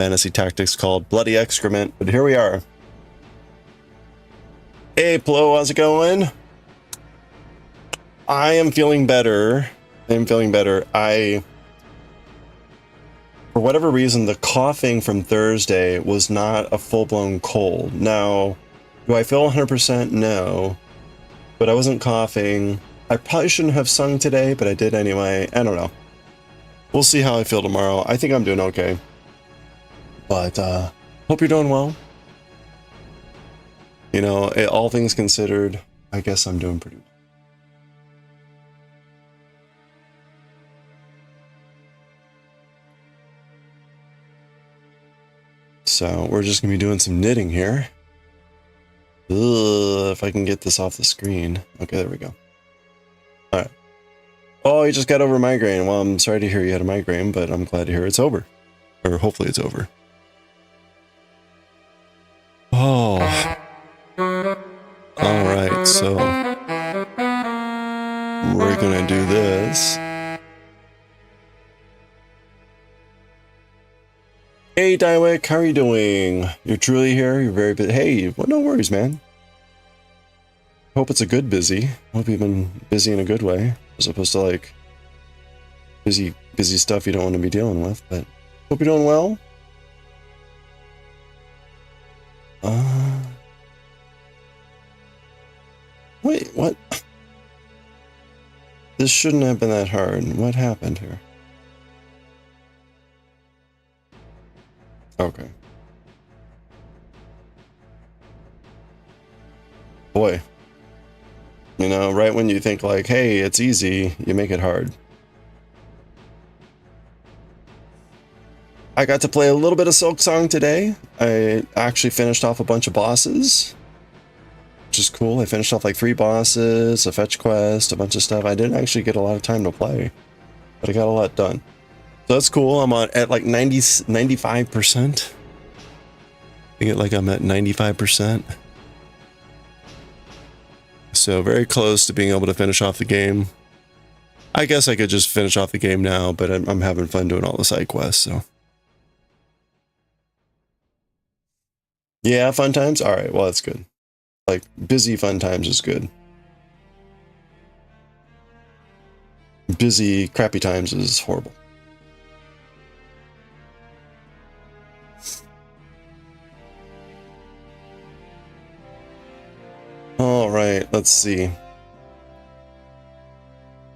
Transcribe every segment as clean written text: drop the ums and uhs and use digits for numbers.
fantasy tactics called Bloody Excrement, but here we are. Hey, Plo, how's it going? I am feeling better. For whatever reason, the coughing from Thursday was not a full-blown cold. Now, do I feel 100%? No. But I wasn't coughing. I probably shouldn't have sung today, but I did anyway. I don't know. We'll see how I feel tomorrow. I think I'm doing okay. But, hope you're doing well. You know, all things considered, I guess I'm doing pretty well. So, we're just going to be doing some knitting here. Ugh, if I can get this off the screen. Okay, there we go. Alright. Oh, you just got over a migraine. Well, I'm sorry to hear you had a migraine, but I'm glad to hear it's over. Or hopefully it's over. Oh. Alright, so we're gonna do this. Hey, Daioh, how are you doing? You're truly here? You're very busy. Hey, well, no worries, man. Hope it's a good busy. Hope you've been busy in a good way, as opposed to like busy stuff you don't want to be dealing with, but hope you're doing well. Wait, what? This shouldn't have been that hard. What happened here? Okay. Boy. You know, right when you think like, hey, it's easy, you make it hard. I got to play a little bit of Silk Song today. I actually finished off a bunch of bosses, which is cool. I finished off like 3 bosses, a fetch quest, a bunch of stuff. I didn't actually get a lot of time to play, but I got a lot done. So that's cool. I'm at like 95%. I get like I'm at 95%. So very close to being able to finish off the game. I guess I could just finish off the game now, but I'm having fun doing all the side quests, so. Yeah, fun times? Alright, well that's good. Like, busy fun times is good. Busy crappy times is horrible. Alright, let's see.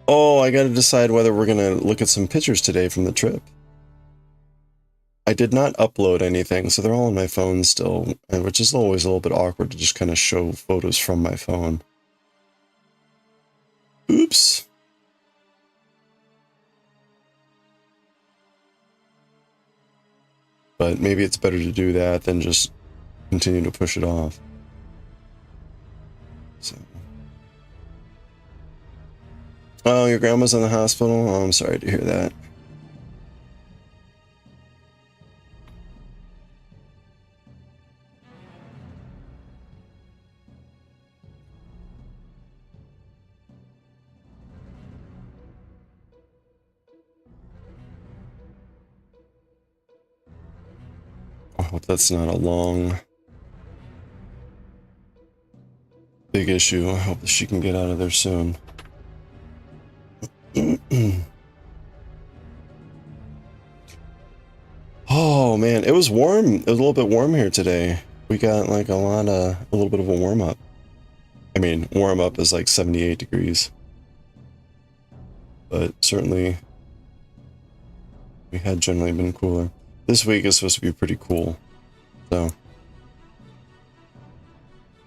Oh, I gotta decide whether we're gonna look at some pictures today from the trip. I did not upload anything, so they're all on my phone still, which is always a little bit awkward to just kind of show photos from my phone. Oops. But maybe it's better to do that than just continue to push it off. So. Oh, your grandma's in the hospital? Oh, I'm sorry to hear that. I hope that's not a long, big issue. I hope that she can get out of there soon. Oh man, it was warm. It was a little bit warm here today. We got like a little bit of a warm up. I mean, warm up is like 78 degrees. But certainly we had generally been cooler. This week is supposed to be pretty cool. So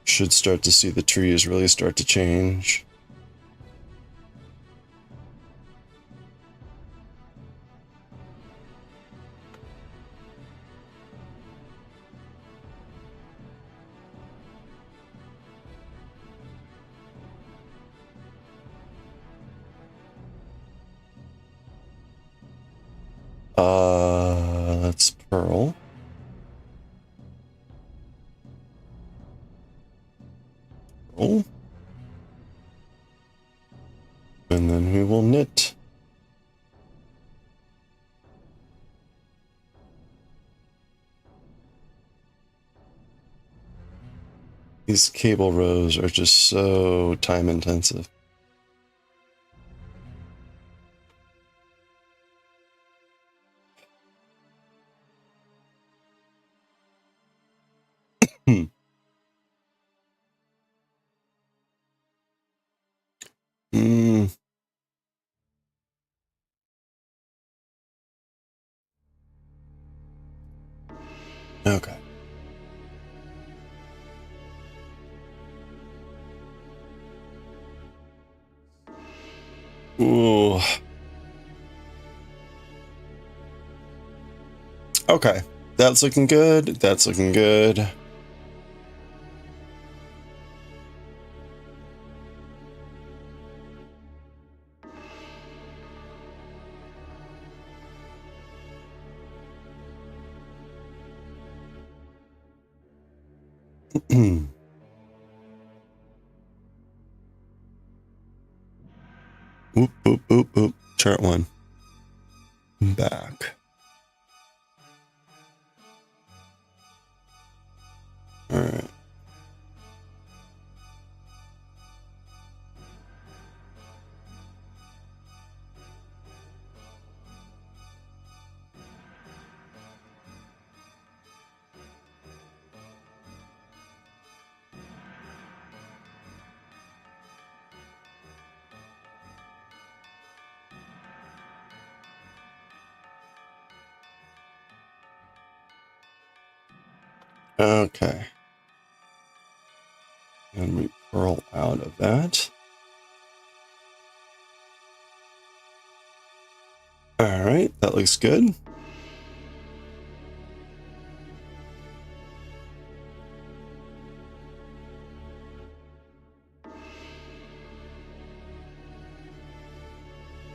should start to see the trees really start to change. That's Pearl. Pearl. And then we will knit. These cable rows are just so time intensive. Hmm. Okay. Ooh. Okay. That's looking good. That's looking good. Oop, oop, oop, oop. Chart one. Back. All right. Okay. And we purl out of that. All right, that looks good.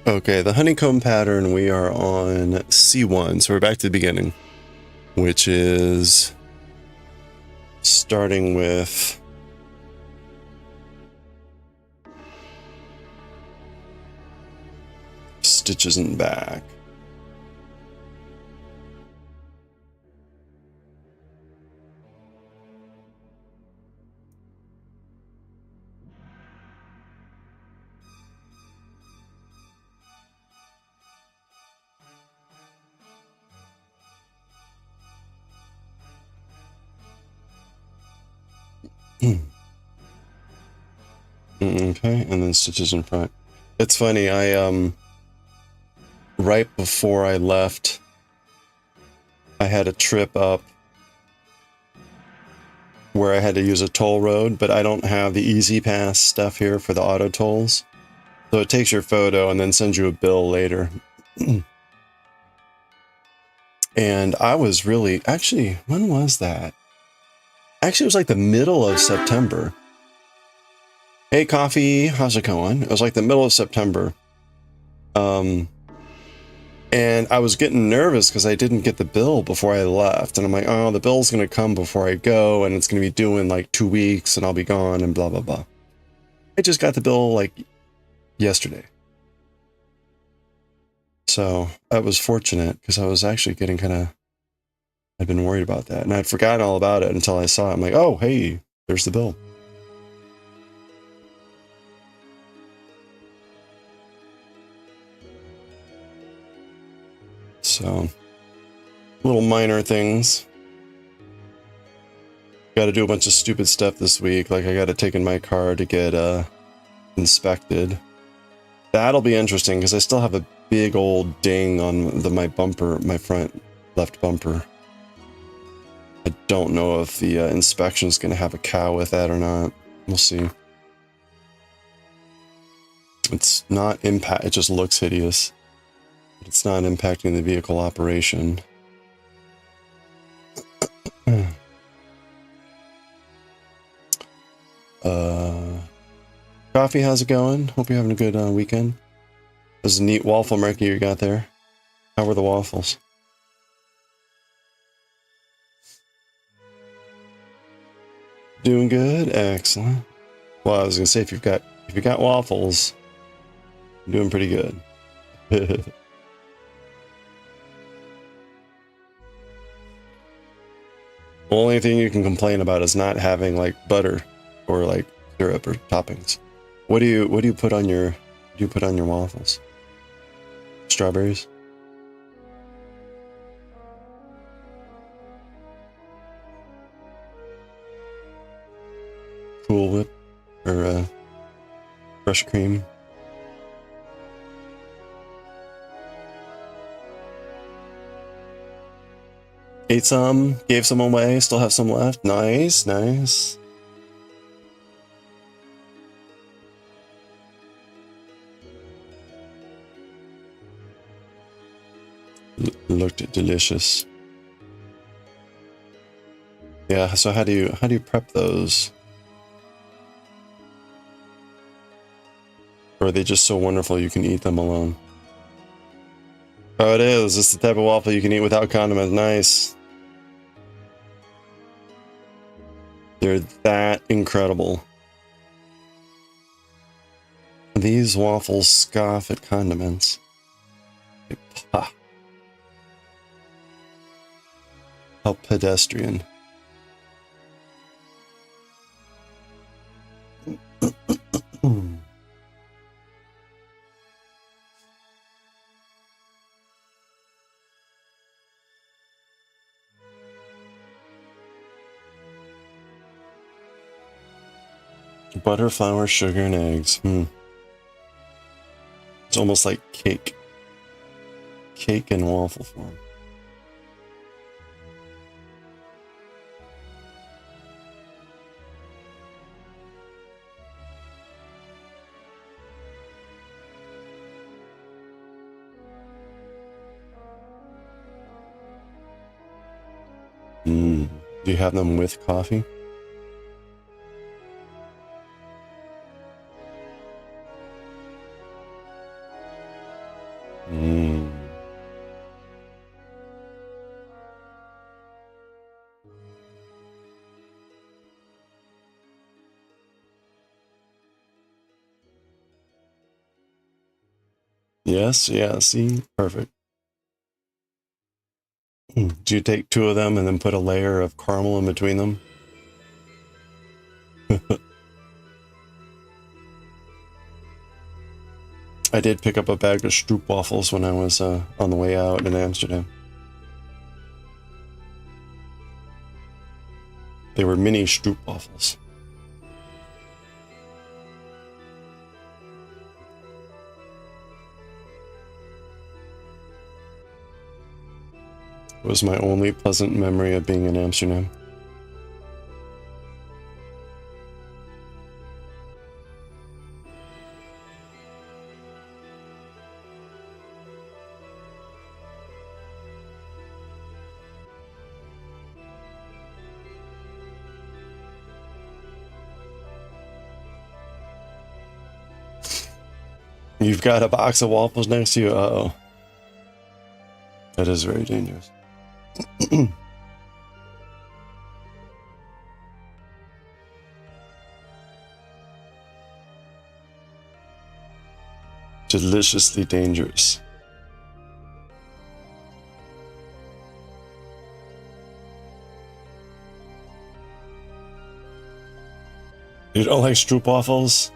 Okay, the honeycomb pattern, we are on C1, so we're back to the beginning, which is starting with stitches in back. Okay, and then stitches in front. It's funny, I right before I left, I had a trip up where I had to use a toll road, but I don't have the easy pass stuff here for the auto tolls. So it takes your photo and then sends you a bill later. And I was really, actually, when was that? Actually, it was like the middle of September. Hey, Coffee, how's it going? It was like the middle of September. And I was getting nervous because I didn't get the bill before I left. And I'm like, oh, the bill's going to come before I go, and it's going to be due in like 2 weeks, and I'll be gone, and blah, blah, blah. I just got the bill like yesterday. So I was fortunate because I was actually getting kind of, I'd been worried about that. And I'd forgotten all about it until I saw it. I'm like, oh, hey, there's the bill. So, little minor things. Got to do a bunch of stupid stuff this week. Like I got to take in my car to get inspected. That'll be interesting because I still have a big old ding on my bumper, my front left bumper. I don't know if the inspection is going to have a cow with that or not. We'll see. It's not impact. It just looks hideous. But it's not impacting the vehicle operation. Coffee, how's it going? Hope you're having a good weekend. This is a neat waffle market you got there. How were the waffles? Doing good, excellent. Well, I was gonna say if you got waffles, you're doing pretty good. Only thing you can complain about is not having like butter or like syrup or toppings. What do you put on your waffles? Strawberries? Cool Whip or fresh cream? Ate some, gave some away, still have some left. Nice, nice. Looked delicious. Yeah, so how do you prep those? Or are they just so wonderful you can eat them alone? Oh, it is. It's the type of waffle you can eat without condiments. Nice. They're that incredible. These waffles scoff at condiments. Ha. How pedestrian. Butter, flour, sugar, and eggs. It's almost like cake. Cake in waffle form. Do you have them with coffee? Yes, yeah, see? Perfect. Do you take two of them and then put a layer of caramel in between them? I did pick up a bag of stroop waffles when I was on the way out in Amsterdam. They were mini stroop waffles. It was my only pleasant memory of being in Amsterdam. You've got a box of waffles next to you? Uh-oh. That is very dangerous. Deliciously dangerous. You don't like stroopwafels?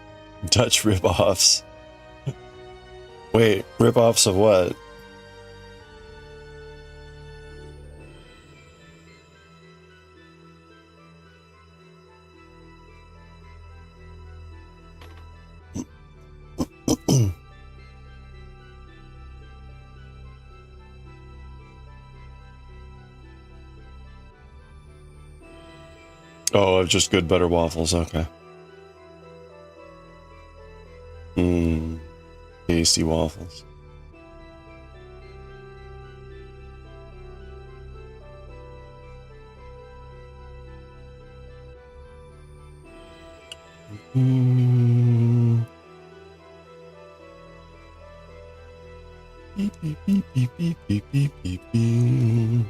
Dutch rip-offs. Wait, rip-offs of what? Oh, just good butter waffles, okay. Tasty waffles. Beep, beep, beep, beep, beep, beep, beep, beep, beep.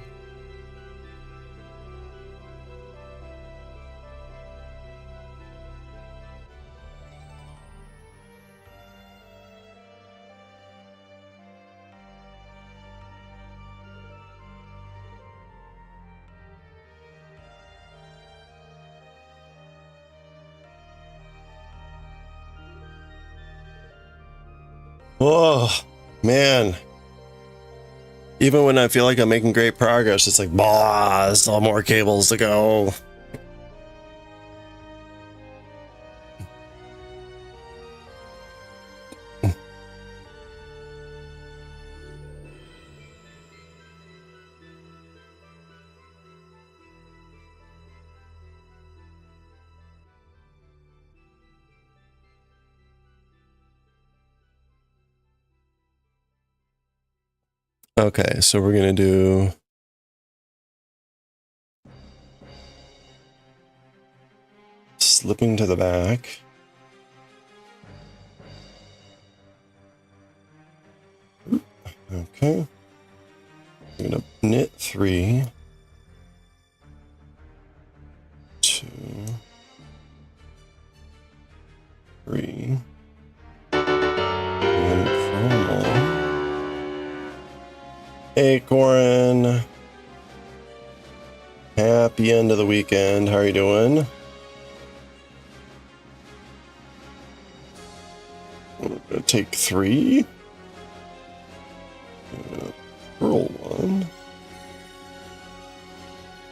Oh, man. Even when I feel like I'm making great progress, it's like, bah, there's still more cables to go. Okay, so we're gonna do slipping to the back. Okay. I'm gonna knit 3, 2, 3, and promo. Hey, Corin. Happy end of the weekend. How are you doing? I'm gonna take 3. Purl 1.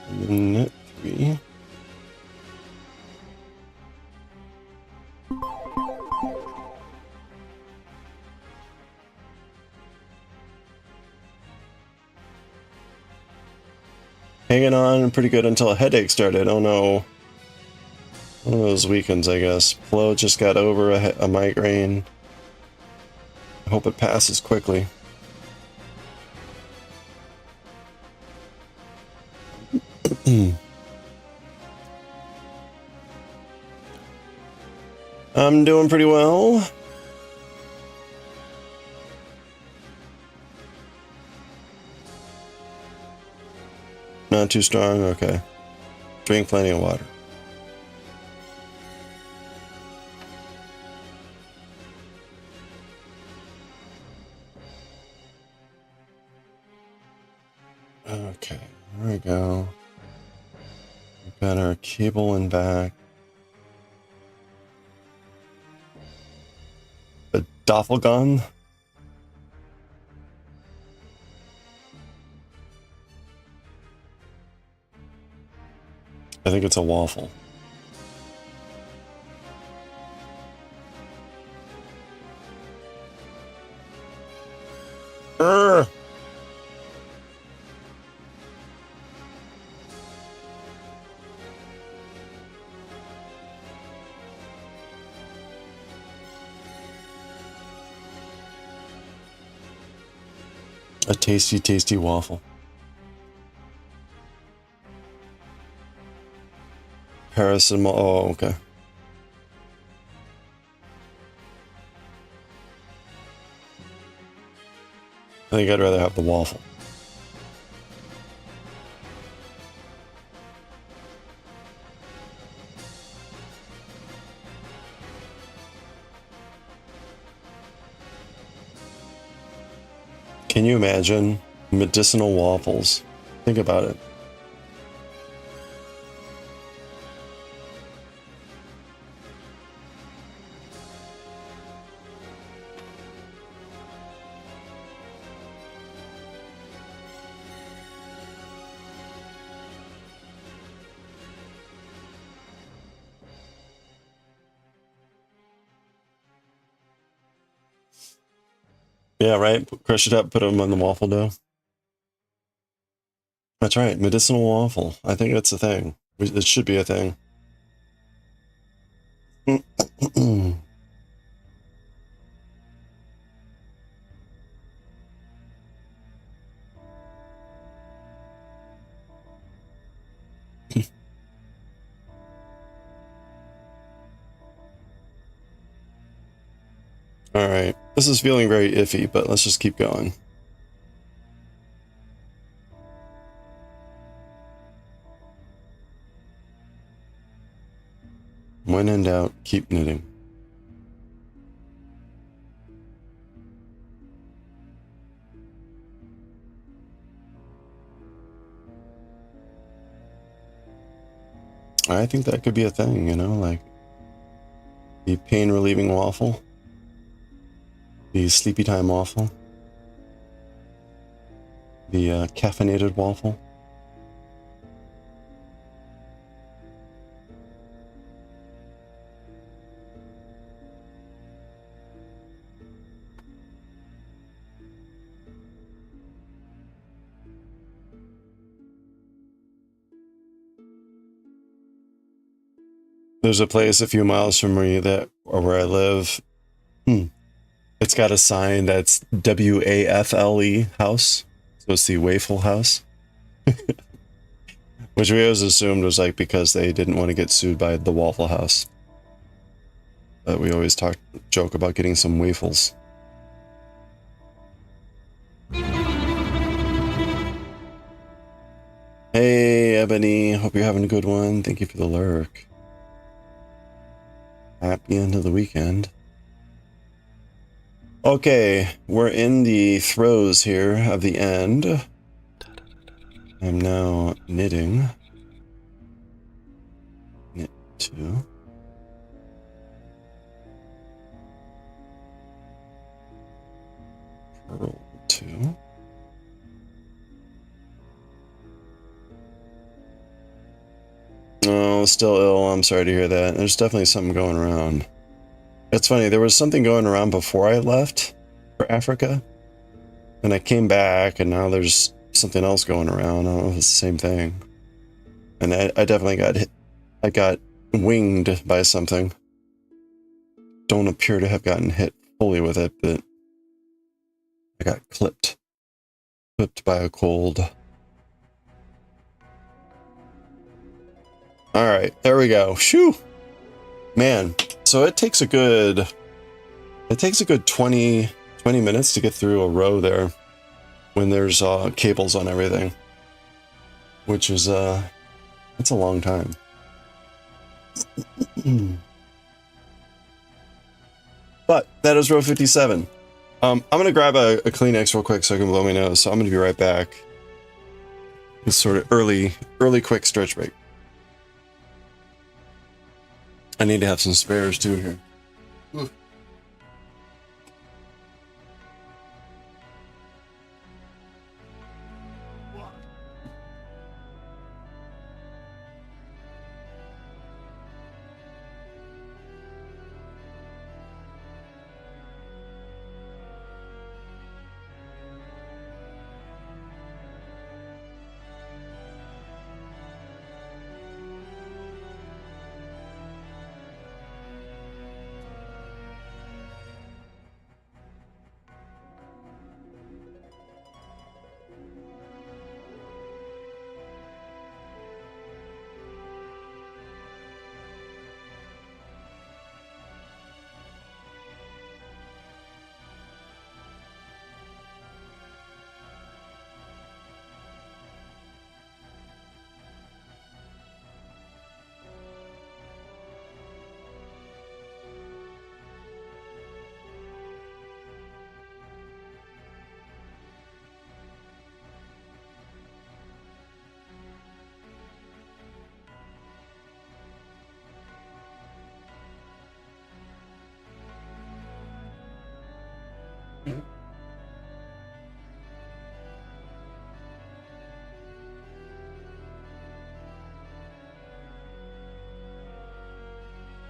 And then knit 3. Hanging on pretty good until a headache started. Oh no. One of those weekends, I guess. Flo just got over a migraine. I hope it passes quickly. I'm doing pretty well. Not too strong? Okay. Drink plenty of water. Okay, there we go. We've got our cable in back. A doppelgun. I think it's a waffle. Urgh. A tasty, tasty waffle. Paracetamol. Oh, okay. I think I'd rather have the waffle. Can you imagine medicinal waffles? Think about it. Yeah, right? Crush it up, put them on the waffle dough. That's right, medicinal waffle. I think that's a thing. It should be a thing. All right, this is feeling very iffy, but let's just keep going. When in doubt, keep knitting. I think that could be a thing, you know, like the pain relieving waffle. The sleepy time waffle. The caffeinated waffle. There's a place a few miles from where I live. It's got a sign that's WAFLE house. So it's the Waffle House. Which we always assumed was like because they didn't want to get sued by the Waffle House. But we always joke about getting some waffles. Hey Ebony, hope you're having a good one. Thank you for the lurk. Happy end of the weekend. Okay, we're in the throes here of the end. I'm now knitting. Knit 2. Purl 2. Oh, still ill. I'm sorry to hear that. There's definitely something going around. It's funny, there was something going around before I left for Africa. And I came back, and now there's something else going around. I don't know if it's the same thing. And I definitely got hit. I got winged by something. Don't appear to have gotten hit fully with it, but I got clipped. Clipped by a cold. Alright, there we go. Shoo! Man, so it takes a good 20 minutes to get through a row there when there's cables on everything, which is it's a long time. But that is row 57. I'm gonna grab a Kleenex real quick so I can blow my nose, so I'm gonna be right back. It's sort of early quick stretch break. I need to have some spares too here. Ooh.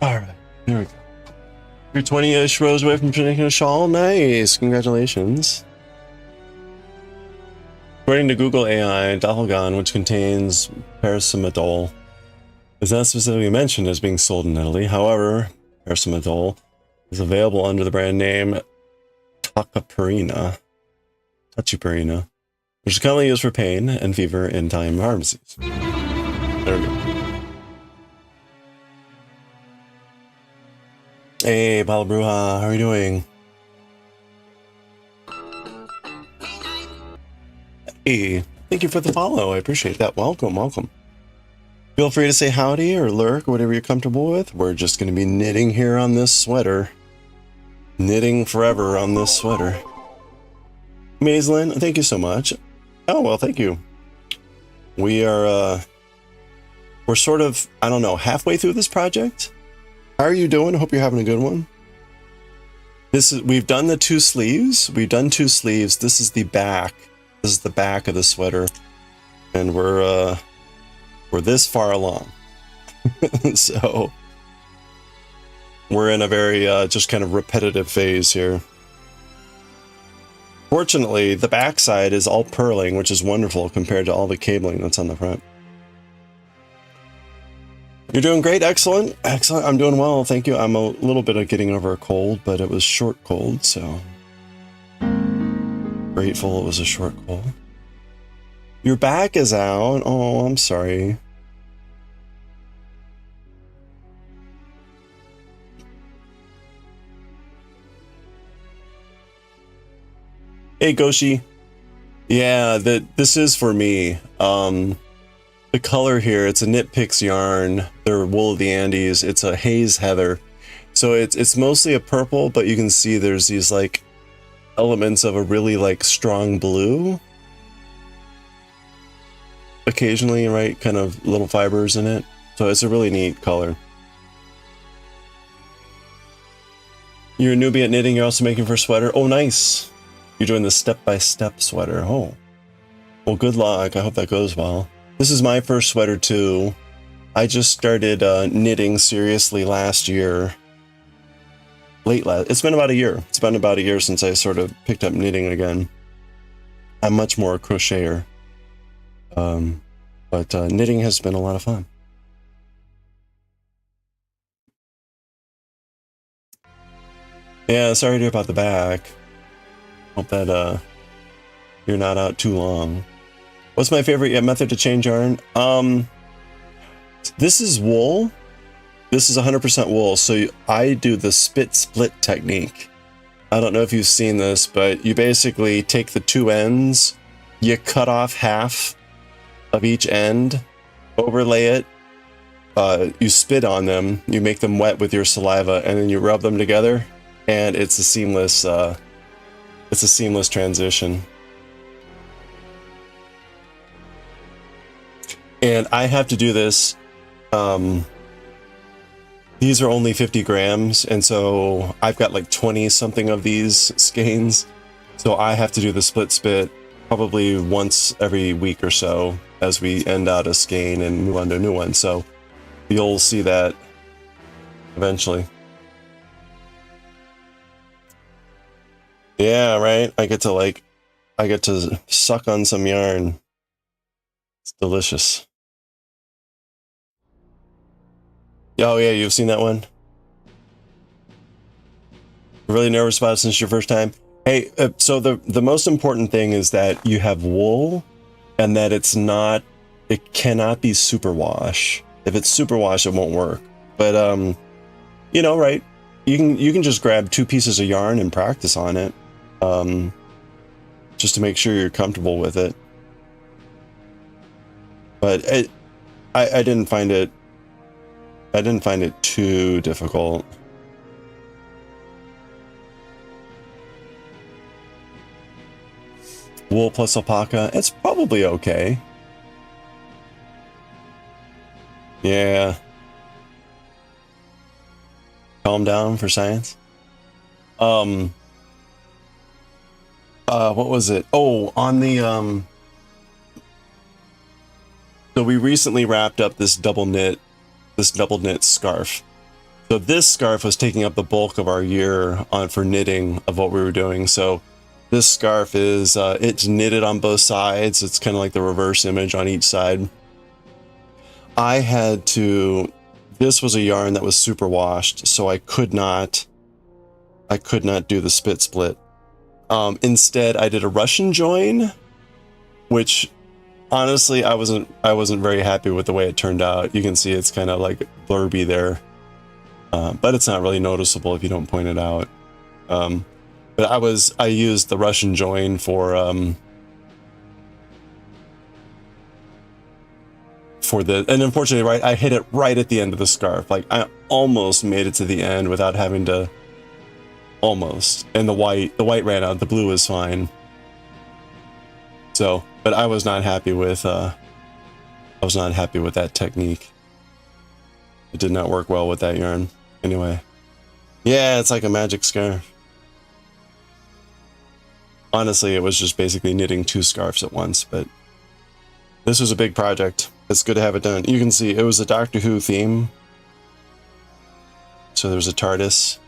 Alright, there we go. You're 20-ish rows away from finishing a shawl. Nice, congratulations. According to Google AI, Daioh, which contains paracetamol, is not specifically mentioned as being sold in Italy. However, paracetamol is available under the brand name Tachipirina, which is commonly used for pain and fever in Italian pharmacies. There we go. Hey, Balabruja, how are you doing? Hey, thank you for the follow. I appreciate that. Welcome, welcome. Feel free to say howdy or lurk, whatever you're comfortable with. We're just going to be knitting here on this sweater. Knitting forever on this sweater. Maislin, thank you so much. Oh, well, thank you. We're sort of, I don't know, halfway through this project. How are you doing? I hope you're having a good one. we've done the 2 sleeves. We've done 2 sleeves. This is the back. This is the back of the sweater. And we're this far along. So we're in a very just kind of repetitive phase here. Fortunately, the backside is all purling, which is wonderful compared to all the cabling that's on the front. You're doing great. Excellent. Excellent. I'm doing well. Thank you. I'm a little bit of getting over a cold, but it was short cold, so grateful it was a short cold. Your back is out. Oh, I'm sorry. Hey, Goshi. Yeah, this is for me. The color here, it's a Knit Picks yarn. They're wool of the Andes. It's a haze heather. So it's mostly a purple, but you can see there's these like elements of a really like strong blue. Occasionally, right? Kind of little fibers in it. So it's a really neat color. You're a newbie at knitting. You're also making for a sweater. Oh, nice. You're doing the step-by-step sweater. Oh. Well, good luck. I hope that goes well. This is my first sweater, too. I just started knitting seriously last year. It's been about a year. It's been about a year since I sort of picked up knitting again. I'm much more a crocheter. But knitting has been a lot of fun. Yeah, sorry to hear about the back. Hope that you're not out too long. What's my favorite method to change yarn? This is wool. This is 100% wool. So I do the split technique. I don't know if you've seen this, but you basically take the 2 ends, you cut off half of each end, overlay it, you spit on them, you make them wet with your saliva, and then you rub them together, and it's a seamless transition. And I have to do this. These are only 50 grams, and so I've got like 20 something of these skeins. So I have to do the split probably once every week or so as we end out a skein and move on to a new one. So you'll see that eventually. Yeah, right. I get to suck on some yarn. It's delicious. Oh yeah, you've seen that one? Really nervous about it since your first time? Hey, so the most important thing is that you have wool and that it cannot be superwash. If it's superwash, it won't work. But you know, right? You can just grab 2 pieces of yarn and practice on it. Just to make sure you're comfortable with it. But I didn't find it too difficult. Wool plus alpaca, it's probably okay. Yeah. Calm down for science. What was it? Oh, on the so we recently wrapped up this double knit scarf. So this scarf was taking up the bulk of our year for knitting of what we were doing. So this scarf is it's knitted on both sides. It's kind of like the reverse image on each side. This was a yarn that was super washed, so I could not do the split. Instead, I did a Russian join, which honestly I wasn't very happy with the way it turned out. You can see it's kind of like blurby there, but it's not really noticeable if you don't point it out. But I used the Russian join for and unfortunately, right, I hit it right at the end of the scarf. Like I almost made it to the end without having to. Almost. And the white ran out. The blue is fine. So, but I was not happy with that technique. It did not work well with that yarn. Anyway. Yeah, it's like a magic scarf. honestly, it was just basically knitting 2 scarves at once, but this was a big project. It's good to have it done. You can see it was a Doctor Who theme. So there's a TARDIS.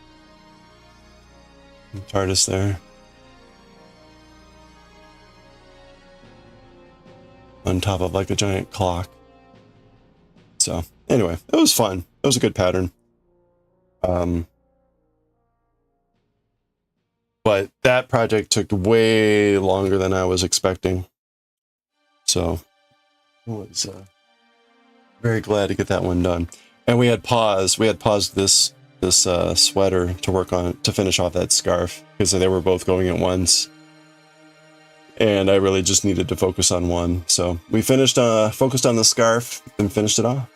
TARDIS there. On top of like a giant clock. So anyway, it was fun. It was a good pattern. But that project took way longer than I was expecting. So I was very glad to get that one done. And we had paused this sweater to work on, to finish off that scarf, because they were both going at once. And I really just needed to focus on one. So we finished, focused on the scarf and finished it off.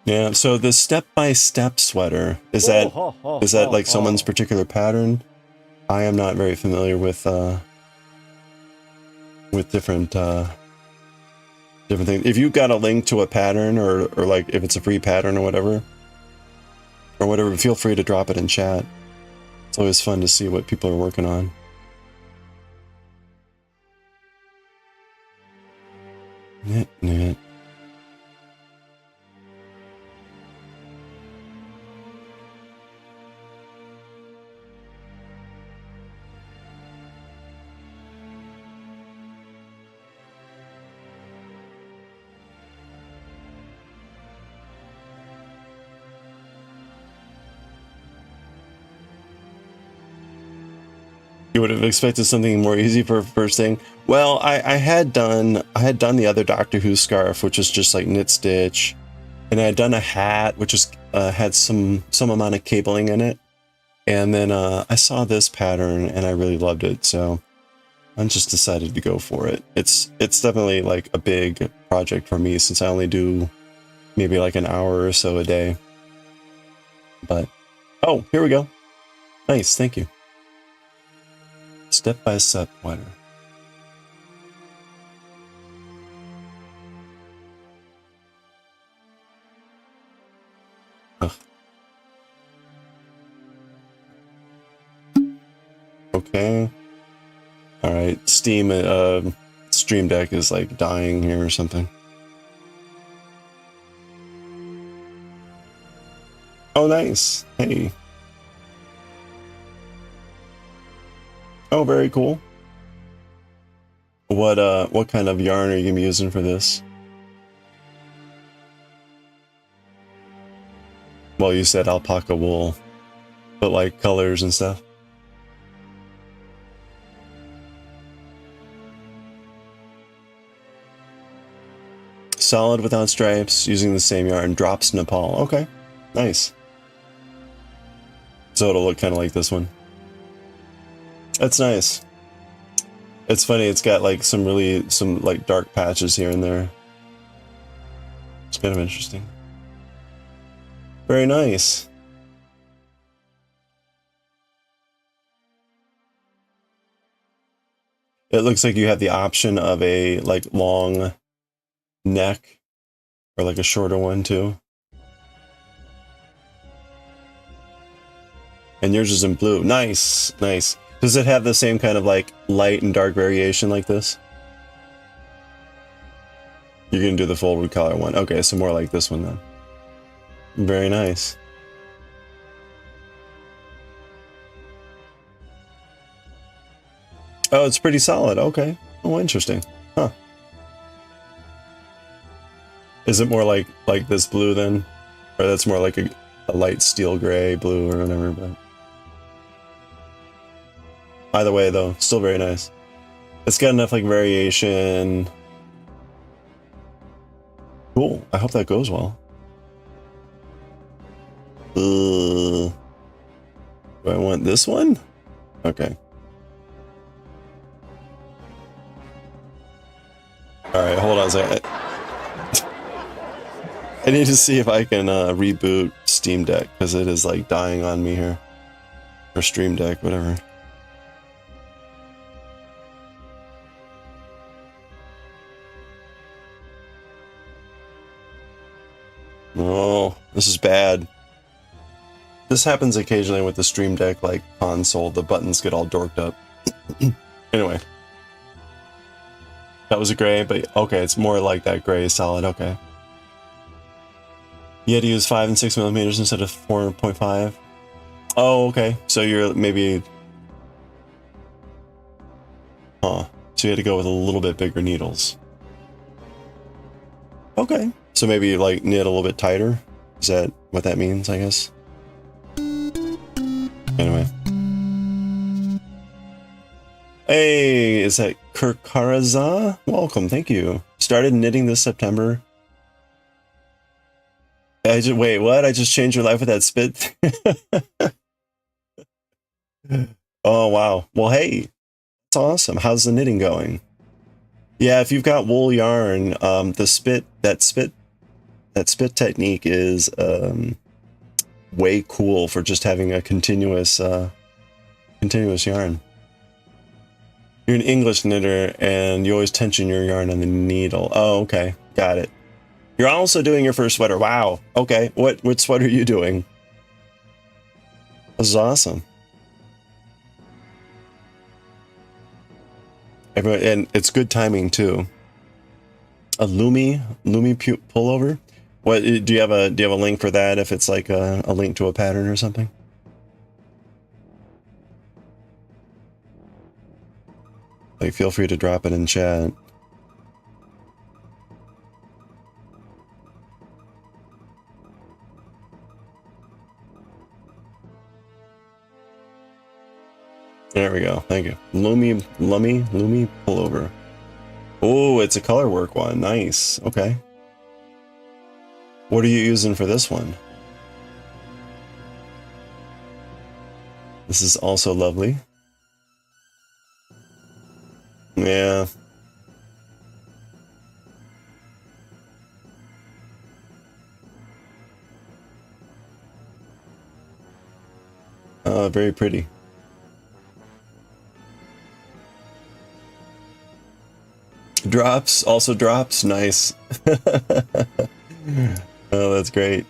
Yeah, so the step-by-step sweater, is that like someone's particular pattern? I am not very familiar with different things. If you've got a link to a pattern, or like if it's a free pattern or whatever, feel free to drop it in chat. It's always fun to see what people are working on. Knit. You would have expected something more easy for first thing. Well, I had done the other Doctor Who scarf, which is just like knit stitch, and I had done a hat, which is had some amount of cabling in it, and then I saw this pattern and I really loved it, so I just decided to go for it. It's definitely like a big project for me, since I only do maybe like an hour or so a day. But oh, here we go. Nice, thank you. Step-by-step sweater. Ugh. Okay. All right. Stream Deck is like dying here or something. Oh, nice. Hey. Oh, very cool. What kind of yarn are you gonna be using for this? Well, you said alpaca wool, but like colors and stuff. Solid without stripes, using the same yarn, drops Nepal. Okay, nice. So it'll look kind of like this one. That's nice. It's funny, it's got like some like dark patches here and there. It's kind of interesting. Very nice. It looks like you have the option of a like long neck or like a shorter one too. And yours is in blue. Nice, nice. Does it have the same kind of like light and dark variation like this? You're gonna do the forward color one. Okay, so more like this one then. Very nice. Oh, it's pretty solid. Okay. Oh, interesting. Huh. Is it more like this blue then? Or that's more like a light steel gray blue or whatever, but either way though, still very nice. It's got enough like variation. Cool. I hope that goes well. Do I want this one? Okay. Alright, hold on a second. I need to see if I can reboot Steam Deck, because it is like dying on me here. Or Stream Deck, whatever. Oh, this is bad. This happens occasionally with the Stream Deck like console. The buttons get all dorked up. Anyway. That was a gray, but okay, it's more like that gray solid, okay. You had to use 5 and 6 millimeters instead of 4.5. Oh, okay. So you're maybe... Huh. So you had to go with a little bit bigger needles. Okay. So maybe like knit a little bit tighter? Is that what that means, I guess? Anyway. Hey, is that Kirkaraza? Welcome, thank you. Started knitting this September. Wait, what? I just changed your life with that spit? Oh, wow. Well, hey, that's awesome. How's the knitting going? Yeah, if you've got wool yarn, that spit technique is way cool for just having a continuous yarn. You're an English knitter, and you always tension your yarn on the needle. Oh, okay. Got it. You're also doing your first sweater. Wow. Okay. What sweater are you doing? This is awesome. And it's good timing, too. A Lumi pullover? What do you have a link for that if it's like a link to a pattern or something? Like, feel free to drop it in chat. There we go. Thank you. Lumi pullover. Oh, it's a color work one. Nice. Okay. What are you using for this one? This is also lovely. Yeah. Very pretty. Drops, also drops. Nice. Oh, that's great.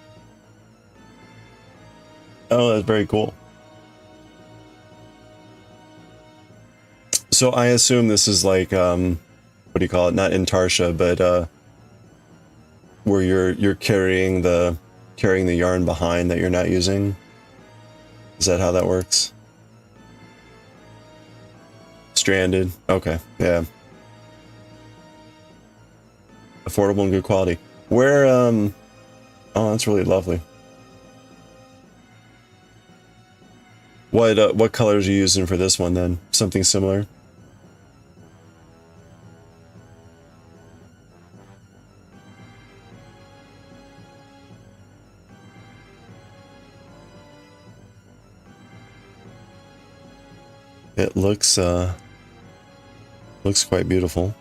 Oh, that's very cool. So I assume this is like, what do you call it? Not intarsia, but where you're carrying the yarn behind that you're not using. Is that how that works? Stranded. Okay. Yeah. Affordable and good quality. Where, oh, that's really lovely. What colors are you using for this one then? Something similar? It looks quite beautiful.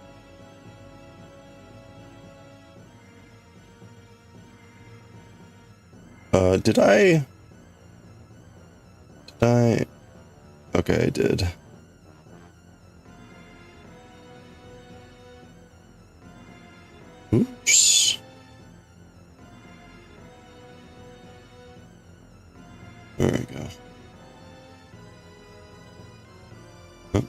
Did I? Okay, I did. Oops. There we go. Oh.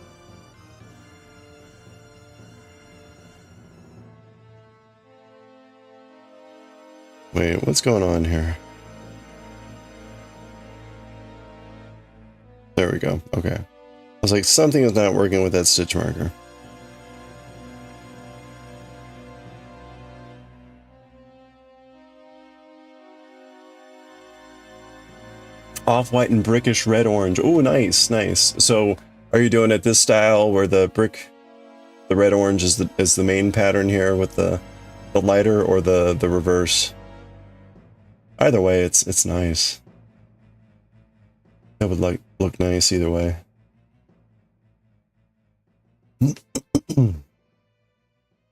Wait, what's going on here? There we go. Okay. I was like, something is not working with that stitch marker. Off-white and brickish red-orange. Oh, nice, nice. So, are you doing it this style where the red-orange is the main pattern here with the lighter, or the reverse? Either way, it's nice. That would look nice either way.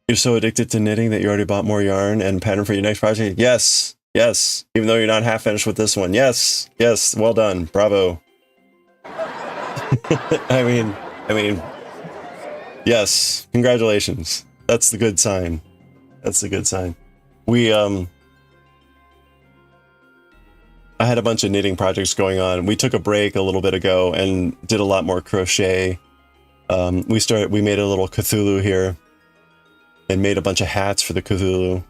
You're so addicted to knitting that you already bought more yarn and pattern for your next project? Yes, yes. Even though you're not half finished with this one. Yes, yes. Well done. Bravo. I mean, yes. Congratulations. That's the good sign. That's the good sign. We I had a bunch of knitting projects going on. We took a break a little bit ago and did a lot more crochet. We made a little Cthulhu here and made a bunch of hats for the Cthulhu.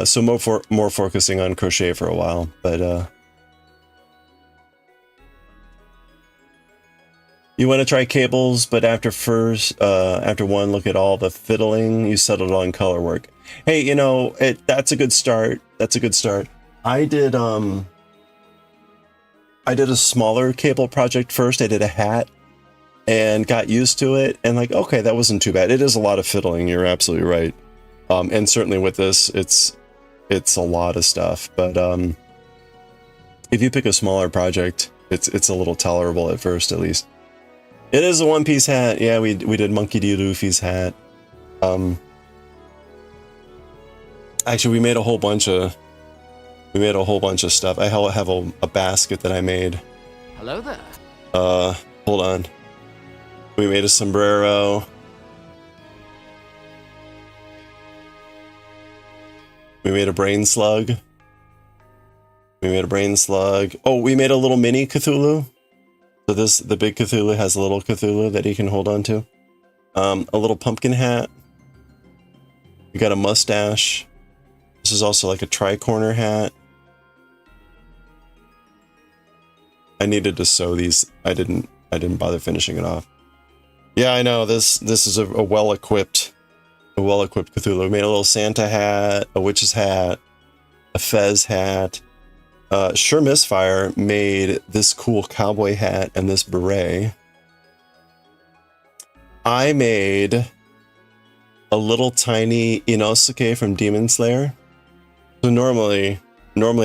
So more focusing on crochet for a while, but you want to try cables, but after one look at all the fiddling, you settled on color work. Hey, you know, that's a good start. That's a good start. I did a smaller cable project first. I did a hat and got used to it, and like, okay, that wasn't too bad. It is a lot of fiddling, you're absolutely right. And certainly with this, it's a lot of stuff, but if you pick a smaller project, it's a little tolerable at first, at least. It is a one-piece hat. Yeah, we did Monkey D. Luffy's hat. Actually, we made a whole bunch of stuff. I have a basket that I made. Hello there. Hold on. We made a sombrero. We made a brain slug. Oh, we made a little mini Cthulhu. So the big Cthulhu has a little Cthulhu that he can hold on to. A little pumpkin hat. We got a mustache. This is also like a tri-corner hat. I needed to sew these. I didn't bother finishing it off. Yeah, I know. This is a well-equipped Cthulhu. We made a little Santa hat, a witch's hat, a fez hat. Sure Misfire made this cool cowboy hat and this beret. I made a little tiny Inosuke from Demon Slayer. So normally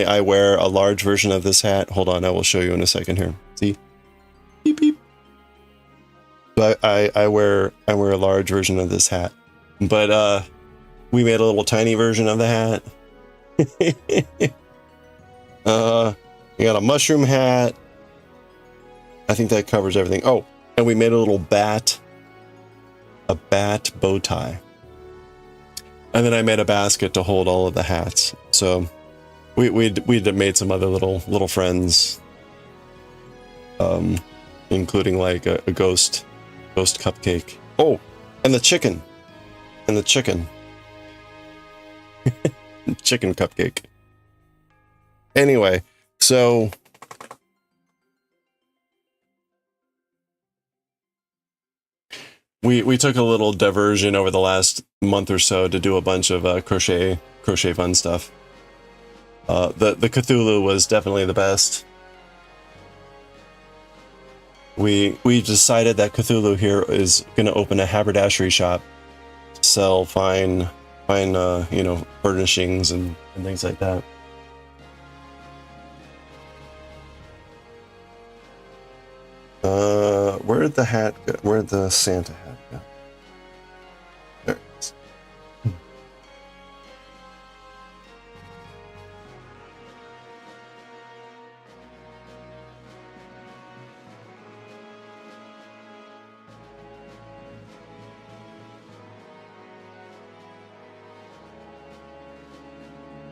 I wear a large version of this hat. Hold on, I will show you in a second here. See? Beep beep. So I wear a large version of this hat. But we made a little tiny version of the hat. We got a mushroom hat. I think that covers everything. Oh, and we made a little bat bow tie. And then I made a basket to hold all of the hats. So we made some other little friends, including like a ghost cupcake. Oh, and the chicken. Chicken cupcake. Anyway, so we took a little diversion over the last month or so to do a bunch of crochet fun stuff. The Cthulhu was definitely the best. We decided that Cthulhu here is going to open a haberdashery shop, sell fine furnishings and things like that. Where'd the hat go? Where'd the Santa hat go? There it is.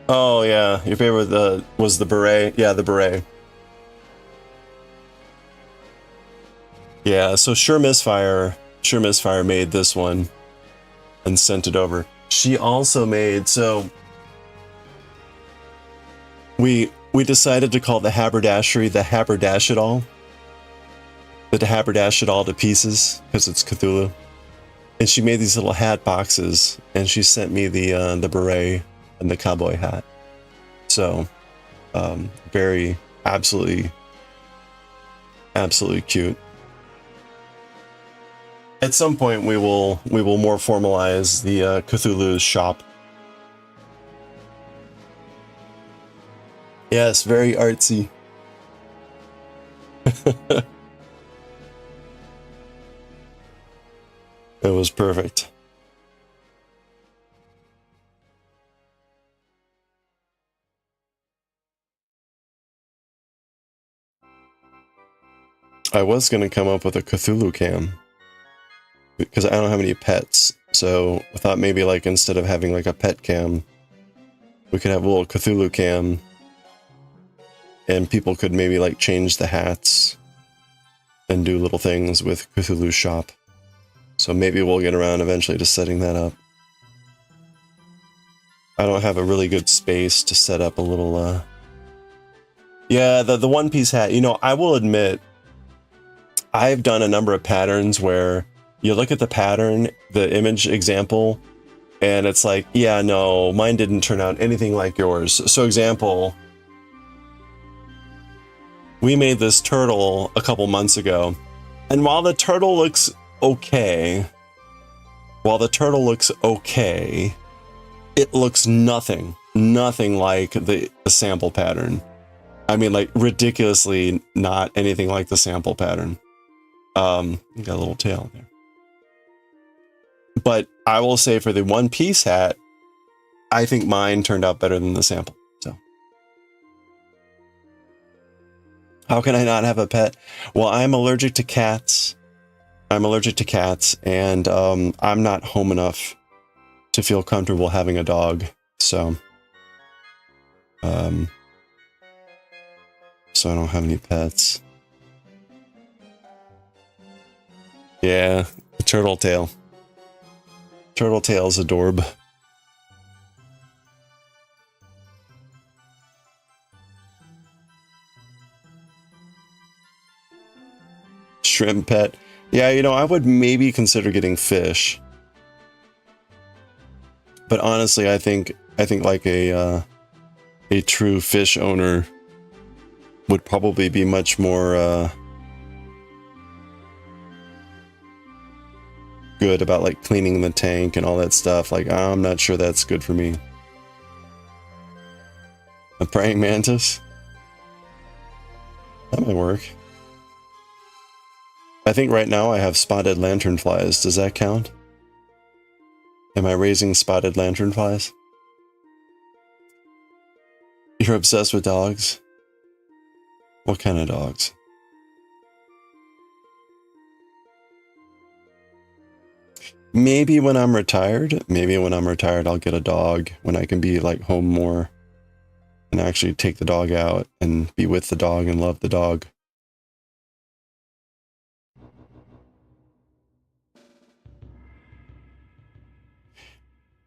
Oh yeah, your favorite was the beret. Yeah, the beret. Yeah, so Sure Misfire made this one and sent it over. She also made, so we decided to call the haberdashery the Haberdash It All. The Haberdash It All to pieces, because it's Cthulhu. And she made these little hat boxes, and she sent me the beret and the cowboy hat. So, very, absolutely cute. At some point, we will more formalize the Cthulhu's shop. Yes, very artsy. It was perfect. I was going to come up with a Cthulhu cam, because I don't have any pets, so I thought maybe like instead of having like a pet cam, we could have a little Cthulhu cam and people could maybe like change the hats and do little things with Cthulhu's shop. So maybe we'll get around eventually to setting that up. I don't have a really good space to set up a little, yeah, the One Piece hat. You know, I will admit, I've done a number of patterns where you look at the pattern, the image example, and it's like, yeah, no, mine didn't turn out anything like yours. So example, we made this turtle a couple months ago, and while the turtle looks okay, it looks nothing like the sample pattern. I mean, like, ridiculously not anything like the sample pattern. Got a little tail there. But I will say for the One Piece hat, I think mine turned out better than the sample. So how can I not have a pet? Well, I'm allergic to cats. And I'm not home enough to feel comfortable having a dog. So so I don't have any pets. Yeah, turtle tail. Turtle tail's adorable. Shrimp pet. Yeah, you know, I would maybe consider getting fish. But honestly, I think like a true fish owner would probably be much more good about like cleaning the tank and all that stuff. Like, I'm not sure that's good for me. A praying mantis? That might work. I think right now I have spotted lanternflies. Does that count? Am I raising spotted lanternflies? You're obsessed with dogs? What kind of dogs? Maybe when I'm retired, I'll get a dog when I can be like home more and actually take the dog out and be with the dog and love the dog.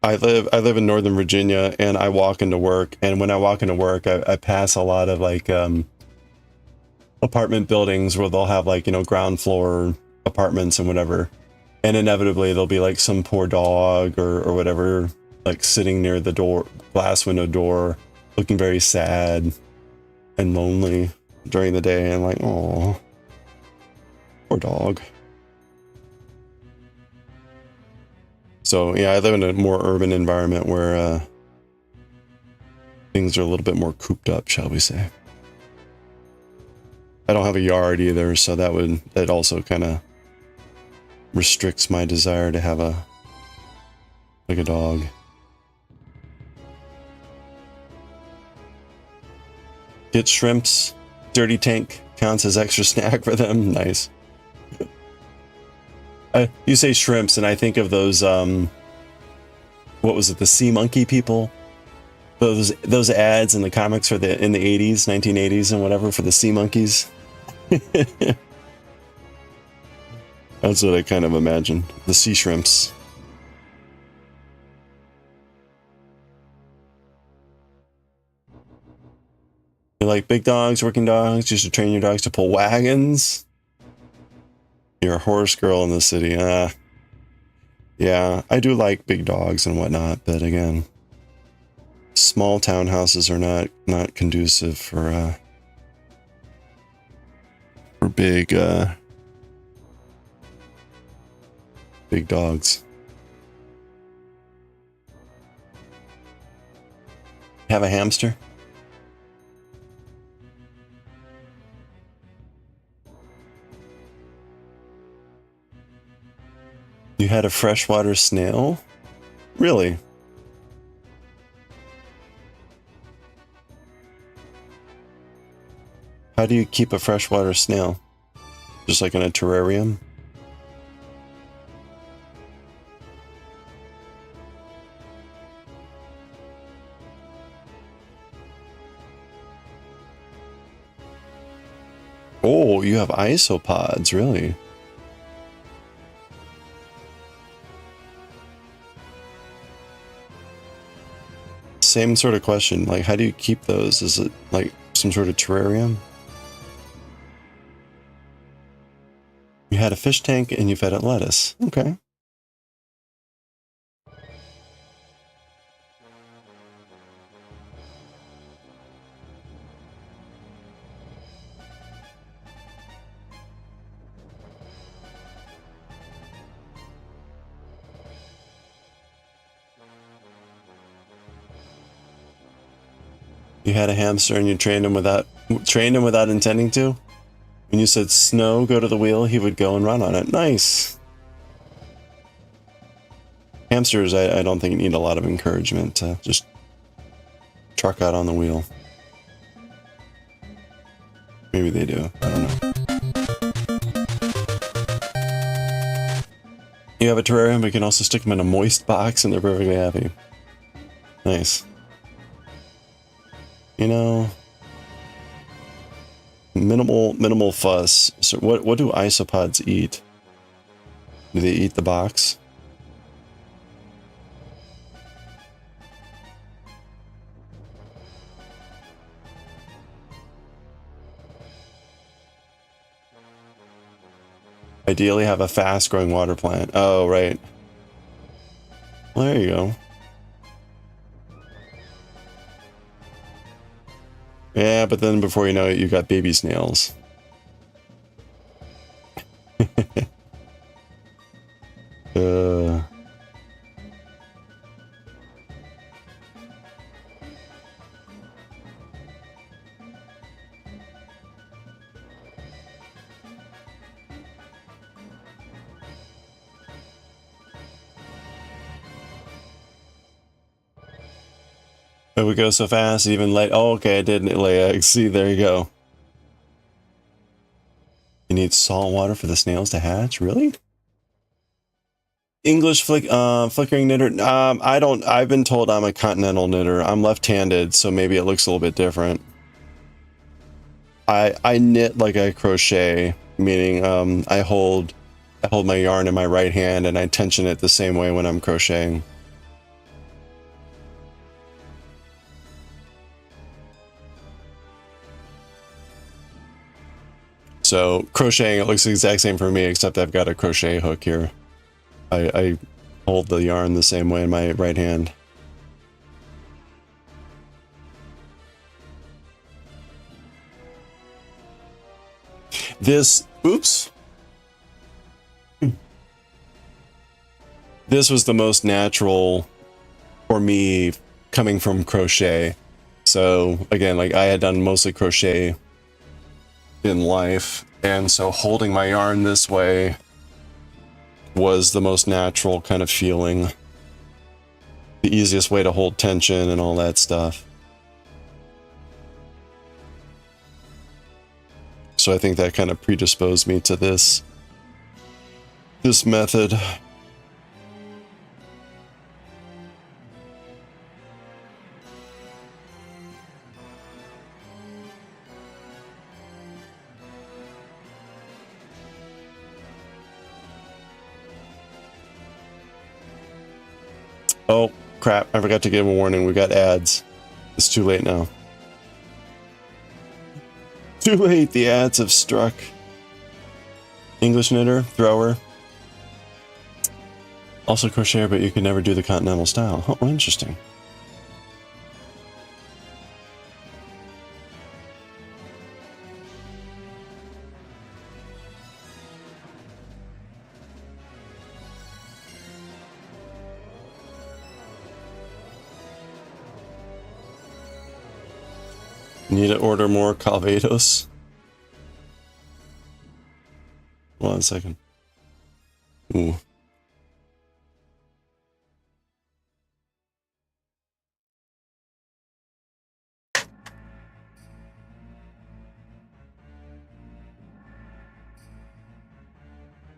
I live in Northern Virginia, and I walk into work, and when I walk into work, I pass a lot of like apartment buildings where they'll have like, you know, ground floor apartments and whatever. And inevitably there'll be like some poor dog or whatever, like sitting near the door, glass window door, looking very sad and lonely during the day. And like, oh, poor dog. So yeah, I live in a more urban environment where things are a little bit more cooped up, shall we say. I don't have a yard either, so that also kind of restricts my desire to have a dog. Get shrimps. Dirty tank counts as extra snack for them. Nice. You say shrimps, and I think of those. What was it? The sea monkey people. Those ads in the comics in the 80s, 1980s, and whatever for the sea monkeys. That's what I kind of imagine. The sea shrimps. You like big dogs, working dogs? You should train your dogs to pull wagons. You're a horse girl in the city. Yeah, I do like big dogs and whatnot, but again, small townhouses are not conducive for big big dogs. Have a hamster? You had a freshwater snail? Really? How do you keep a freshwater snail? Just like in a terrarium? you have isopods, really? Same sort of question. Like, how do you keep those? Is it like some sort of terrarium? You had a fish tank and you fed it lettuce. Okay. You had a hamster and you trained him without intending to? When you said snow, go to the wheel, he would go and run on it. Nice. Hamsters, I don't think need a lot of encouragement to just truck out on the wheel. Maybe they do. I don't know. You have a terrarium, but you can also stick them in a moist box and they're perfectly happy. Nice. You know, minimal fuss. So what do isopods eat? Do they eat the box? Ideally have a fast-growing water plant. Oh, right. Well, there you go. Yeah, but then before you know it, you got baby snails. It would go so fast, even late. Oh, okay, I didn't lay eggs. See, there you go. You need salt water for the snails to hatch? Really? English flickering knitter? I've been told I'm a continental knitter. I'm left-handed, so maybe it looks a little bit different. I knit like I crochet, meaning I hold my yarn in my right hand and I tension it the same way when I'm crocheting. So crocheting, it looks the exact same for me, except I've got a crochet hook here. I hold the yarn the same way in my right hand. Oops. This was the most natural for me coming from crochet. So again, like I had done mostly crochet in life, and so holding my yarn this way was the most natural kind of feeling, the easiest way to hold tension and all that stuff. So I think that kind of predisposed me to this method. Oh, crap. I forgot to give a warning. We got ads. It's too late now. Too late. The ads have struck. English knitter, thrower. Also crocheter, but you can never do the continental style. Oh, interesting. Need to order more Calvados. Hold on a second. Ooh.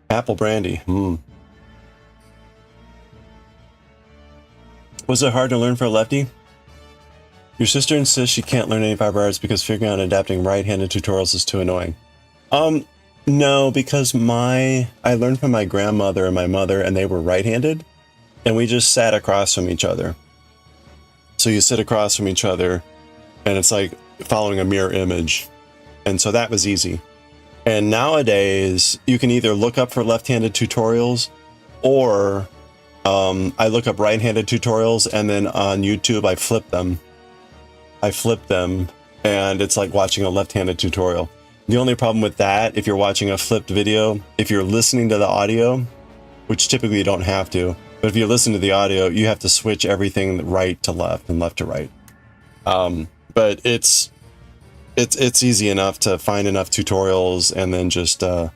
Apple brandy. Was it hard to learn for a lefty? Your sister insists she can't learn any 5 arts because figuring out and adapting right-handed tutorials is too annoying. No, because I learned from my grandmother and my mother, and they were right-handed, and we just sat across from each other. So you sit across from each other, and it's like following a mirror image. And so that was easy. And nowadays, you can either look up for left-handed tutorials, or I look up right-handed tutorials, and then on YouTube, I flip them. And it's like watching a left-handed tutorial. The only problem with that, if you're watching a flipped video, if you're listening to the audio, which typically you don't have to, but if you listen to the audio, you have to switch everything right to left and left to right. But it's easy enough to find enough tutorials and then just kind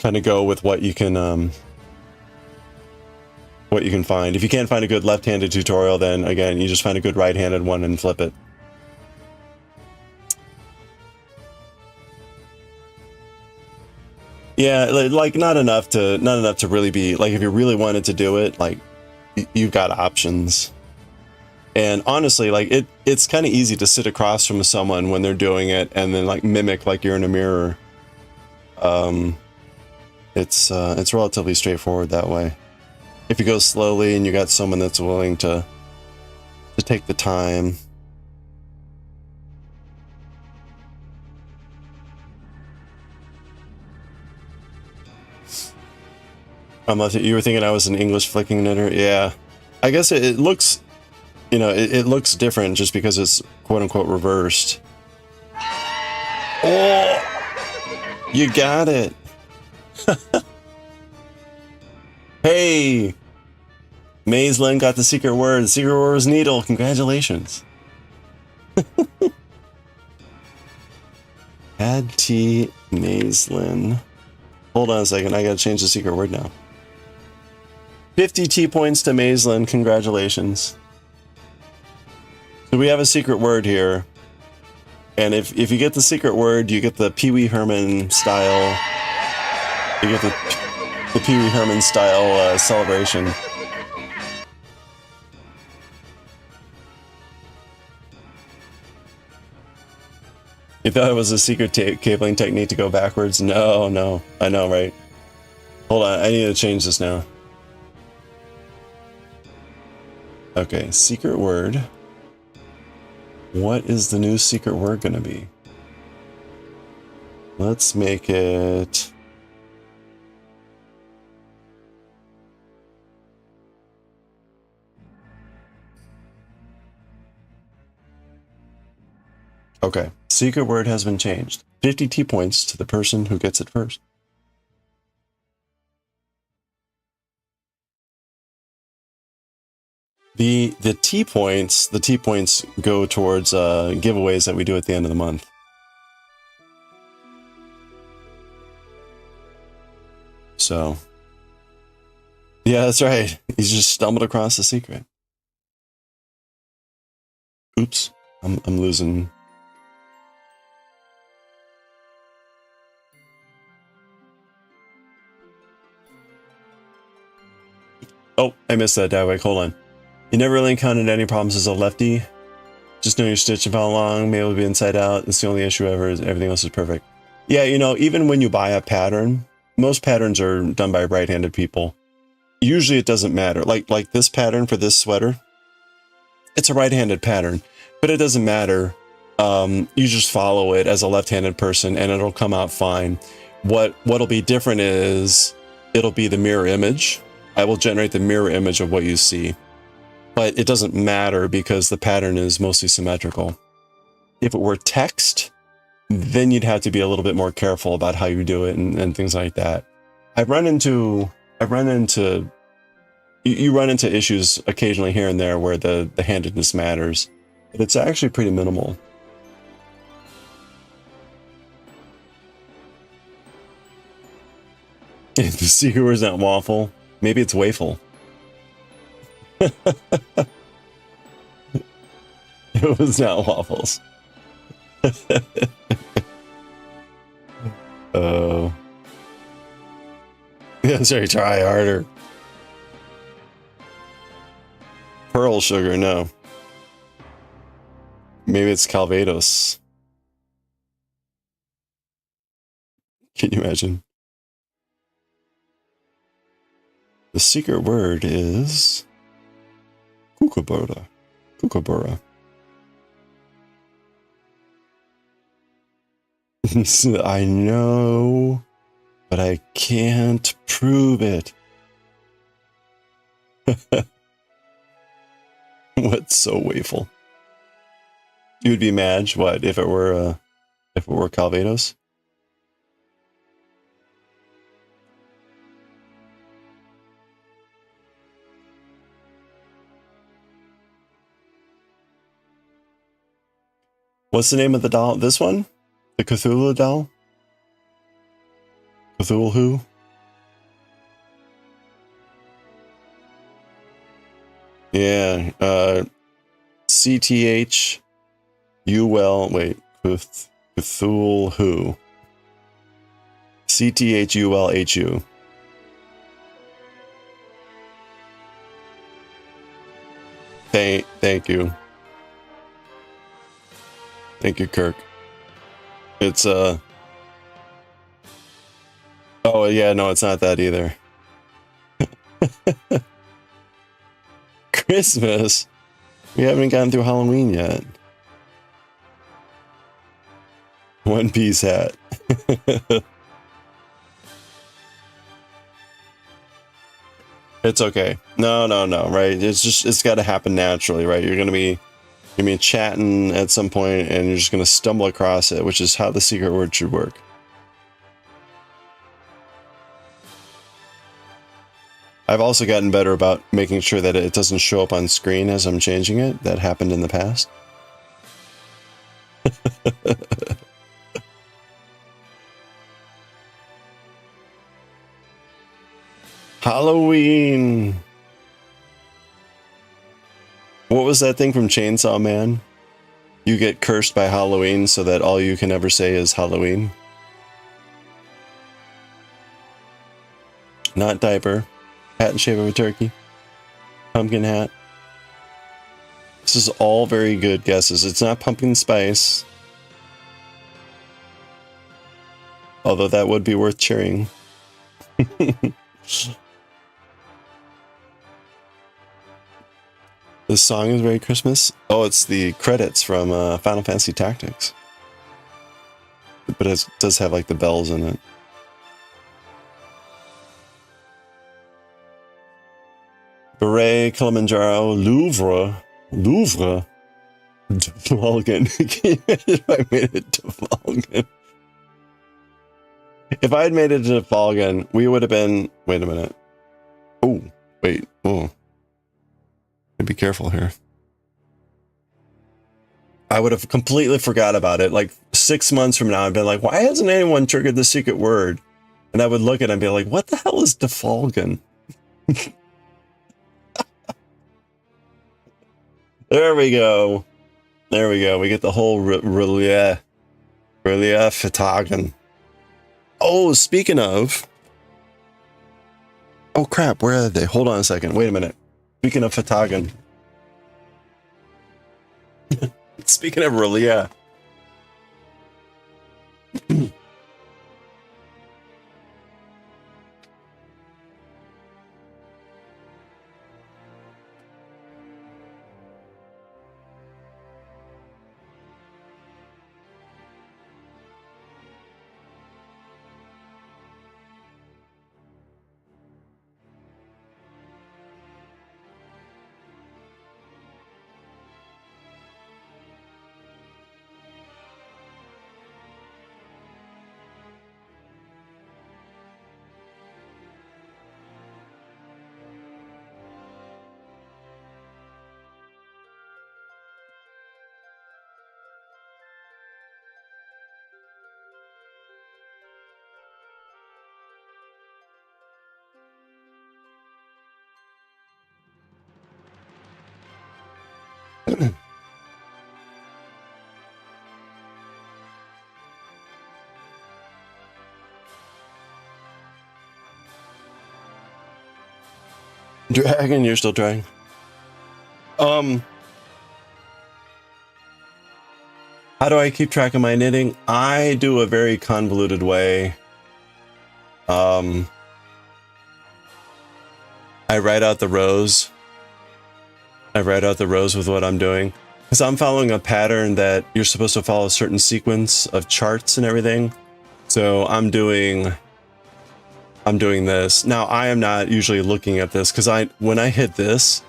of go with what you can find. If you can't find a good left-handed tutorial, then again, you just find a good right-handed one and flip it. Yeah, like not enough to really be like, if you really wanted to do it, like you've got options. And honestly, like it's kind of easy to sit across from someone when they're doing it and then like mimic like you're in a mirror. It's relatively straightforward that way. If you go slowly and you got someone that's willing to take the time. Unless you were thinking I was an English flicking knitter. Yeah, I guess it looks, you know, it looks different just because it's quote unquote reversed. Oh, you got it. Hey, Maislin got the secret word. The secret word was needle. Congratulations. Add T Maislin. Hold on a second. I gotta change the secret word now. 50 T points to Maislin. Congratulations. So we have a secret word here. And if you get the secret word, you get the Pee Wee Herman style. You get the Pee Wee Herman style celebration. You thought it was a secret cabling technique to go backwards? No, no. I know, right? Hold on. I need to change this now. Okay, secret word. What is the new secret word gonna be? Let's make it... Okay, secret word has been changed. 50 T points to the person who gets it first. The T points go towards giveaways that we do at the end of the month. So, yeah, that's right. He's just stumbled across the secret. Oops, I'm losing. Oh, I missed that, Daioh. Hold on. You never really encountered any problems as a lefty. Just know your stitch and follow along, may able to be inside out. It's the only issue ever. Everything else is perfect. Yeah, you know, even when you buy a pattern, most patterns are done by right-handed people. Usually it doesn't matter. Like this pattern for this sweater, it's a right-handed pattern, but it doesn't matter. You just follow it as a left-handed person and it'll come out fine. What'll be different is it'll be the mirror image. I will generate the mirror image of what you see. But it doesn't matter because the pattern is mostly symmetrical. If it were text, then you'd have to be a little bit more careful about how you do it and things like that. You run into issues occasionally here and there where the handedness matters, but it's actually pretty minimal. The secret word is not waffle. Maybe it's waffle. It was not waffles. Oh. Yeah, sorry, try harder. Pearl sugar, no. Maybe it's Calvados. Can you imagine? The secret word is Kookaburra. Kookaburra. I know, but I can't prove it. What's so wayful? You would be mad, what, if it were Calvados? What's the name of the doll? This one? The Cthulhu doll? Cthulhu? Yeah, CTHUL, wait, Cthulhu. CTHULHU. Thank you. Thank you, Kirk. It's, oh yeah, no, it's not that either. Christmas? We haven't gotten through Halloween yet. One Piece hat. It's okay. No, right? It's got to happen naturally, right? You're gonna be chatting at some point and you're just gonna stumble across it, which is how the secret word should work. I've also gotten better about making sure that it doesn't show up on screen as I'm changing it. That happened in the past. Halloween! What was that thing from Chainsaw Man? You get cursed by Halloween so that all you can ever say is Halloween. Not diaper. Hat in shape of a turkey. Pumpkin hat. This is all very good guesses. It's not pumpkin spice. Although that would be worth cheering. This song is very Christmas. Oh, it's the credits from Final Fantasy Tactics. But it does have like the bells in it. Beret, Kilimanjaro, Louvre. Devulgan. Can you imagine if I made it Devulgan? If I had made it to Devulgan, we would have been... Wait a minute. Oh, wait. Oh. Be careful here. I would have completely forgot about it. Like 6 months from now, I'd been like, why hasn't anyone triggered the secret word? And I would look at it and be like, what the hell is Devulgan? There we go. There we go. We get the whole relief Fatagan. Oh, speaking of... Oh, crap. Where are they? Hold on a second. Wait a minute. Speaking of Fatagan. Speaking of relief. Dragon, you're still trying. How do I keep track of my knitting? I do a very convoluted way. I write out the rows. I write out the rows with what I'm doing. Because I'm following a pattern that you're supposed to follow a certain sequence of charts and everything. So I'm doing this. Now I am not usually looking at this because when I hit this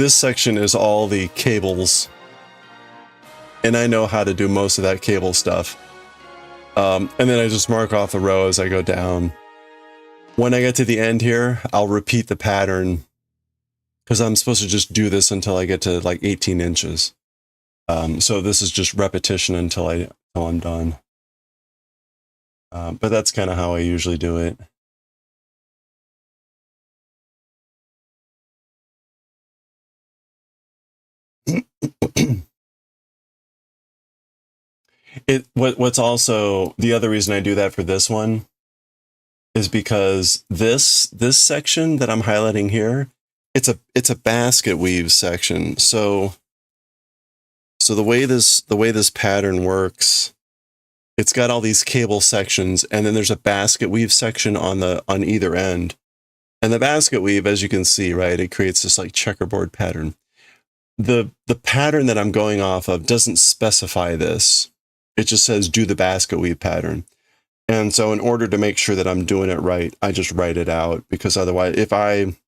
section is all the cables. And I know how to do most of that cable stuff. And then I just mark off the row as I go down. When I get to the end here, I'll repeat the pattern because I'm supposed to just do this until I get to like 18 inches. So this is just repetition until I'm done. But that's kind of how I usually do it. What's also the other reason I do that for this one is because this section that I'm highlighting here, it's a basket weave section. So the way this pattern works, it's got all these cable sections, and then there's a basket weave section on either end. And the basket weave, as you can see, right, it creates this like checkerboard pattern. The pattern that I'm going off of doesn't specify this. It just says do the basket weave pattern. And so in order to make sure that I'm doing it right, I just write it out, because otherwise, if I've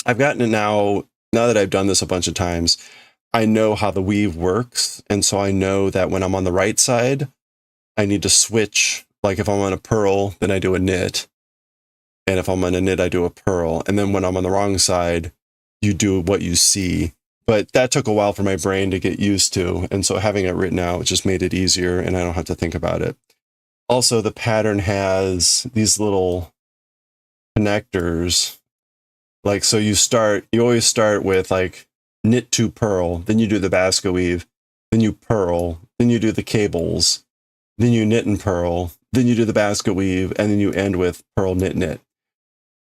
gotten it now that I've done this a bunch of times, I know how the weave works. And so I know that when I'm on the right side, I need to switch. Like if I'm on a purl, then I do a knit. And if I'm on a knit, I do a purl. And then when I'm on the wrong side, you do what you see. But that took a while for my brain to get used to. And so having it written out just made it easier, and I don't have to think about it. Also, the pattern has these little connectors. Like, so you always start with like knit to purl, then you do the basket weave, then you purl, then you do the cables, then you knit and purl, then you do the basket weave, and then you end with purl, knit, knit.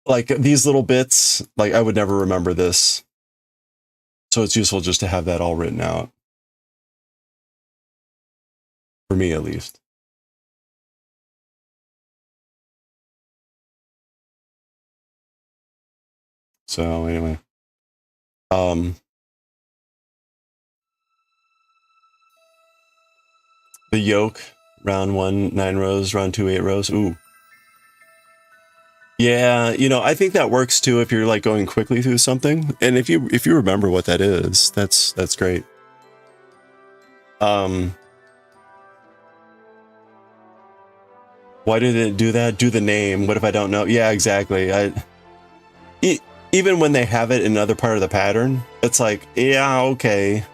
Like these little bits, like I would never remember this. So it's useful just to have that all written out. For me, at least. So anyway, the yoke, round 1, 9 rows, round 2, 8 rows. Ooh. Yeah, I think that works too if you're like going quickly through something. And if you remember what that is, that's great. Why did it do that? Do the name. What if I don't know? Yeah, exactly. Even when they have it in another part of the pattern, it's like, yeah, okay.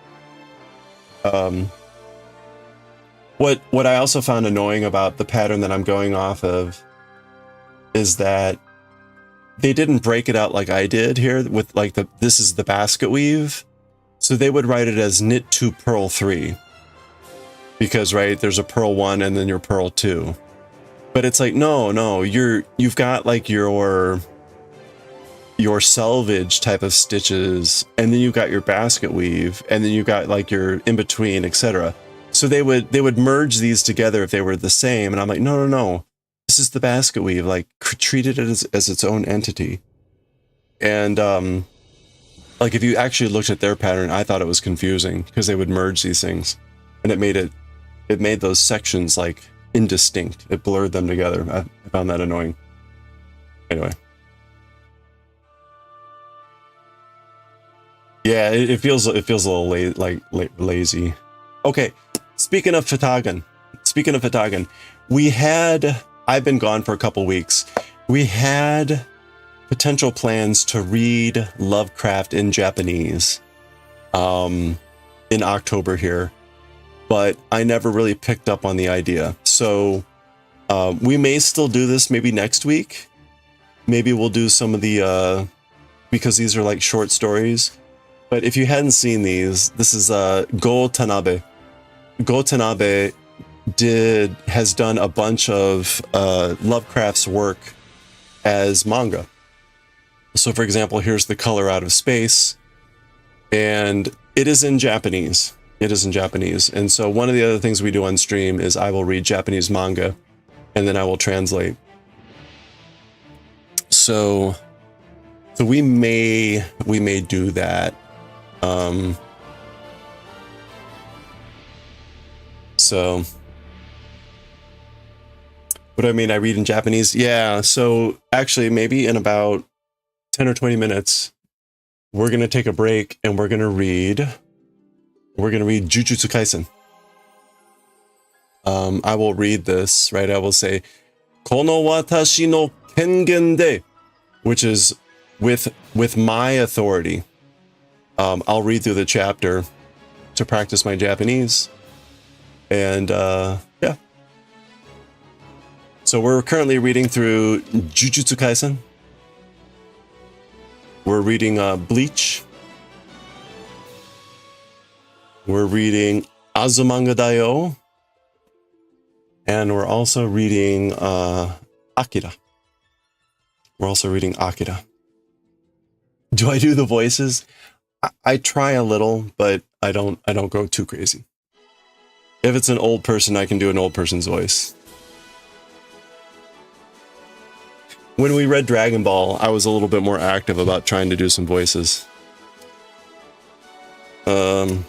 What I also found annoying about the pattern that I'm going off of is that they didn't break it out like I did here with like this is the basket weave. So they would write it as knit to purl 3. Because, right, there's a purl 1 and then your purl 2. But it's like, no, you've got like your selvage type of stitches, and then you've got your basket weave, and then you've got like your in between, etc. So they would merge these together if they were the same, and I'm like, no, this is the basket weave, like treat it as its own entity. And like if you actually looked at their pattern, I thought it was confusing because they would merge these things, and it made those sections like indistinct. It blurred them together. I found that annoying. Anyway. Yeah, it feels a little lazy. Okay, speaking of Fatagan, I've been gone for a couple weeks. We had potential plans to read Lovecraft in Japanese in October here, but I never really picked up on the idea. So we may still do this maybe next week. Maybe we'll do some of the, because these are like short stories. But if you hadn't seen these, this is Go Tanabe. Go Tanabe has done a bunch of Lovecraft's work as manga. So for example, here's The Color Out of Space, and it is in Japanese. And so one of the other things we do on stream is I will read Japanese manga, and then I will translate. So we may do that. So, what do I mean? I read in Japanese. Yeah. So actually, maybe in about 10 or 20 minutes, we're gonna take a break and we're gonna read Jujutsu Kaisen. I will read this, right? I will say, Kono watashi no kengen de, which is with my authority. I'll read through the chapter to practice my Japanese. And yeah. So we're currently reading through Jujutsu Kaisen. We're reading Bleach. We're reading Azumanga Daioh. And we're also reading Akira. We're also reading Akira. Do I do the voices? I try a little, but I don't go too crazy. If it's an old person, I can do an old person's voice. When we read Dragon Ball, I was a little bit more active about trying to do some voices. Oh.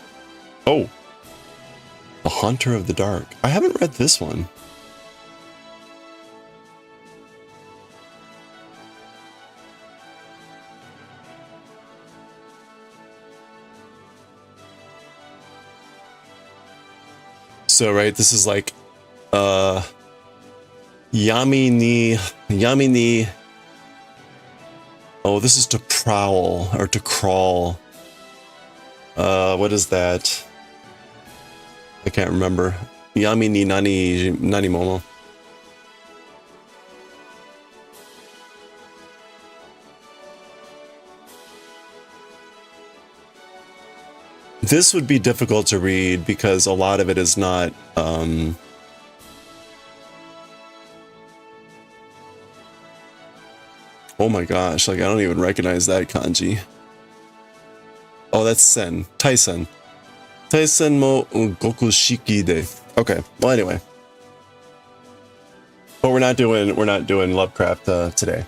The Hunter of the Dark. I haven't read this one. So, right, this is like, Yami ni. Oh, this is to prowl, or to crawl. What is that? I can't remember. Yami ni nani momo. This would be difficult to read because a lot of it is not, oh my gosh, like I don't even recognize that kanji. Oh, that's Sen. Taisen. Taisen mo goku shiki de. Okay, well anyway. But we're not doing Lovecraft today.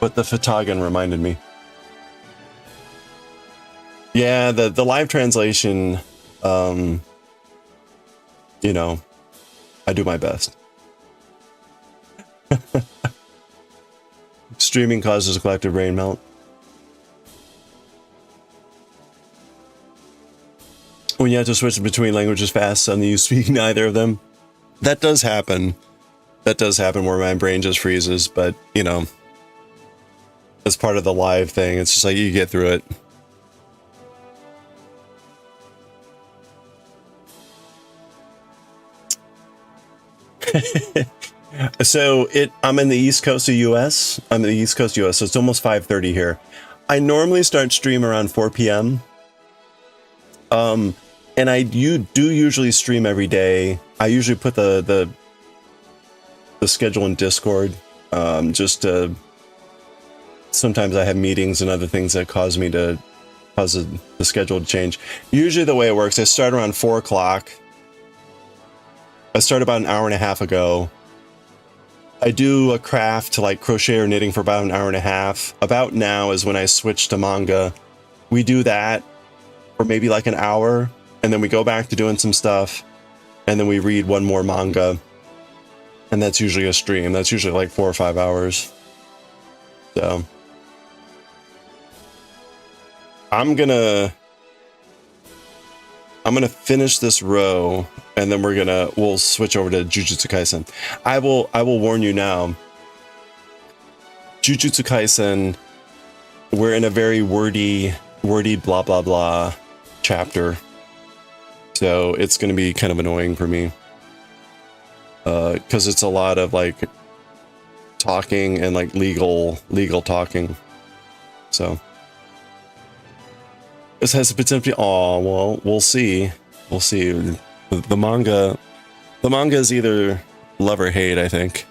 But the Fatagan reminded me. Yeah, the live translation, you know, I do my best. Streaming causes a collective brain melt. When you have to switch between languages fast, suddenly you speak neither of them. That does happen. That does happen where my brain just freezes, but, you know, as part of the live thing, it's just like you get through it. So I'm in the East Coast of US. I'm in the East Coast US, so it's almost 5:30 here. I normally start stream around 4 p.m. And I do usually stream every day. I usually put the schedule in Discord, just to. Sometimes I have meetings and other things that cause the schedule to change. Usually the way it works, I start around 4 o'clock. I start about an hour and a half ago. I do a craft like crochet or knitting for about an hour and a half. About now is when I switch to manga. We do that for maybe like an hour, and then we go back to doing some stuff, and then we read one more manga. And that's usually a stream. That's usually like 4 or 5 hours. So I'm gonna finish this row, and then we'll switch over to Jujutsu Kaisen. I will warn you now. Jujutsu Kaisen, we're in a very wordy blah blah blah chapter, so it's gonna be kind of annoying for me, because it's a lot of like talking and like legal talking. So this has a potential. Oh well, we'll see. We'll see. The manga is either love or hate, I think.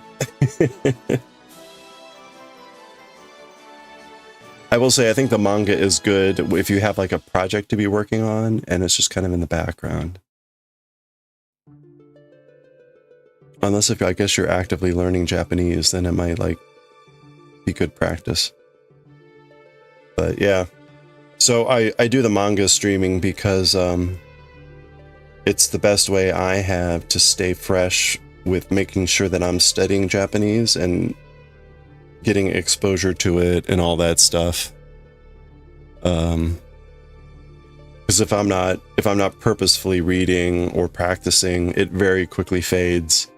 I will say I think the manga is good if you have like a project to be working on and it's just kind of in the background. Unless if I guess you're actively learning Japanese, then it might like be good practice. But yeah, so I do the manga streaming because it's the best way I have to stay fresh with making sure that I'm studying Japanese and getting exposure to it and all that stuff. Because if I'm not purposefully reading or practicing, it very quickly fades.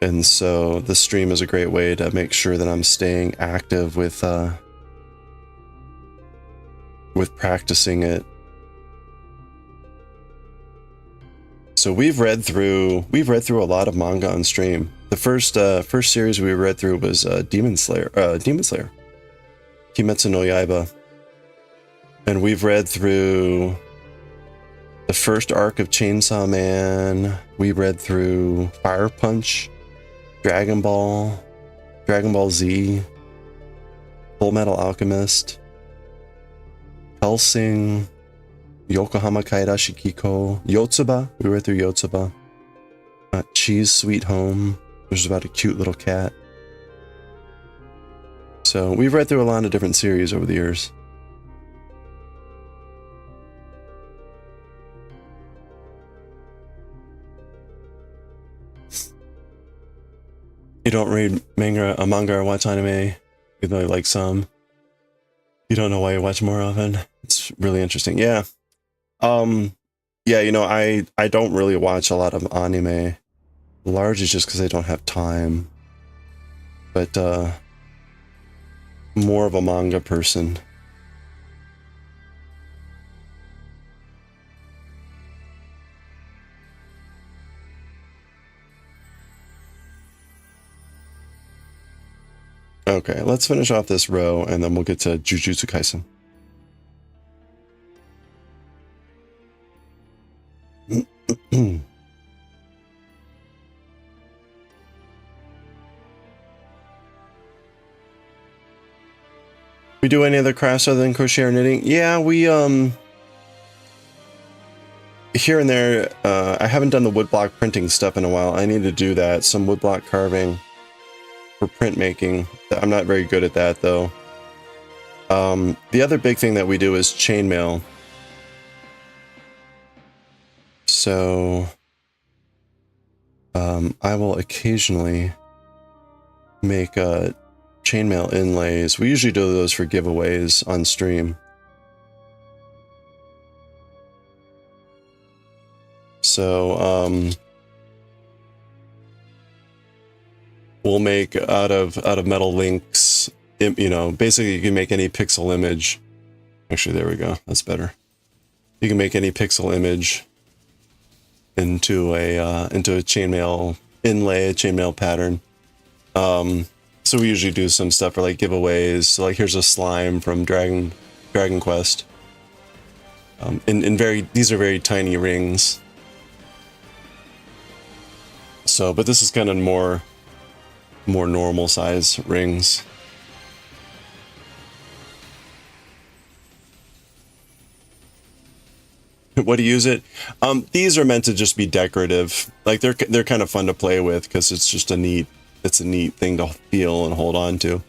And so the stream is a great way to make sure that I'm staying active with practicing it. So we've read through a lot of manga on stream. The first series we read through was Demon Slayer, Kimetsu no Yaiba. And we've read through the first arc of Chainsaw Man. We read through Fire Punch, Dragon Ball Z, Full Metal Alchemist, Hellsing, Yokohama Kaidashi Kiko, Yotsuba. We read through Yotsuba. Cheese Sweet Home, which is about a cute little cat. So we've read through a lot of different series over the years. You don't read manga or watch anime, even though you like some. You don't know why you watch more often. It's really interesting. Yeah. Yeah, you know, I don't really watch a lot of anime, largely just because I don't have time. But more of a manga person. Okay, let's finish off this row and then we'll get to Jujutsu Kaisen. We do any other crafts other than crochet or knitting? Yeah, we here and there. I haven't done the woodblock printing stuff in a while. I need to do that. Some woodblock carving for printmaking. I'm not very good at that though. The other big thing that we do is chainmail. So I will occasionally make chainmail inlays. We usually do those for giveaways on stream. So we'll make out of metal links. You know, basically you can make any pixel image. Actually, there we go. That's better. You can make any pixel image into a chainmail inlay, a chainmail pattern. So we usually do some stuff for like giveaways. So like here's a slime from Dragon Quest. These are very tiny rings. So, but this is kind of more normal size rings. What do you use it? These are meant to just be decorative. Like they're kind of fun to play with because it's just a neat thing to feel and hold on to.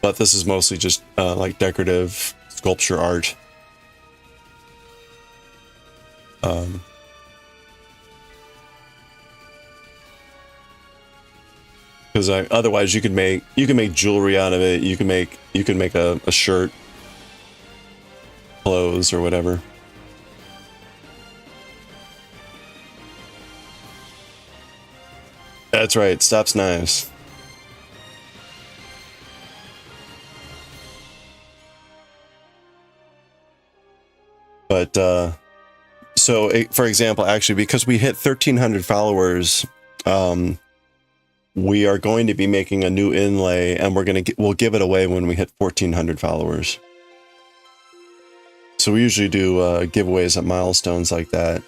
But this is mostly just like decorative sculpture art. Because otherwise you can make jewelry out of it. You can make a shirt, clothes, or whatever. That's right, stops knives. But so for example, actually, because we hit 1,300 followers, we are going to be making a new inlay, and we'll give it away when we hit 1,400 followers. So we usually do giveaways at milestones like that.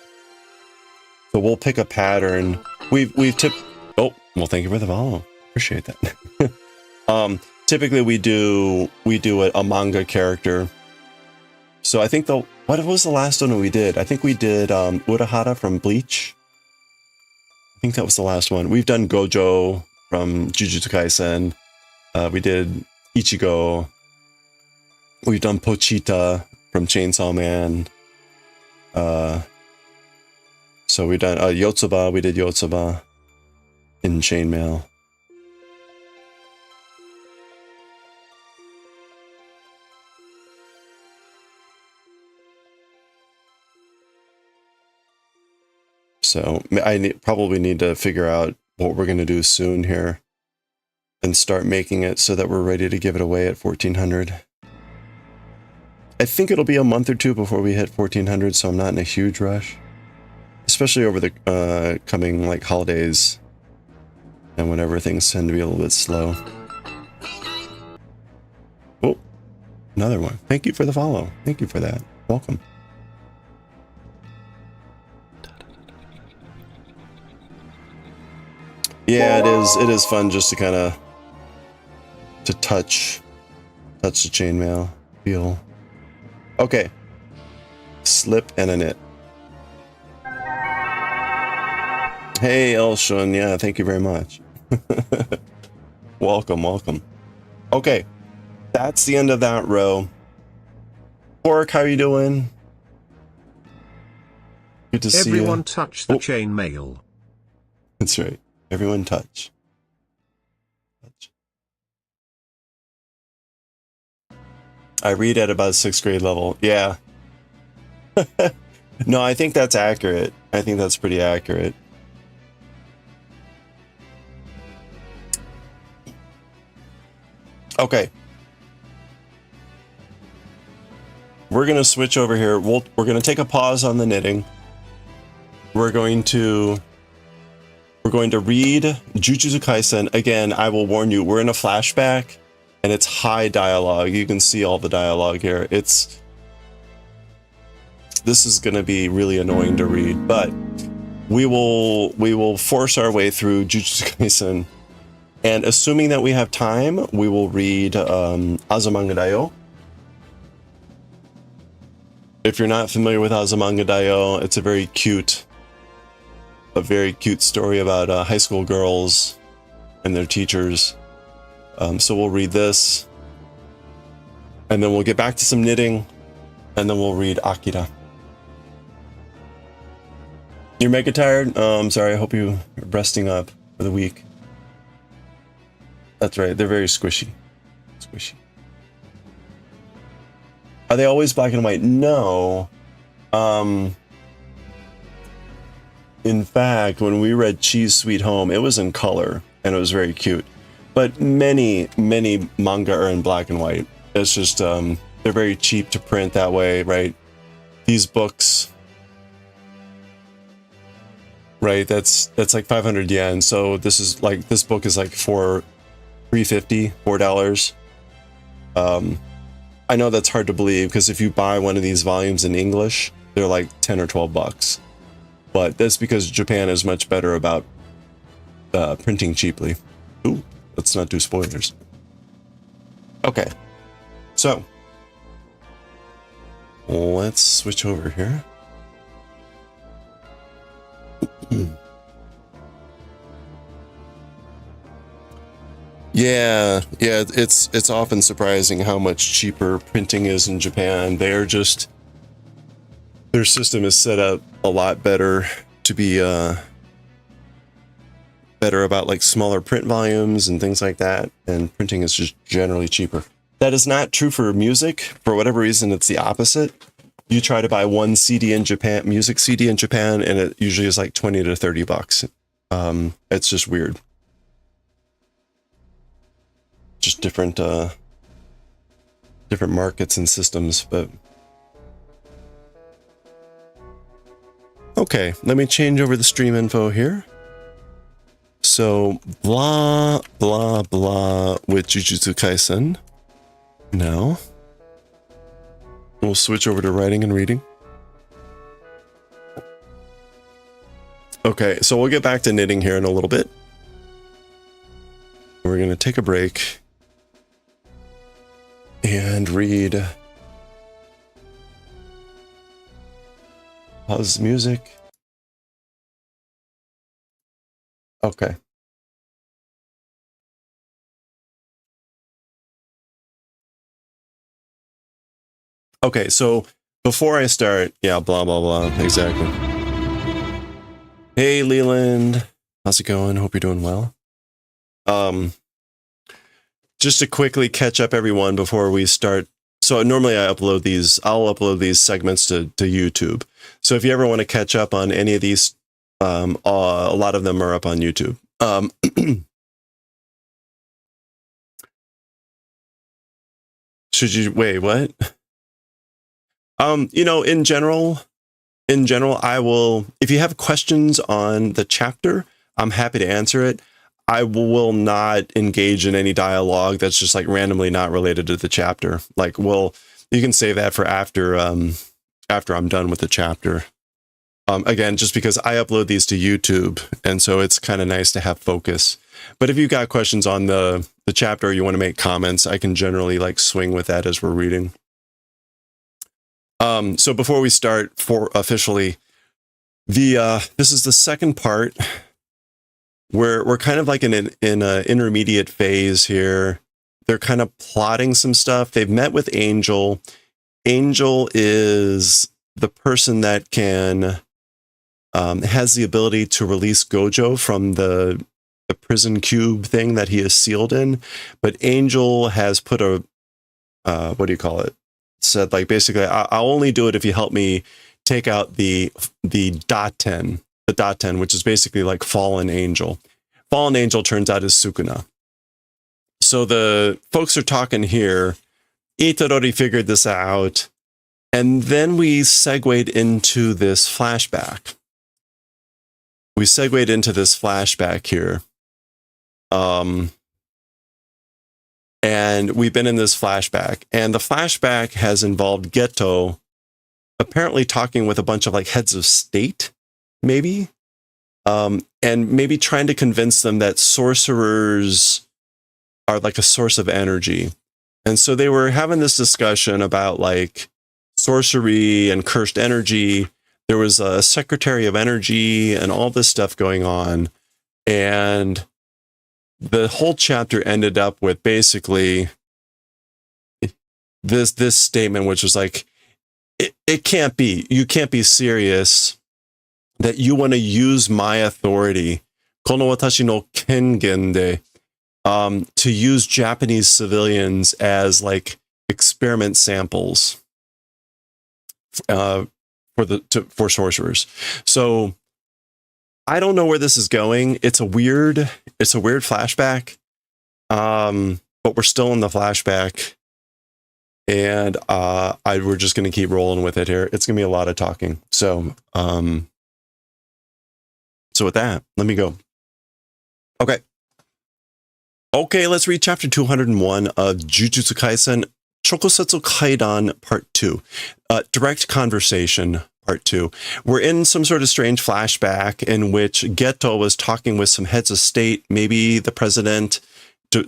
So we'll pick a pattern. We've tipped. Oh, well, thank you for the follow. Appreciate that. Typically we do a manga character. So I think what was the last one we did? I think we did Urahara from Bleach. I think that was the last one. We've done Gojo from Jujutsu Kaisen. We did Ichigo. We've done Pochita from Chainsaw Man. So we've done Yotsuba. We did Yotsuba in chainmail. So I probably need to figure out what we're going to do soon here and start making it so that we're ready to give it away at 1400. I think it'll be a month or two before we hit 1400, so I'm not in a huge rush, especially over the coming like holidays and whenever things tend to be a little bit slow. Oh, another one. Thank you for the follow. Thank you for that. Welcome. Yeah, it is fun just to kind of touch the chainmail, feel. Okay, slip and a knit. Hey Elshun, yeah, thank you very much. Welcome. Okay, that's the end of that row. Pork, how you doing? Good to see you. Everyone touch the chainmail. That's right. Everyone touch. I read at about 6th grade level. Yeah. No, I think that's accurate. I think that's pretty accurate. Okay. We're going to switch over here. We're going to take a pause on the knitting. We're going to read Jujutsu Kaisen. Again, I will warn you, we're in a flashback and it's high dialogue. You can see all the dialogue here. This is going to be really annoying to read, but we will force our way through Jujutsu Kaisen. And assuming that we have time, we will read Azumanga Daioh. If you're not familiar with Azumanga Daioh, it's a very cute story about high school girls and their teachers. So we'll read this, and then we'll get back to some knitting, and then we'll read Akira. You're mega tired? I'm sorry, I hope you're resting up for the week. That's right, they're very squishy. Are they always black and white? No. In fact, when we read Cheese Sweet Home, it was in color, and it was very cute. But many manga are in black and white. It's just, they're very cheap to print that way, right? These books, right, that's like 500 yen. So this book is like $4 I know that's hard to believe, because if you buy one of these volumes in English, they're like 10 or 12 bucks. But that's because Japan is much better about printing cheaply. Ooh, let's not do spoilers. Okay, so let's switch over here. Yeah, it's often surprising how much cheaper printing is in Japan. Their system is set up a lot better to be better about like smaller print volumes and things like that, and printing is just generally cheaper. That is not true for music. For whatever reason, it's the opposite. You try to buy one CD in Japan, music CD in Japan, and it usually is like 20 to 30 bucks. It's just weird. Just different markets and systems, but okay, let me change over the stream info here. So blah blah blah with Jujutsu Kaisen. Now we'll switch over to writing and reading. Okay, so we'll get back to knitting here in a little bit. We're gonna take a break and read. Pause music. Okay. Okay, so before I start, yeah, blah, blah, blah, exactly. Hey, Leland. How's it going? Hope you're doing well. Just to quickly catch up everyone before we start. So normally I'll upload these segments to YouTube. So if you ever want to catch up on any of these, a lot of them are up on YouTube. Should you, wait, what? In general, I will, if you have questions on the chapter, I'm happy to answer it. I will not engage in any dialogue that's just like randomly not related to the chapter. Like, well, you can save that for after I'm done with the chapter. Again, just because I upload these to YouTube, and so it's kind of nice to have focus. But if you've got questions on the chapter, or you want to make comments, I can generally like swing with that as we're reading. So before we start officially, this is the second part. We're kind of like in an intermediate phase here. They're kind of plotting some stuff. They've met with Angel. Angel is the person that has the ability to release Gojo from the prison cube thing that he is sealed in. But Angel has put a, what do you call it? Said like basically, I'll only do it if you help me take out the Daten. The Daten, which is basically like Fallen Angel. Fallen Angel turns out is Sukuna. So the folks are talking here. Itadori figured this out. And then we segued into this flashback. Here. And we've been in this flashback. And the flashback has involved Geto apparently talking with a bunch of like heads of state, maybe? And maybe trying to convince them that sorcerers are like a source of energy. And so they were having this discussion about like sorcery and cursed energy. There was a secretary of energy and all this stuff going on. And the whole chapter ended up with basically this statement, which was like, it can't be, you can't be serious that you want to use my authority, kono watashi no kengen de, to use Japanese civilians as like experiment samples for sorcerers. So I don't know where this is going. It's a weird flashback. But we're still in the flashback. And we're just going to keep rolling with it here. It's going to be a lot of talking. So with that, let me go. Okay, let's read chapter 201 of Jujutsu Kaisen, Chokusetsu Kaidan Part 2. Direct Conversation Part 2. We're in some sort of strange flashback in which Geto was talking with some heads of state, maybe the president,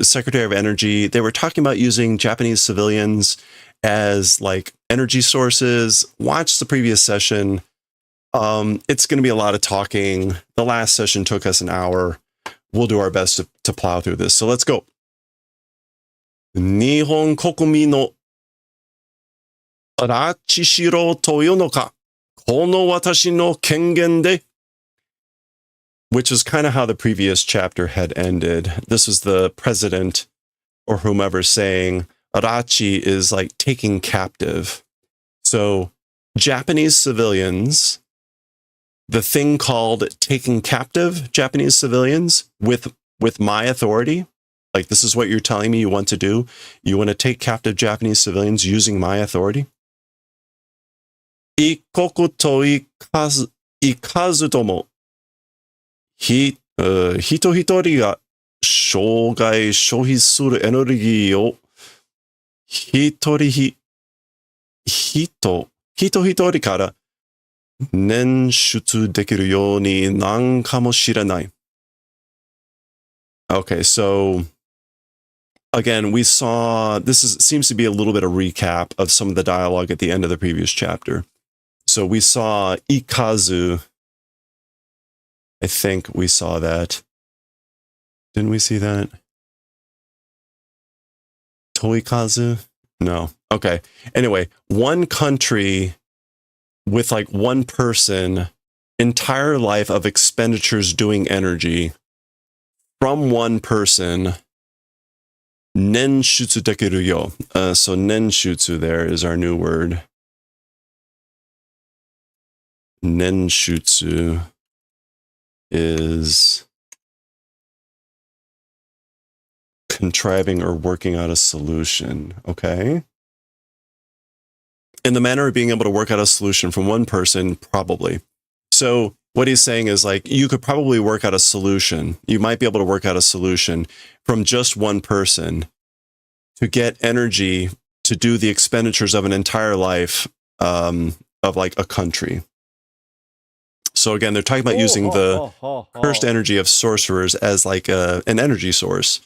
Secretary of Energy. They were talking about using Japanese civilians as like energy sources. Watch the previous session. It's going to be a lot of talking. The last session took us an hour. We'll do our best to plow through this. So let's go. Nihon kokumi no arachishiro toyo no ka, kono watashi no kengen de. Which is kind of how the previous chapter had ended. This was the president or whomever saying Arachi is like taking captive. So Japanese civilians, the thing called taking captive Japanese civilians with my authority, like this is what you're telling me you want to do. You want to take captive Japanese civilians using my authority? Ikoku to ikazu tomo. 人一人が生涯消費するエネルギーを一人から捻出できるようになんかもしれない。Okay, so again, we saw, seems to be a little bit of recap of some of the dialogue at the end of the previous chapter. So we saw Ikazu. I think we saw that. Didn't we see that? Toikazu? No. Okay. Anyway, one country with like one person, entire life of expenditures doing energy from one person. Nenshutsu dekiru yo. So nenshutsu there is our new word. Nenshutsu is contriving or working out a solution. Okay. In the manner of being able to work out a solution from one person, probably. So what he's saying is like, you could probably work out a solution. You might be able to work out a solution from just one person to get energy to do the expenditures of an entire life of like a country. So again, they're talking about using the cursed energy of sorcerers as like an energy source,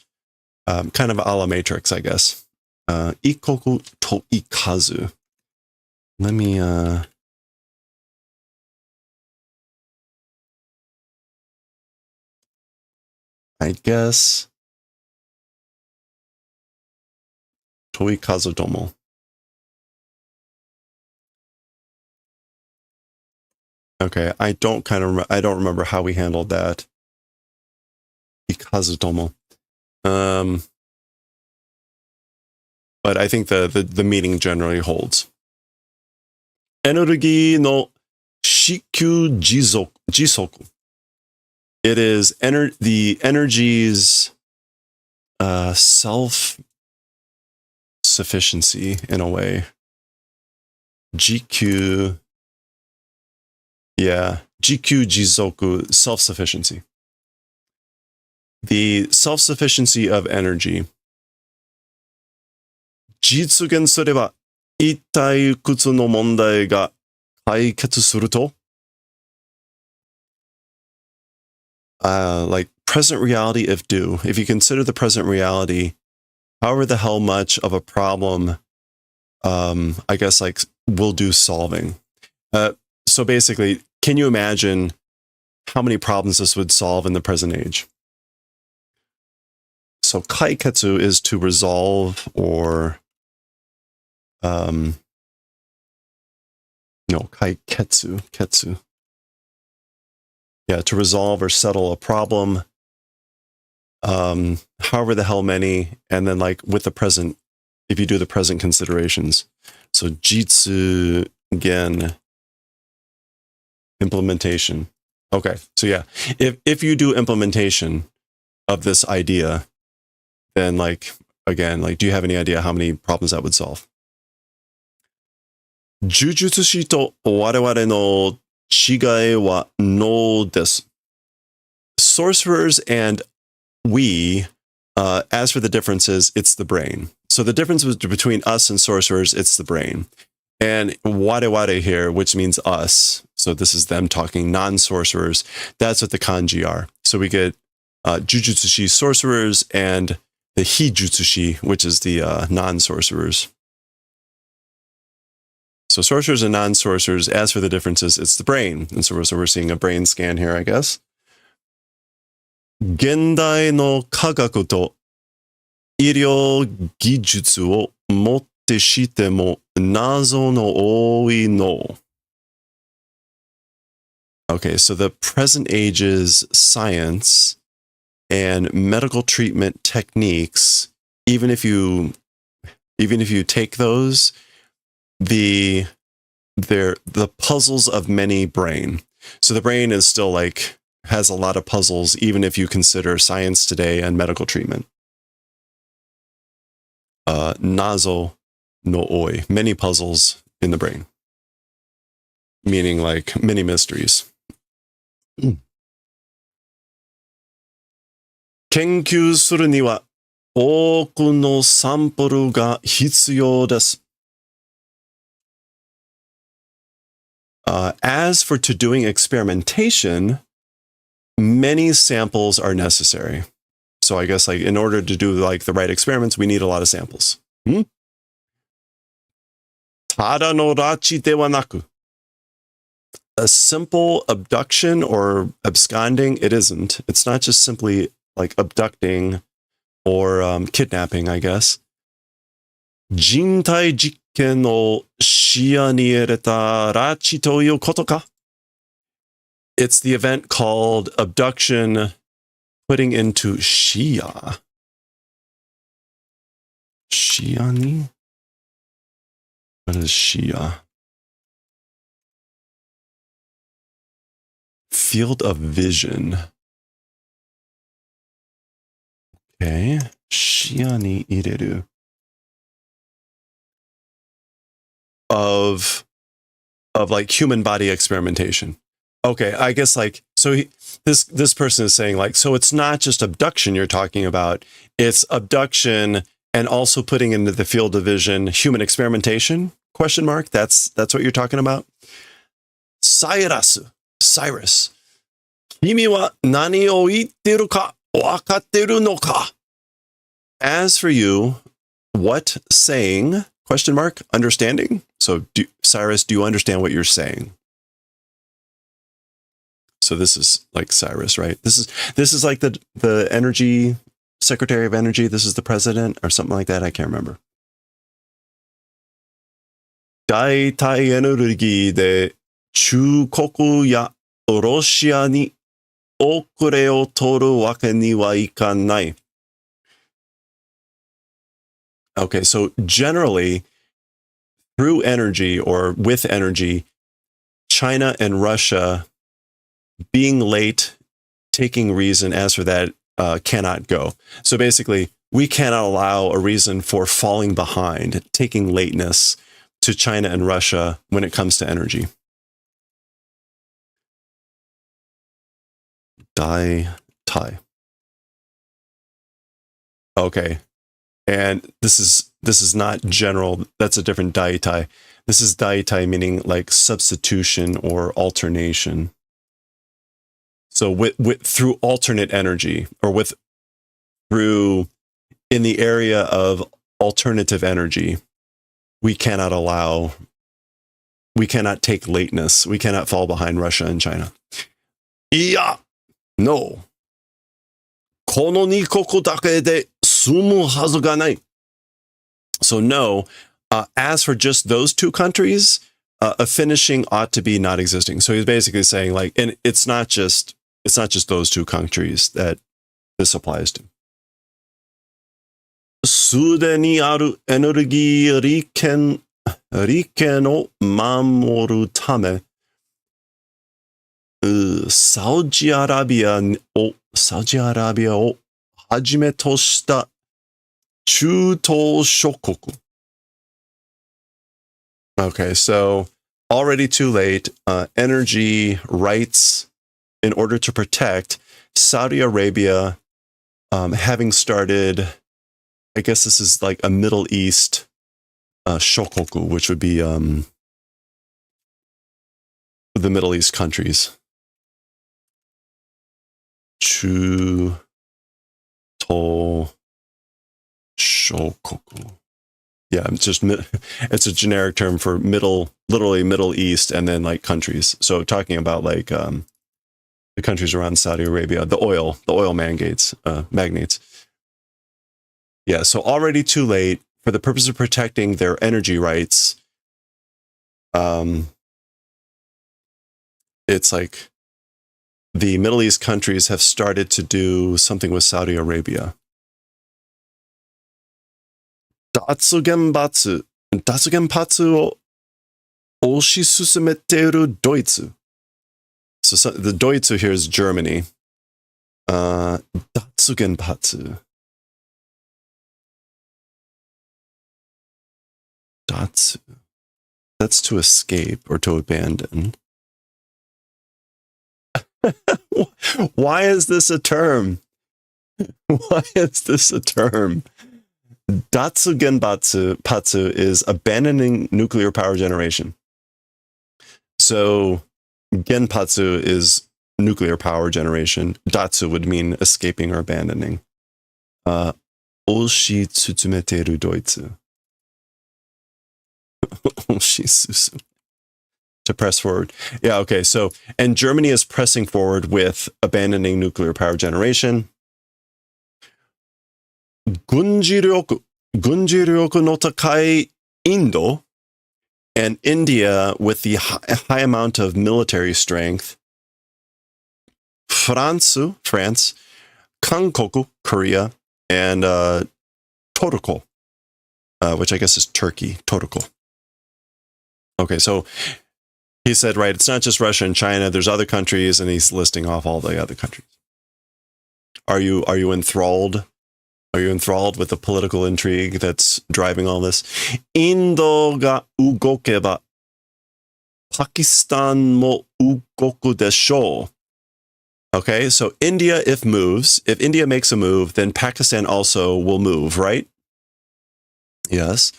kind of a la Matrix, I guess. Ikoku to ikazu. Let me, I guess, toikazu domo. Okay, I don't remember how we handled that. Ikazu domo. But I think the meaning generally holds. Energy no shikyu jisoku. It is the energy's self-sufficiency in a way. GQ, yeah, GQ jizoku, self-sufficiency. The self-sufficiency of energy. Jitsugen sureba ittai kutsu no mondai ga kaiketsu suru to? Like present reality if due. If you consider the present reality, however the hell much of a problem, I guess like will do solving. So basically, can you imagine how many problems this would solve in the present age? So kaiketsu is to resolve or no, ketsu. Yeah, to resolve or settle a problem, however the hell many, and then like with the present, if you do the present considerations. So jitsu, again, implementation. Okay, so yeah, if you do implementation of this idea, then like, again, like, do you have any idea how many problems that would solve? Jujutsu shi to wareware no chigai wa no desu. Sorcerers and we, as for the differences, it's the brain. So the difference between us and sorcerers, it's the brain. And wareware here, which means us, so this is them talking, non-sorcerers, that's what the kanji are. So we get Jujutsu-shi sorcerers and the Hijutsu-shi, which is the non-sorcerers. So sorcerers and non-sorcerers, as for the differences, it's the brain. And so we're seeing a brain scan here, I guess. Gendai no kagaku to iryou gijutsu wo motte shite mo nazo no oi no. Okay, so the present age's science and medical treatment techniques, even if you take those, the puzzles of many brain. So the brain is still like, has a lot of puzzles, even if you consider science today and medical treatment. Nazo no oi, many puzzles in the brain. Meaning like many mysteries. Kenkyū suru ni wa oku no sampuru ga hitsuyou desu. As for to doing experimentation, many samples are necessary. So I guess like in order to do like the right experiments, we need a lot of samples. Tada no rachi de wa naku. A simple abduction or absconding, it isn't. It's not just simply like abducting or kidnapping, I guess. 人体実験を視野に入れた拉致ということか? It's the event called abduction, putting into Shia. Shiani? What is Shia? Field of vision. Okay. Shiani ireru. Of like human body experimentation. Okay, I guess like, so this person is saying like, so it's not just abduction you're talking about, it's abduction and also putting into the field of vision human experimentation? Question mark. That's what you're talking about? Cyrus. 君は何を言ってるか分かってるのか? As for you, what saying? Question mark. Understanding. So Cyrus, do you understand what you're saying? So this is like Cyrus, right? This is like the energy secretary of energy. This is the president or something like that. I can't remember. 代替エネルギーで中国やロシアに遅れを取るわけにはいかない. Okay, so generally, through energy or with energy, China and Russia being late, taking reason, as for that, cannot go. So basically, we cannot allow a reason for falling behind, taking lateness to China and Russia when it comes to energy. Tai. Okay. And this is not general. That's a different daitai. This is daitai meaning like substitution or alternation. So with through alternate energy or through in the area of alternative energy, we cannot take lateness. We cannot fall behind Russia and China. Yeah. No. この2国だけで済むはずがない. So no, as for just those two countries, a finishing ought to be not existing. So he's basically saying like, and it's not just those two countries that this applies to. すでにあるエネルギー利権を守るため、サウジアラビアをはじめとした中東諸国. Okay, so already too late. Energy rights in order to protect Saudi Arabia, having started, I guess this is like a Middle East shokoku, which would be the Middle East countries. Chu to shokoku. Yeah, it's a generic term for literally Middle East, and then like countries. So talking about like the countries around Saudi Arabia, the oil magnates. Yeah, so already too late for the purpose of protecting their energy rights. It's like the Middle East countries have started to do something with Saudi Arabia. 脱原発を推し進めているドイツ. So the Deutsche here is Germany. 脱原発. Datsu. That's to escape or to abandon. Why is this a term? Why is this a term? Datsu Genpatsu is abandoning nuclear power generation. So Genpatsu is nuclear power generation. Datsu would mean escaping or abandoning. Oshi tsumeteru doitsu. Oshi susu. To press forward. Yeah, okay. So, and Germany is pressing forward with abandoning nuclear power generation. gunjiryoku no takai Indo, and India with the high amount of military strength. France, Kankoku, Korea, and Toruko, which I guess is Turkey. Toruko. Okay, so he said, right, it's not just Russia and China. There's other countries, and he's listing off all the other countries. Are you enthralled? Are you enthralled with the political intrigue that's driving all this? Indo ga ugokeba, Pakistan mo ugoku desho. Okay, so India, if India makes a move, then Pakistan also will move, right? Yes.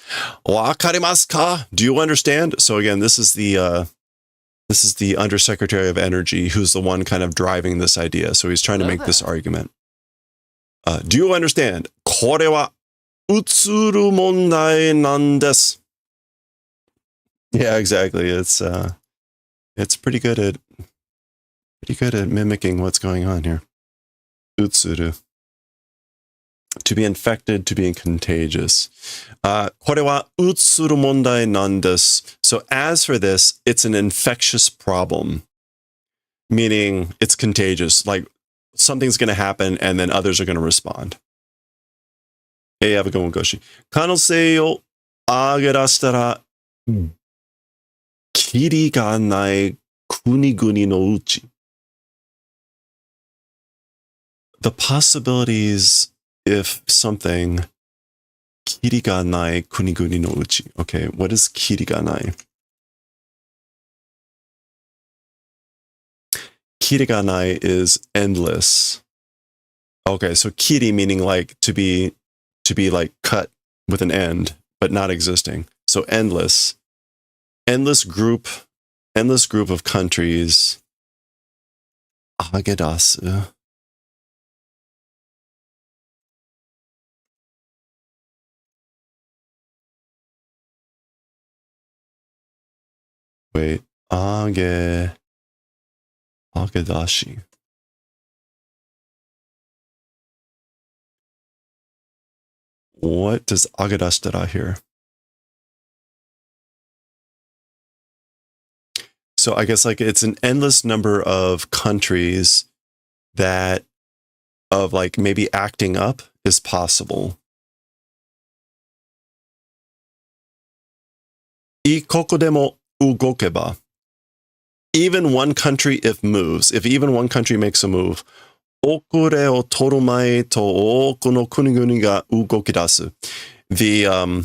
Wakarimasu ka? Do you understand? So again, this is the Undersecretary of Energy who's the one kind of driving this idea. So he's trying to make this argument. Do you understand? これは映る問題なんです. Yeah, exactly. It's pretty good at mimicking what's going on here. Utsuru. To be infected, to be contagious. これは映る問題なんです. So as for this, it's an infectious problem. Meaning it's contagious. Like something's going to happen and then others are going to respond. Hey, have a good one, Goshi. 可能性を上げ出したら、キリがない国々のうち。The possibilities if something キリがない国々のうち. Okay, what is キリがない? キリがない is endless. Okay, so kiri meaning like to be like cut with an end, but not existing. So endless group of countries. Agedasu. Wait, Agedashi. What does Agedashitara here? So I guess like it's an endless number of countries that of like maybe acting up is possible. Ikoko demo ugokeba. Even one country if even one country makes a move, 遅れを取る前と多くの国々が動き出す. To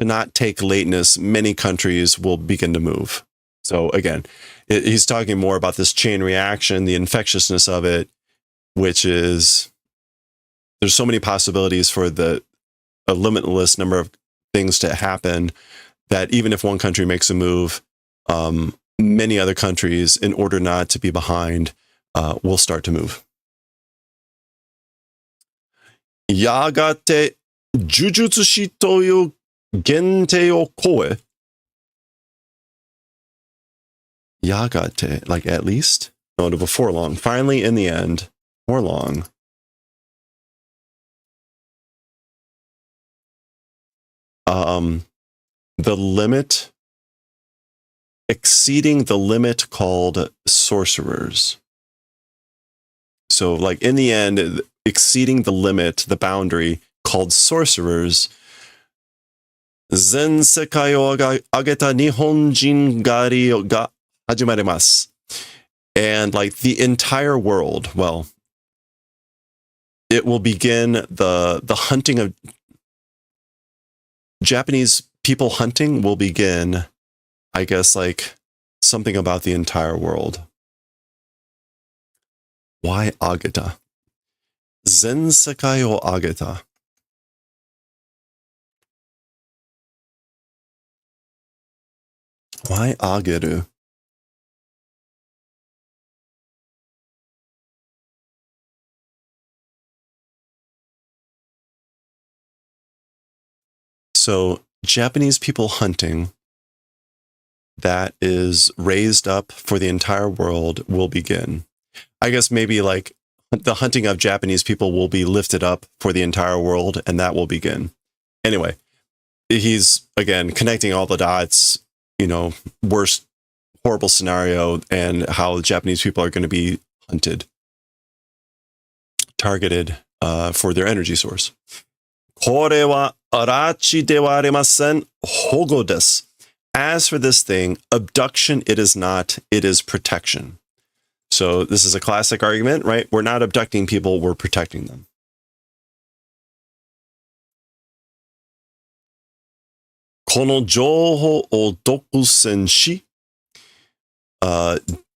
not take lateness, many countries will begin to move. So again, he's talking more about this chain reaction, the infectiousness of it, which is, there's so many possibilities for a limitless number of things to happen that even if one country makes a move, many other countries, in order not to be behind, will start to move. Yagate Jujutsu shi toyu gente o koe. Yagate, like at least? No, before long. Finally, in the end, before long. The limit, exceeding the limit called sorcerers. So like in the end, exceeding the limit, the boundary called sorcerers. Zen sekai o ageta nihonjin gari ga hajimarimasu. And like the entire world, well, it will begin the hunting of Japanese people hunting will begin, I guess, like something about the entire world. Why ageta? Zen sekai o ageta. Why ageru? So Japanese people hunting that is raised up for the entire world will begin. I guess maybe like the hunting of Japanese people will be lifted up for the entire world, and that will begin. Anyway, he's, again, connecting all the dots, you know, worst horrible scenario, and how Japanese people are going to be hunted, targeted for their energy source. これは拉致ではありません。保護です. As for this thing, abduction, it is not, it is protection. So this is a classic argument, right? We're not abducting people, we're protecting them. この情報を独占し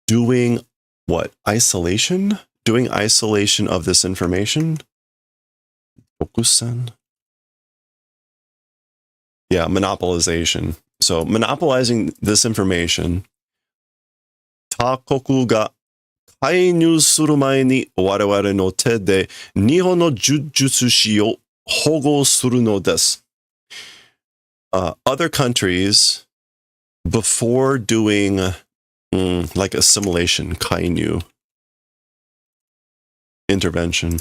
doing what? Isolation? Doing isolation of this information? 独占? Yeah, monopolization. So monopolizing this information. 他国が介入する前に我々の手で日本の呪術師を保護するのです。Other countries, before doing like assimilation, kainu, intervention,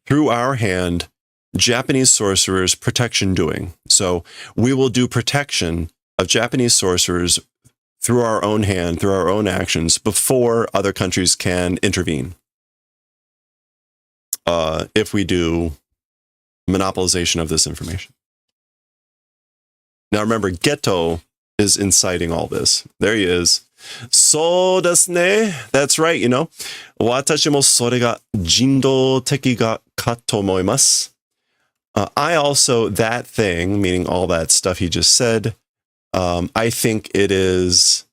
through our hand, Japanese sorcerers protection doing. So we will do protection of Japanese sorcerers through our own hand, through our own actions, before other countries can intervene. If we do monopolization of this information. Now remember, Geto is inciting all this. There he is. So desu ne. That's right, you know. 私もそれが人道的かと思います. I also, that thing, meaning all that stuff he just said, I think it is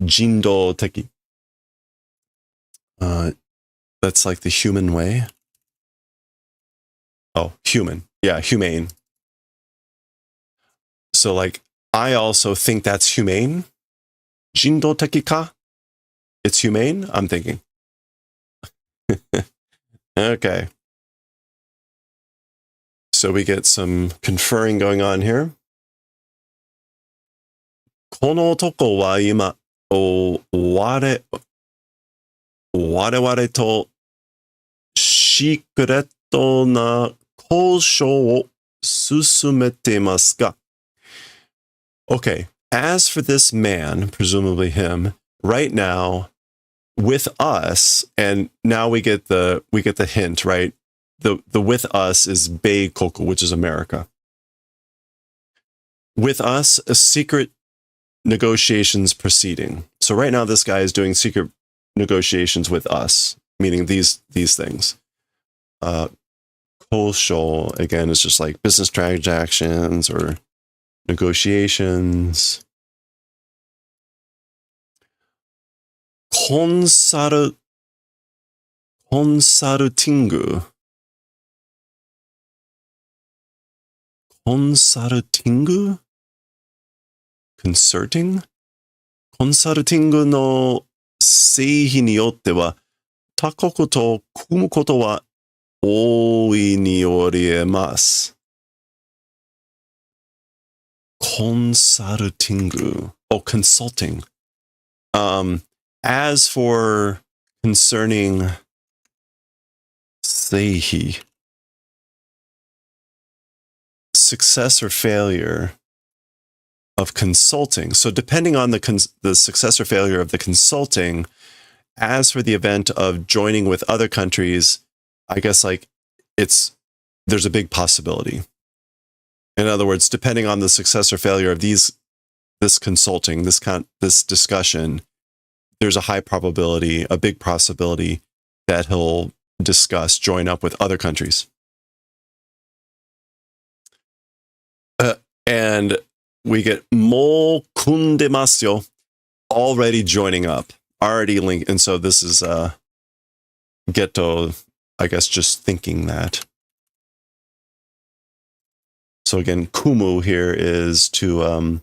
jindo teki. That's like the human way. Oh, human. Yeah, humane. So like, I also think that's humane. Jindo teki ka? It's humane, I'm thinking. Okay. So we get some conferring going on here. この男は今、我々とシークレットな交渉を進めていますが。Okay, as for this man, presumably him, right now, with us, and now we get the hint, right? The with us is Beikoku, which is America. With us, a secret negotiations proceeding. So right now, this guy is doing secret negotiations with us, meaning these things. Koshou, again, is just like business transactions or negotiations. Consulting. Consulting? Concerting? Consulting の製品によっては他国と組むことは大いにあり得ます。Consulting. Oh, consulting. As for concerning seihi, success or failure of consulting. So depending on the success or failure of the consulting, as for the event of joining with other countries, I guess like there's a big possibility. In other words, depending on the success or failure of this consulting, this discussion, there's a high probability, a big possibility that he'll join up with other countries. And we get mo kundemasu, already joining up, already linked. And so this is Geto, I guess, just thinking that. So again, kumu here is to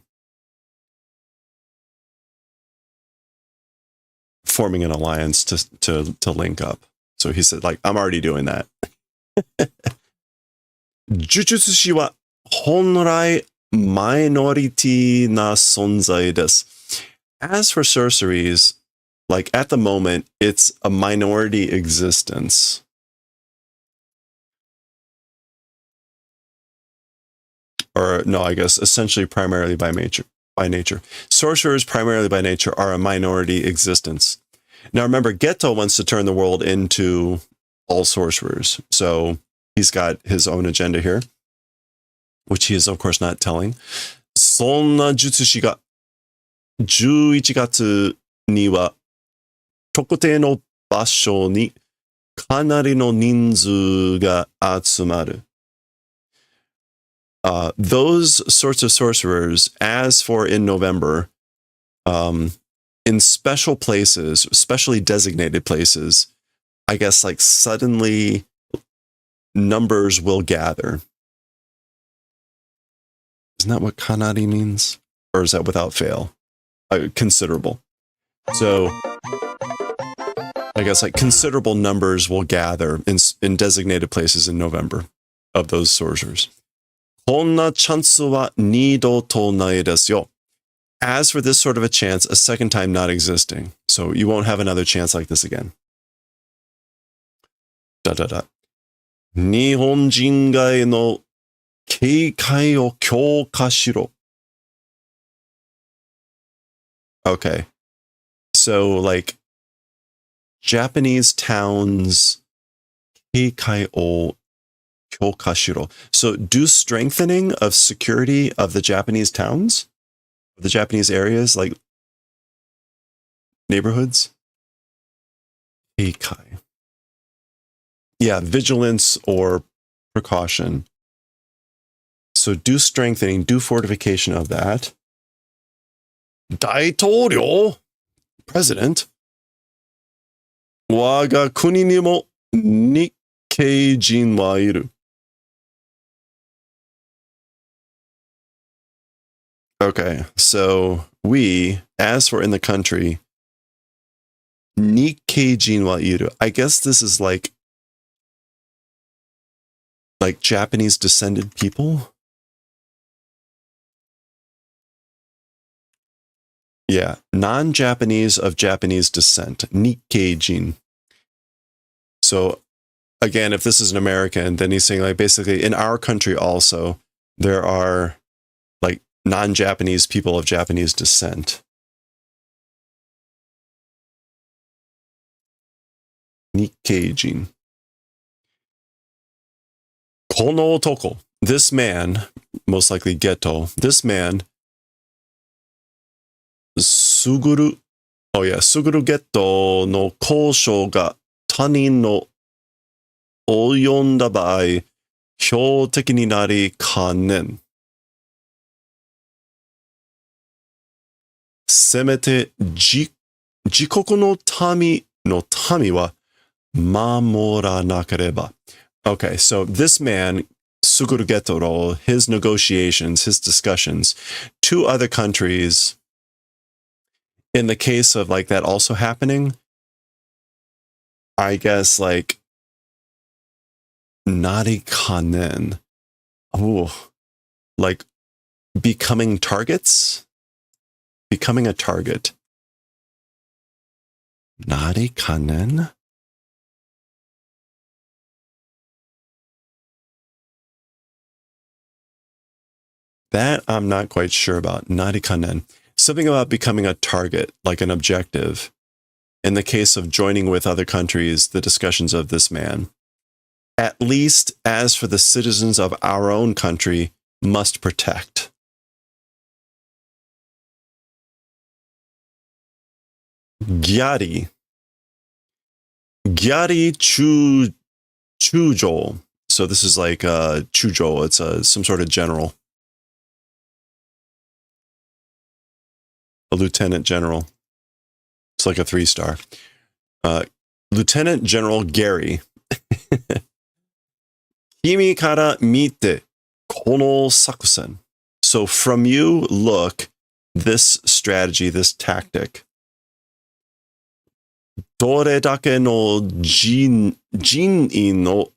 forming an alliance to link up. So he said, like, I'm already doing that. Jujutsu wa honrai minority na sonzai desu. As for sorceries, like at the moment, it's a minority existence. Or no, I guess essentially primarily by nature. Sorcerers primarily by nature are a minority existence. Now remember, Geto wants to turn the world into all sorcerers. So he's got his own agenda here, which he is of course not telling. そんな術師が11月には特定の場所にかなりの人数が集まる。Those sorts of sorcerers, as for in November, in special places, specially designated places, I guess like suddenly numbers will gather. Isn't that what kanari means? Or is that without fail? Considerable. So I guess like considerable numbers will gather in designated places in November of those sorcerers. こんなチャンスは二度とないですよ. As for this sort of a chance, a second time not existing. So you won't have another chance like this again. 日本人街の警戒を強化しろ. Okay. So like Japanese towns 警戒を強化しろ. So do strengthening of security of the Japanese towns, the Japanese areas, like neighborhoods. 警戒. Yeah, vigilance or precaution. So do strengthening, do fortification of that. 大統領 President. 我が国にも日系人はいる. Okay, so we, as for in the country, Nikkei jin wa iru. I guess this is like Japanese descended people. Yeah, non-Japanese of Japanese descent, Nikkei jin. So again, if this is an American, then he's saying like basically in our country also, there are like non-Japanese people of Japanese descent. Nikkei jin. この男, this man, most likely Geto, this man, Suguru Geto の交渉が他人の及んだ場合、標的になりかねん。せめて自国の民は守らなければ。Okay, so this man, Suguru Getoro, his negotiations, his discussions, two other countries, in the case of like that also happening, I guess like Nari Kanen. Oh, like becoming targets? Becoming a target. Nari Kanen? That I'm not quite sure about. Nari Kanen. Something about becoming a target, like an objective. In the case of joining with other countries, the discussions of this man. At least as for the citizens of our own country, must protect. Gyari. Gyari Chujo. So this is like Chujo. It's some sort of general. A lieutenant general. It's like a 3-star. Lieutenant General Gary. 君から見て、この作戦. So from you, look, this strategy, this tactic. どれだけの人員を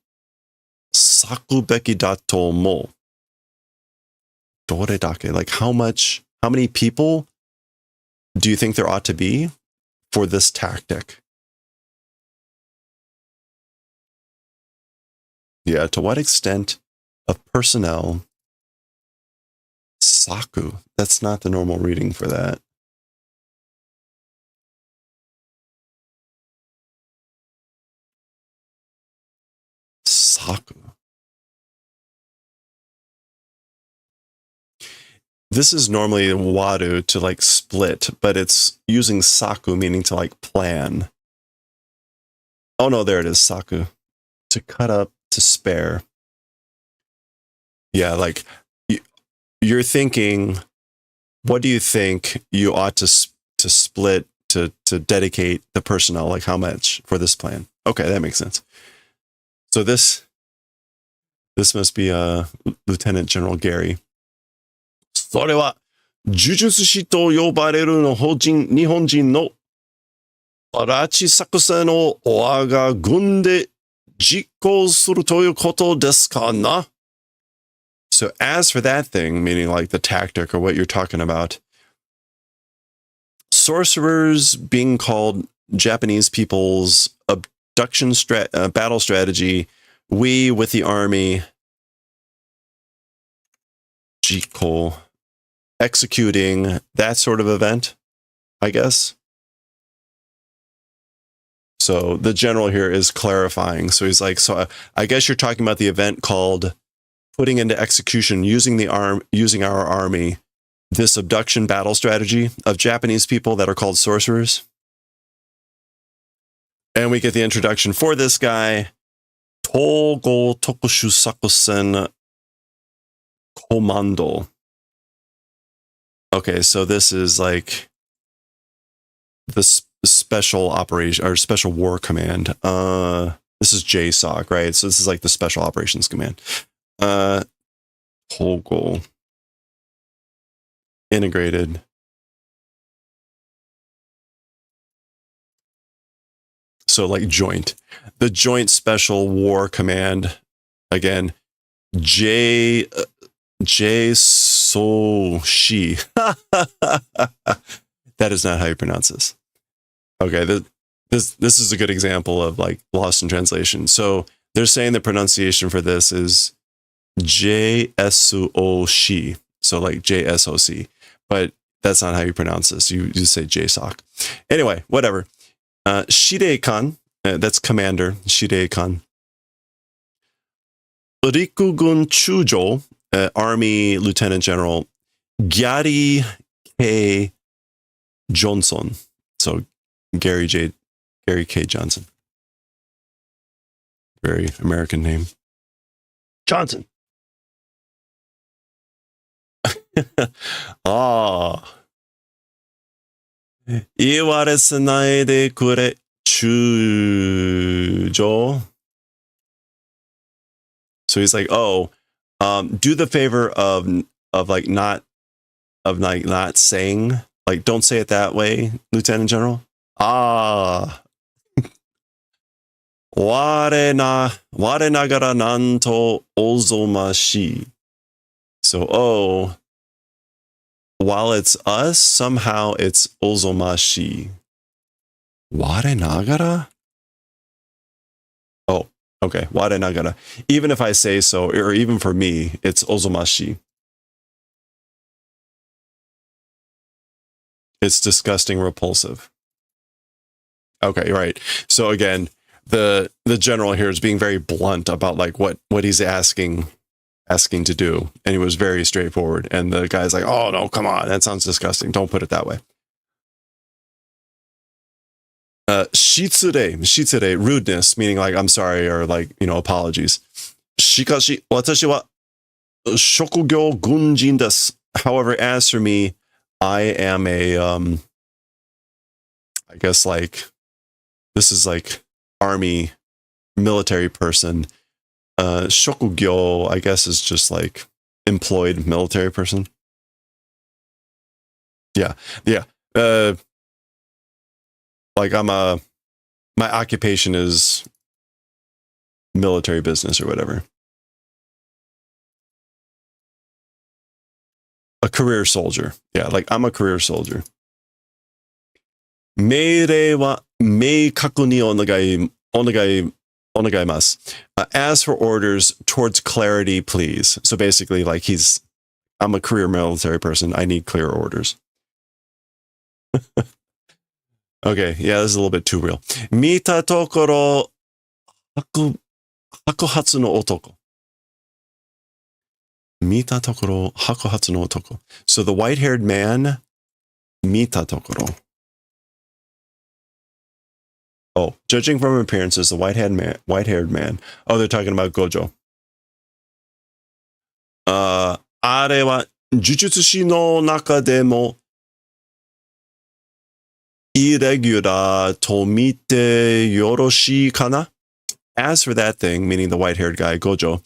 割くべきだと思う? どれだけ? Like how many people do you think there ought to be for this tactic? Yeah, to what extent of personnel Saku? That's not the normal reading for that. Saku. This is normally waru to like split, but it's using saku meaning to like plan. Oh no, there it is, saku. To cut up, to spare. Yeah, like you're thinking, what do you think you ought to split to dedicate the personnel? Like how much for this plan? Okay, that makes sense. So this must be Lieutenant General Gary. それは呪術師と呼ばれる日本人の拉致作戦を我が軍で実行するということですかな? So as for that thing, meaning like the tactic or what you're talking about, sorcerers being called Japanese people's abduction battle strategy, we with the army, Jiko, executing that sort of event, I guess. So the general here is clarifying. So he's like, so I guess you're talking about the event called putting into execution using our army, this abduction battle strategy of Japanese people that are called sorcerers. And we get the introduction for this guy, Togo Tokushu Sakusen Commando. Okay, so this is like the special operation or special war command. This is JSOC, right? So this is like the special operations command. Togo. Integrated. So like joint. The Joint Special War Command. Again, J-So-Shi. That is not how you pronounce this. Okay, this is a good example of like lost in translation. So they're saying the pronunciation for this is J-S-O-Shi. So like J-S-O-C. But that's not how you pronounce this. You say JSOC. Anyway, whatever. Shirei-kan, that's commander, Shirei-kan. Rikugun Chujo, Army Lieutenant General Gary K. Johnson. So Gary K. Johnson. Very American name. Johnson. Ah. 言われせないでくれ、中将. So he's like, oh, do the favor of not saying, like, don't say it that way, Lieutenant General. Ah. 我ながらなんとおぞましい. So, oh, while it's us, somehow it's ozomashi. Ware nagara? Oh, okay. Ware nagara. Even if I say so, or even for me, it's ozomashi. It's disgusting, repulsive. Okay, right. So again, the general here is being very blunt about like what he's asking to do, and he was very straightforward, and the guy's like, oh no, come on, that sounds disgusting, don't put it that way. Shitsure, rudeness, meaning like I'm sorry, or like, you know, apologies. Shikashi watashi wa shokugyo gunjin desu. However, as for me, I am a I guess like this is like army military person. Shokugyo, I guess, is just like employed military person. Yeah. Like my occupation is military business or whatever. A career soldier. Yeah, like I'm a career soldier. 命令は明確にお願います. As for orders, towards clarity, please. So basically, like I'm a career military person. I need clear orders. Okay, yeah, this is a little bit too real. 見たところ、白髪の男. 見たところ、白髪の男. So the white-haired man, 見たところ. Oh, judging from appearances, the white-haired man. Oh, they're talking about Gojo. あれは、呪術師の中でも、イレギュラーと見てよろしいかな? As for that thing, meaning the white-haired guy, Gojo,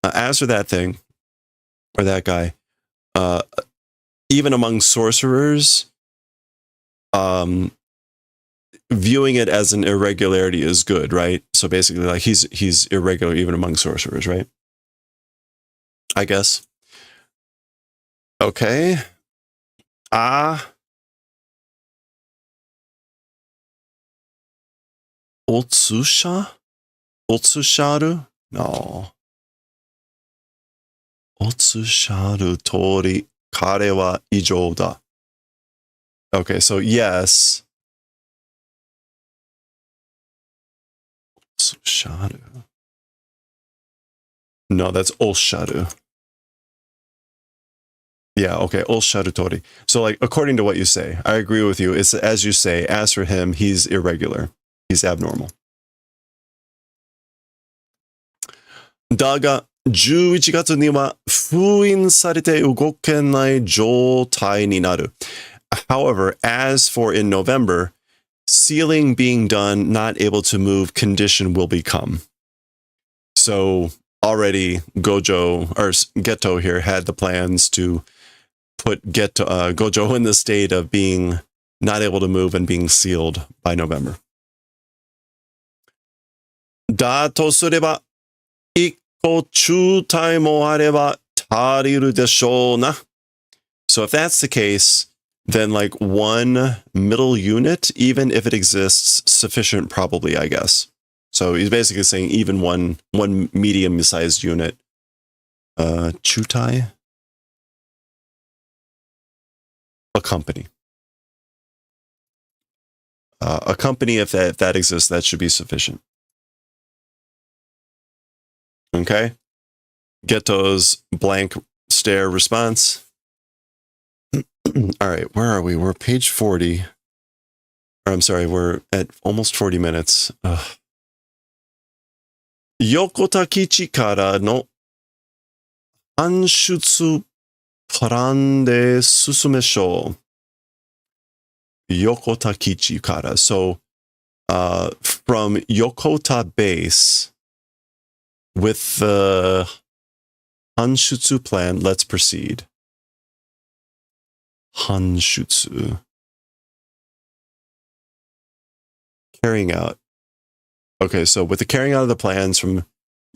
as for that thing, or that guy, even among sorcerers, viewing it as an irregularity is good, right? So basically, like he's irregular even among sorcerers, right? I guess. Okay. Otsusha? Otsusharu? No. Otsusharu tori kare wa ijou da. Okay, so yes. Otsusharu. No, that's Osharu. Yeah, okay, Osharu tori. So like according to what you say, I agree with you. It's as you say, as for him, he's irregular. He's abnormal. だが、11月には封印されて動けない状態になる. However, as for in November, sealing being done, not able to move condition will become. So already Gojo, or Geto here, had the plans to put Gojo in the state of being not able to move and being sealed by November. だとすれば、一個中隊もあれば足りるでしょうな. So if that's the case, then like one middle unit, even if it exists, sufficient probably, I guess. So he's basically saying even one medium-sized unit. Chutai? A company. A company, if that exists, that should be sufficient. Okay? Geto's blank stare response. All right, where are we? We're page 40. Or I'm sorry, we're at almost 40 minutes. Yokota Kichi kara no anshutsu plan de susumeshou. Yokota Kichi kara. So, from Yokota base, with the Hanshutsu plan, let's proceed. Hanshutsu. Carrying out. Okay, so with the carrying out of the plans from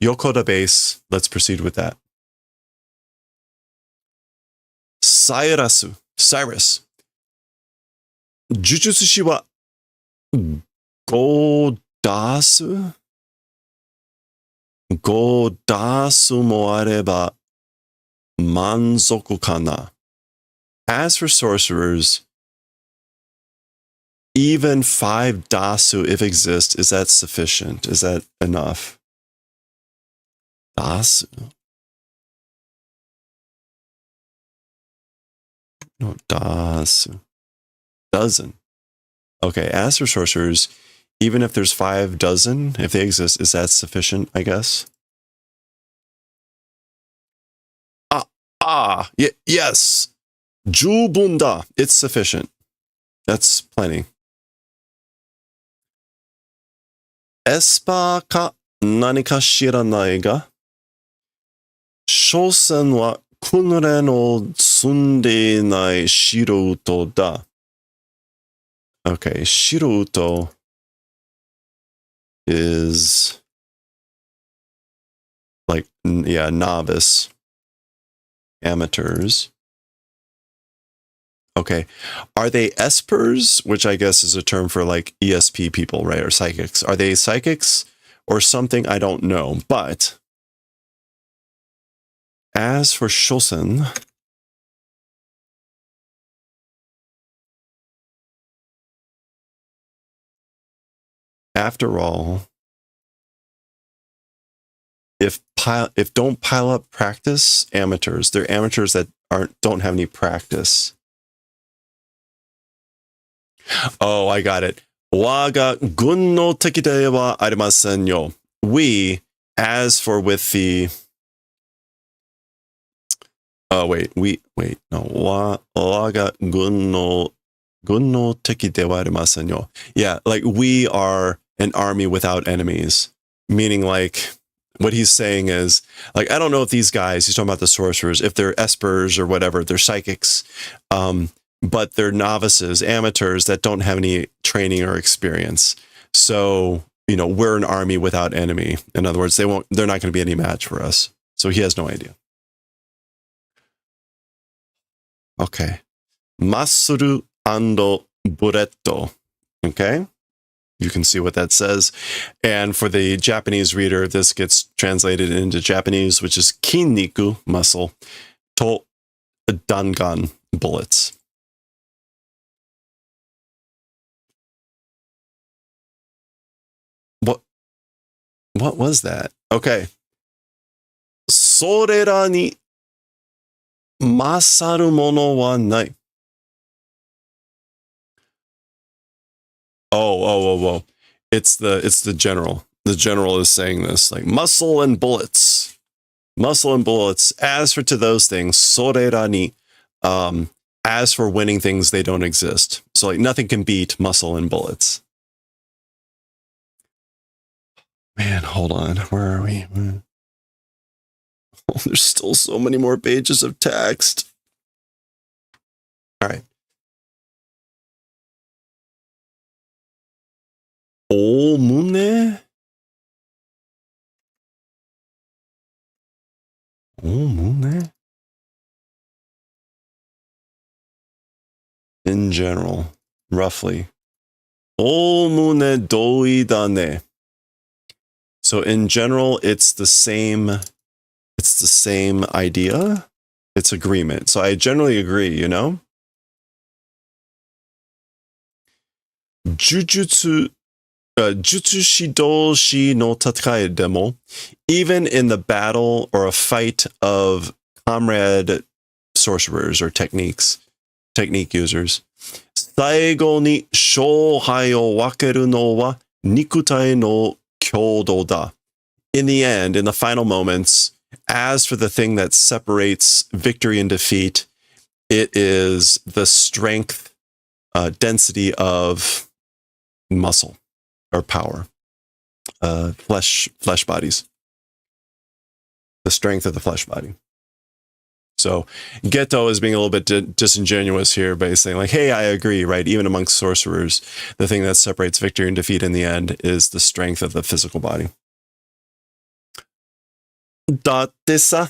Yokota base, let's proceed with that. Cyrus. Jujutsu shi wa go dasu? Go dasu mo areba manzoku kana. As for sorcerers, even 5 dasu, if exists, is that sufficient? Is that enough? Dasu? No, dasu. Dozen. Okay, as for sorcerers, even if there's 5 dozen, if they exist, is that sufficient, I guess? Yes. Jubun da. It's sufficient. That's plenty. Espa ka nanika shiranai ga, shosen wa kunren o tsunde inai shirouto da. Okay, shirouto is like, yeah, novice, amateurs. Okay. Are they espers, which I guess is a term for like ESP people, right? Or psychics. Are they psychics or something? I don't know. But as for Shosen, after all, if don't pile up practice, amateurs. They're amateurs that don't have any practice. Oh, I got it. Waga gun no tekide wa arimasen yo. We, as for with the waga gun no tekide wa arimasen yo. Yeah, like we are an army without enemies. Meaning like what he's saying is, like, I don't know if these guys, he's talking about the sorcerers, if they're espers or whatever, they're psychics, but they're novices, amateurs that don't have any training or experience. So, you know, we're an army without enemy. In other words, they're not going to be any match for us. So he has no idea. Okay. Masuru and buretto. Okay. You can see what that says. And for the Japanese reader, this gets translated into Japanese, which is kinniku, muscle, to dangan, bullets. What was that? Okay. Sorera ni masaru mono wa nai. Oh. It's the general. The general is saying this, like muscle and bullets. Muscle and bullets. As for to those things, sorera ni, as for winning things, they don't exist. So like nothing can beat muscle and bullets. Man, hold on. Where are we? Oh, there's still so many more pages of text. All right. Omune? Omune? In general, roughly. Omune doi dane. So in general, it's the same idea. It's agreement. So I generally agree, you know? Jutsu shidoshi no tatakai demo, even in the battle or a fight of comrade sorcerers or technique users, saigo ni shouhai o wakeru no wa nikutai no kyodo da. In the end, in the final moments, as for the thing that separates victory and defeat, it is the strength, density of muscle or power, flesh bodies, the strength of the flesh body. So Geto is being a little bit disingenuous here by saying like, hey, I agree, right? Even amongst sorcerers, the thing that separates victory and defeat in the end is the strength of the physical body. Datte sa,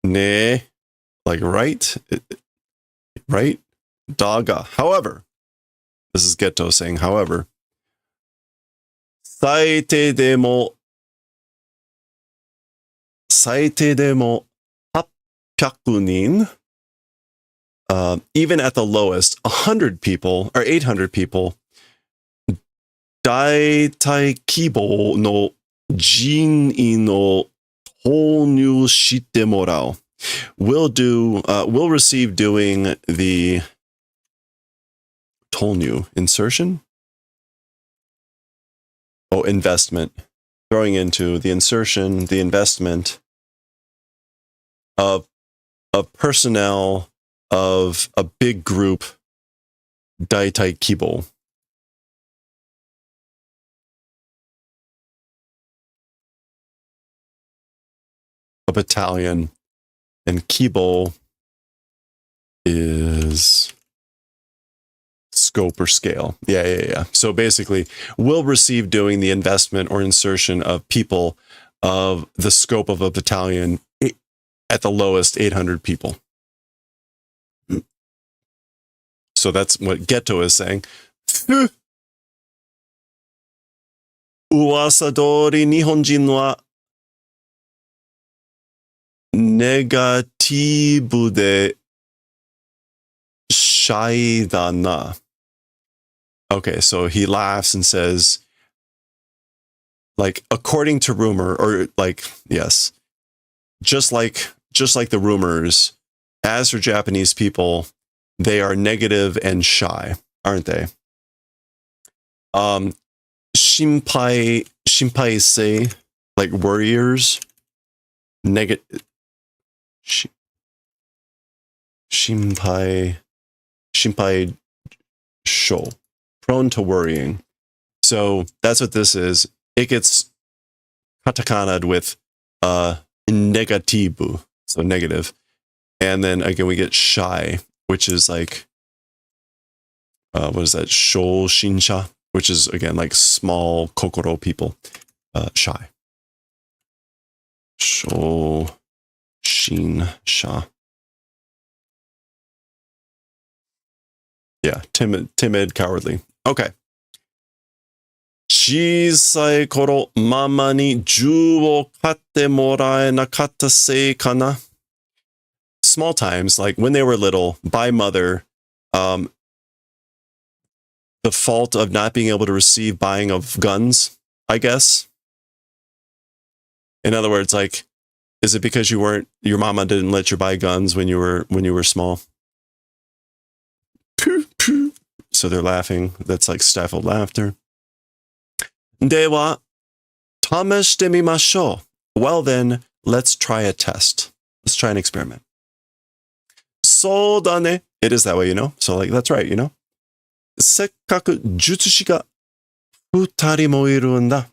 ne, like right, right, daga. However, this is Geto saying, however, saite demo 800 nin, even at the lowest, 100 people or 800 people, daitai kibo no jin'i no tōnyū shite morao. Will receive doing the tōnyū insertion. Oh, investment. Throwing into the insertion, the investment of personnel of a big group, daitai kibo. A battalion, and kibo is scope or scale. Yeah. So basically, will receive doing the investment or insertion of people of the scope of a battalion at the lowest 800 people. So that's what Geto is saying. 噂通り日本人はネガティブでシャイだな. Okay, so he laughs and says, like, according to rumor, or like, yes, just like the rumors, as for Japanese people, they are negative and shy, aren't they? Shinpai say, like worriers, negative. Shinpai sho, prone to worrying. So that's what this is. It gets katakanaed with negatibu, so negative. And then again, we get shy, which is like, what is that? Shoshinsha, which is again like small kokoro people. Shy. Shoshinsha. Yeah, timid, cowardly. Okay. 小さい頃、ママに銃を買ってもらえなかったせいかな. Small times, like when they were little, by mother, the fault of not being able to receive buying of guns, I guess. In other words, like, is it because your mama didn't let you buy guns when you were small? So they're laughing. That's like stifled laughter. では、試してみましょう. Well then, let's try a test. Let's try an experiment. そうだね. It is that way, you know? So like, that's right, you know? せっかく術師が二人もいるんだ.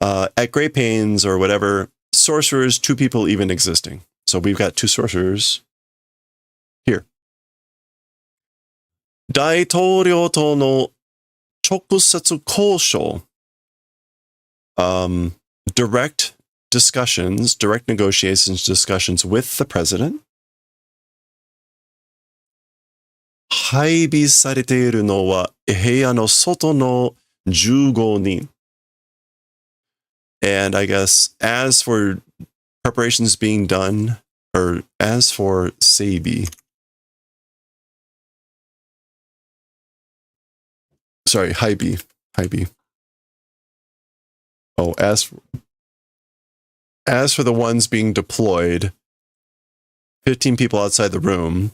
At great pains or whatever, sorcerers, 2 people even existing. So we've got 2 sorcerers here. 大統領との直接交渉. Direct discussions, direct negotiations, discussions with the president. 配備されているのは部屋の外の15人. And I guess as for preparations being done, or as for Seibi. Sorry, Haibi. Oh, as for the ones being deployed, 15 people outside the room.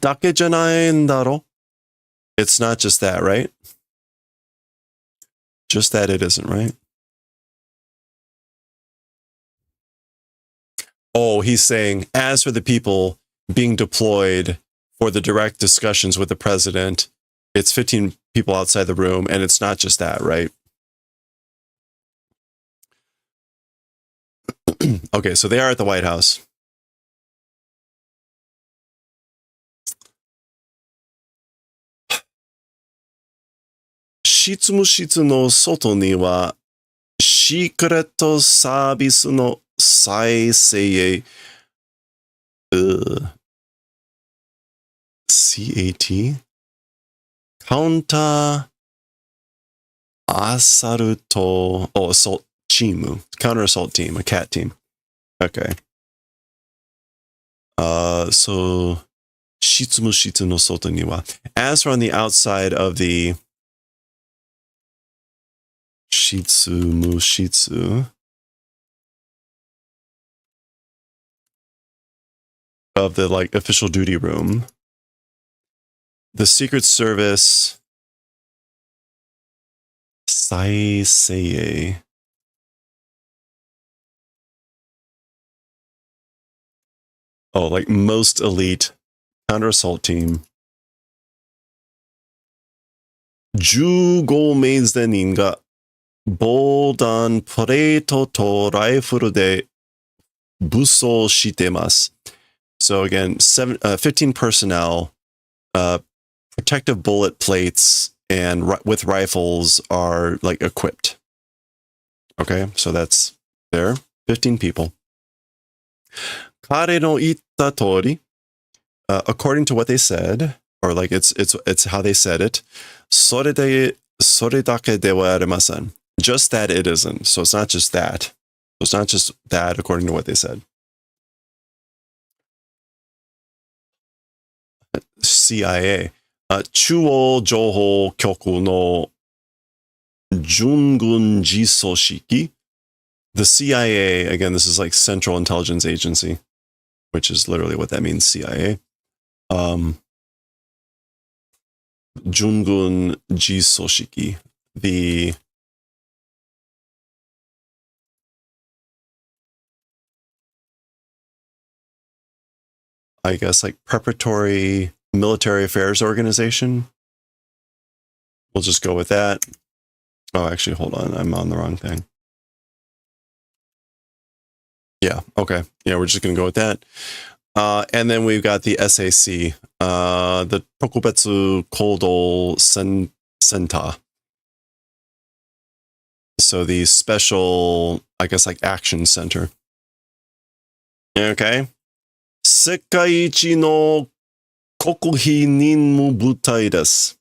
だけじゃないんだろ? It's not just that, right? Just that it isn't, right? Oh, he's saying, as for the people being deployed for the direct discussions with the president, it's 15 people outside the room, and it's not just that, right? Okay, so they are at the White House. Shitsumu no soto ni wa secret service no saisei CAT counter assault assault team, counter assault team, a cat team. Okay. So shitsumu no soto ni wa, as for on the outside of the shitsu of the like official duty room, the Secret Service saisei. Oh, like most elite counter assault team. 15名人が防弾プレートとライフルで武装してます. So again, 15 personnel, protective bullet plates, and with rifles are like equipped. Okay, so that's there. 15 people. 彼の言った通り, according to what they said, or like it's how they said it. それだけではありません. Just that it isn't. So it's not just that. So it's not just that according to what they said. CIA. 中央情報局の準軍事組織. The CIA, again, this is like Central Intelligence Agency, which is literally what that means, CIA. 準軍事組織. The I guess like preparatory military affairs organization. We'll just go with that. Oh, actually, hold on. I'm on the wrong thing. Yeah, okay. Yeah, we're just going to go with that. And then we've got the SAC, the Tokubetsu Kodo Senta. So the special, I guess, like action center. Okay. 世界一の国費任務部隊です.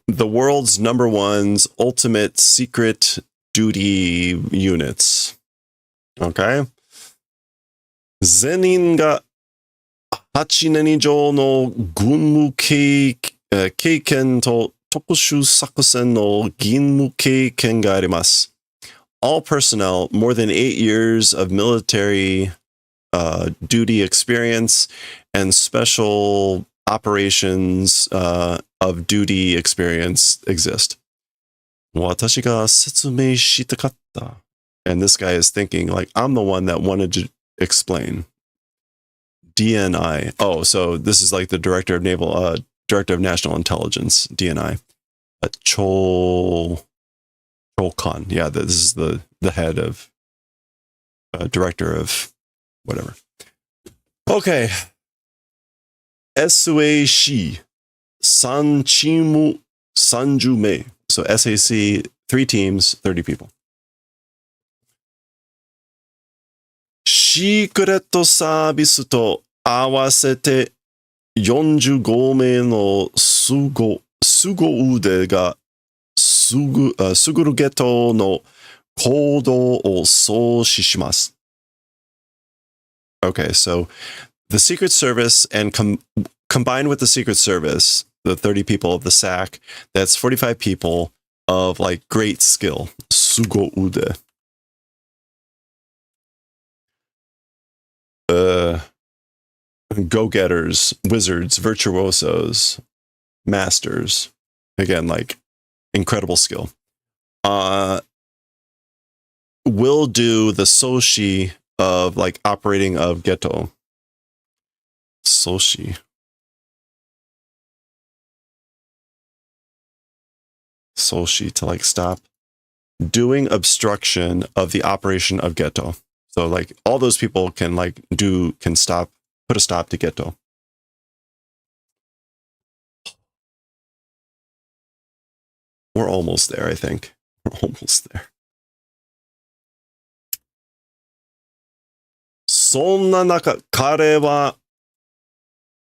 The world's number one's ultimate secret duty units. Okay. 全員が8年以上の軍務経験と特殊作戦の勤務経験があります. All personnel, more than 8 years of military duty experience and special operations of duty experience exist. 私が説明したかった. And this guy is thinking like, I'm the one that wanted to explain. DNI. Oh, so this is like the director of director of national intelligence, DNI. Chokan. Yeah, this is the head of director of whatever. Okay. SAC 3チーム30名. So SAC 3 teams, 30 people. シークレットサービスと合わせて45名の凄腕が優るゲトの行動を創始します. Okay, so the Secret Service and combined with the Secret Service, the 30 people of the SAC, that's 45 people of like great skill. 凄腕. Go-getters, wizards, virtuosos, masters. Again, like incredible skill. Will do the soshi of like operating of Geto. Soshi. Soshi to like stop doing obstruction of the operation of Geto. So like all those people can like can stop, put a stop to Geto. We're almost there, I think. We're almost there. そんな中、彼は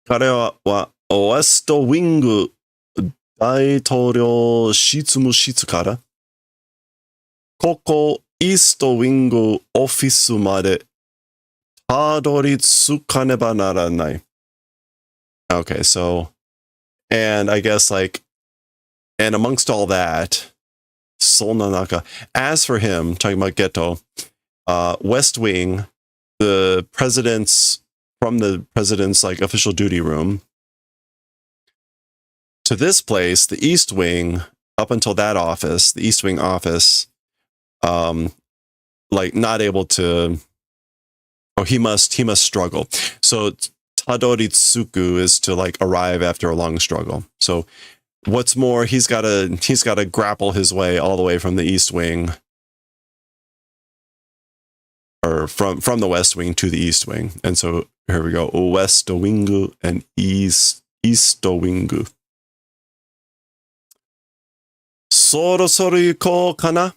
ウエストウィング大統領執務室からここイーストウィングオフィスまでたどり着かねばならない. Okay, so, and I guess like, and amongst all that, そんな中, as for him, talking about Geto, West Wing, the president's, from the president's like official duty room, to this place, the East Wing, up until that office, the East Wing office, like not able to, he must struggle. So tadoritsuku is to like arrive after a long struggle. So what's more, he's got to grapple his way all the way from the East Wing, or from the West Wing to the East Wing. And so here we go, West Wing and East Wing. そろそろ行こうかな?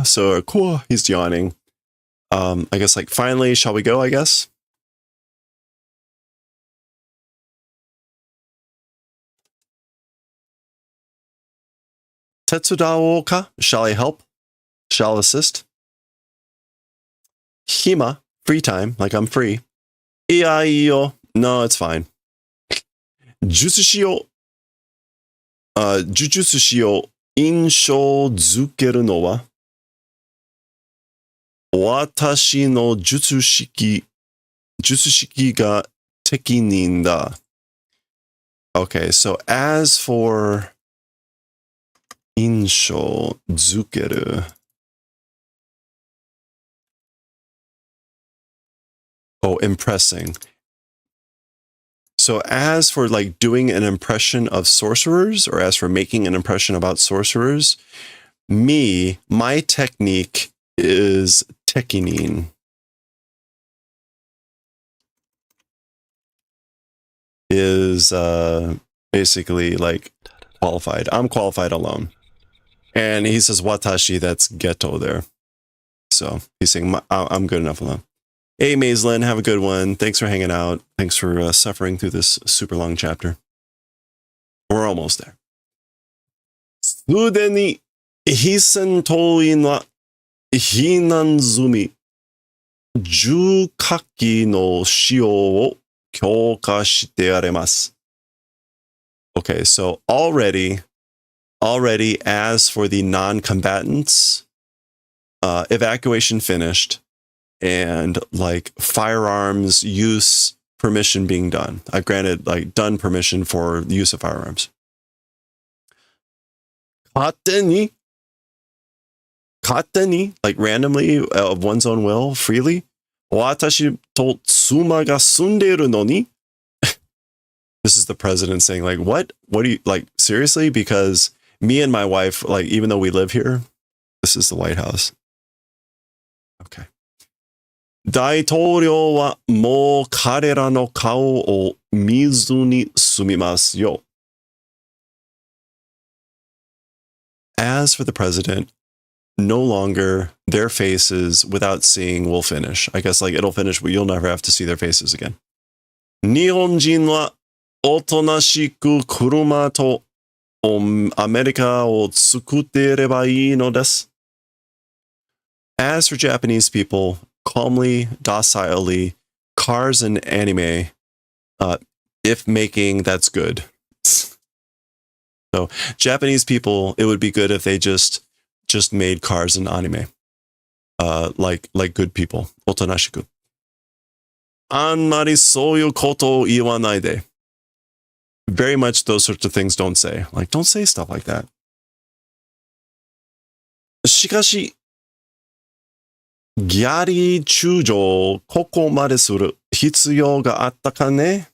So, he's yawning. I guess like finally, shall we go, I guess? Tetsudao ka? Shall I help? Shall assist? Hima, free time, like I'm free. Iya iyo, no, it's fine. Jutsu shio, Jujutsu shio inshou zukeru no wa watashi no jutsu shiki ga tekinin da. Okay, so as for inshou zukeru, oh, impressing. So as for like doing an impression of sorcerers, or as for making an impression about sorcerers, my technique is tekinin. Is basically like qualified. I'm qualified alone. And he says watashi, that's ghetto there. So he's saying I'm good enough alone. Hey, Maislin, have a good one. Thanks for hanging out. Thanks for suffering through this super long chapter. We're almost there. Sudeni hisen toin wa hinanzumi jukaki no shio wo kyouka shite aremasu. Okay, so already, as for the non-combatants, evacuation finished, and like firearms use permission being done. I've granted like done permission for the use of firearms. Kateni, like randomly of one's own will, freely. Watashi to tsuma ga sunderu no ni. This is the president saying, like, what? What do you, like, seriously? Because me and my wife, like, even though we live here, this is the White House. Okay. Daitoryou wa mou karera no kao o mizu ni sumimasu yo. As for the president, no longer their faces without seeing will finish. I guess, like, it'll finish, but you'll never have to see their faces again. Nihonjin wa otonashiku kuruma to America o tsukute ireba ii no desu. As for Japanese people, calmly, docilely, cars and anime, if making, that's good. So Japanese people, it would be good if they just made cars and anime, like good people. Otonashiku. Anmari souyu koto o iwanai de. Very much those sorts of things don't say. Like, don't say stuff like that. Shikashi, gyari chujo koko made suru hitsuyou ga atta ka ne?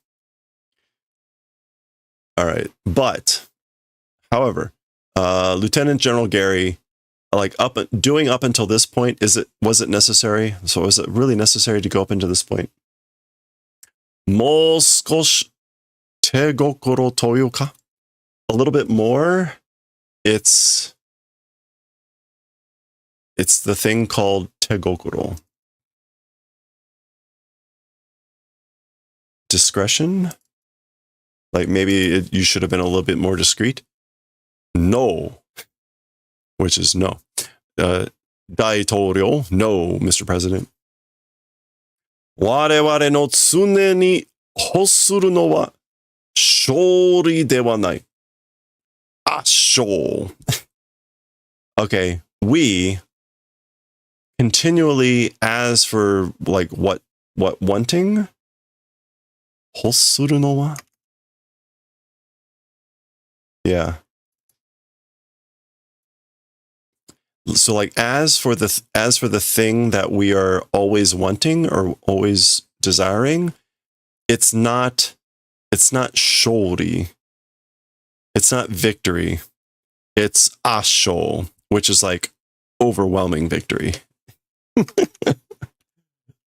All right, but, however, Lieutenant General Gary, like doing up until this point, was it necessary? So is it really necessary to go up into this point? Mou skoshi tegokoro toyu ka? A little bit more. It's the thing called tegokoro. Discretion? Like maybe you should have been a little bit more discreet? No. Which is no. Daitoryou, no, Mr. President. Wareware no tsune ni hossuru no wa shouri de wa nai. Asho. Okay, we continually, as for like what wanting? Hossuru no wa? Yeah. So like as for the thing that we are always wanting or always desiring, it's not shori. It's not victory. It's asho, which is like overwhelming victory.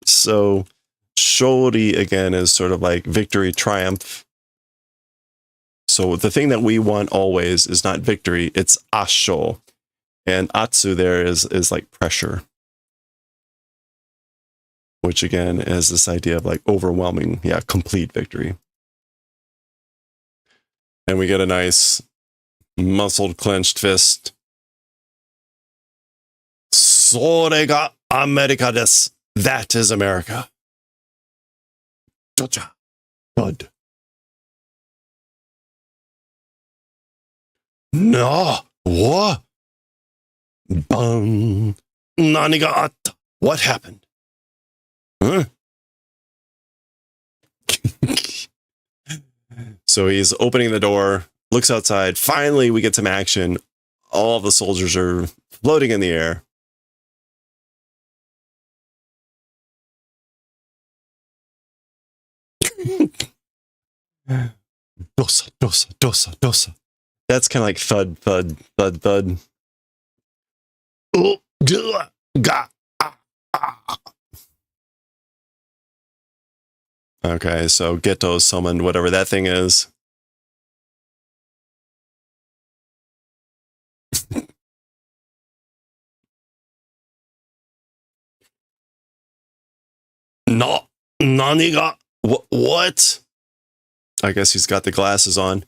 So shori again is sort of like victory, triumph. So the thing that we want always is not victory, it's asho. And atsu there is like pressure. Which again is this idea of like overwhelming, complete victory. And we get a nice muscled, clenched fist それがアメリカです. That is America. Cha-cha. Thud. No. What? Bang. 何があった? What happened? Huh? So he's opening the door, looks outside. Finally, we get some action. All the soldiers are floating in the air. Dosa, dosa, dosa, dosa. That's kind of like thud, thud, thud, thud. Oh, ga, ah. Okay, so Geto summoned whatever that thing is. No, nani ga? What? I guess he's got the glasses on.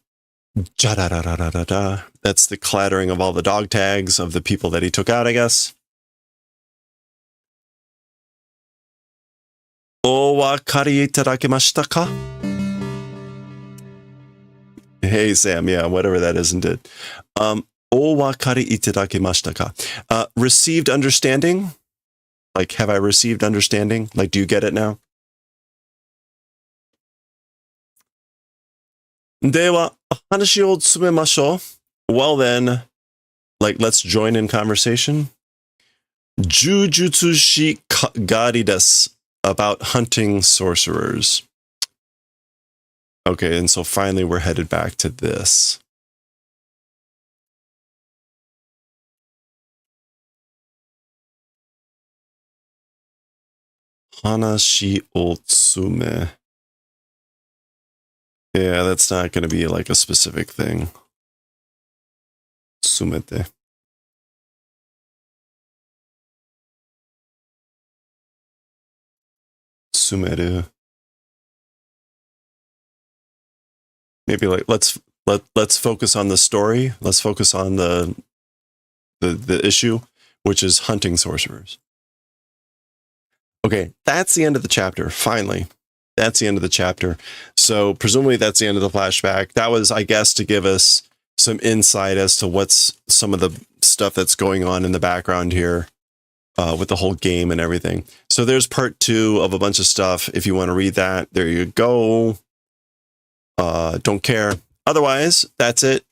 Ja-da-da-da-da-da-da. That's the clattering of all the dog tags of the people that he took out, I guess. O wakari itarakimashita ka? Hey, Sam. Yeah, whatever that is, isn't it? O wakari itarakimashita ka? Received understanding? Like, have I received understanding? Like, do you get it now? Dewa, hanashi o tsumemashou. Well then, like, let's join in conversation. Jujutsu shi gari desu. About hunting sorcerers. Okay, and so finally we're headed back to this. Hanashi o tsume. Yeah, that's not going to be like a specific thing. Tsumete. Tsumeru. Maybe like let's focus on the story. Let's focus on the issue, which is hunting sorcerers. Okay, that's the end of the chapter. Finally, that's the end of the chapter. So presumably that's the end of the flashback. That was, I guess, to give us some insight as to what's some of the stuff that's going on in the background here with the whole game and everything. So there's part 2 of a bunch of stuff. If you want to read that, there you go. Don't care. Otherwise, that's it.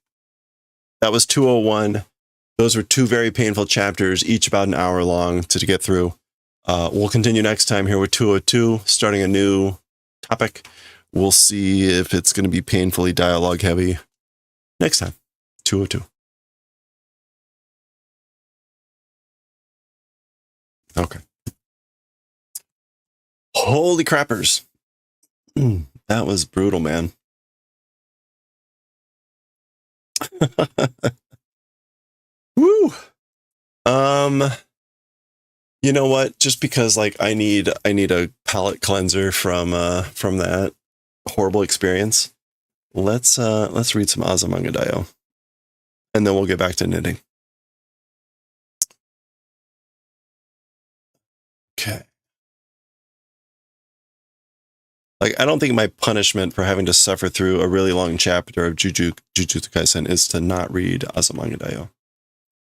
That was 201. Those were 2 very painful chapters, each about an hour long to get through. We'll continue next time here with 202, starting a new topic. We'll see if it's going to be painfully dialogue heavy next time. 202. Okay. Holy crappers. That was brutal, man. Woo. You know what? Just because like I need a palate cleanser from that horrible experience. Let's read some Azumanga Daioh. And then we'll get back to knitting. Okay. Like, I don't think my punishment for having to suffer through a really long chapter of Jujutsu Kaisen is to not read Azumanga Daioh.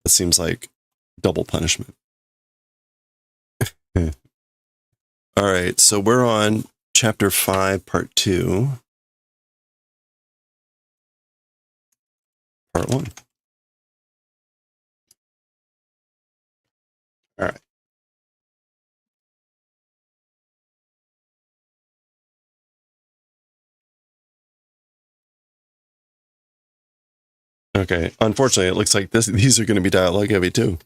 It seems like double punishment. All right, so we're on chapter 5, part 2. Part 1. All right. Okay, unfortunately, it looks like these are going to be dialogue heavy too.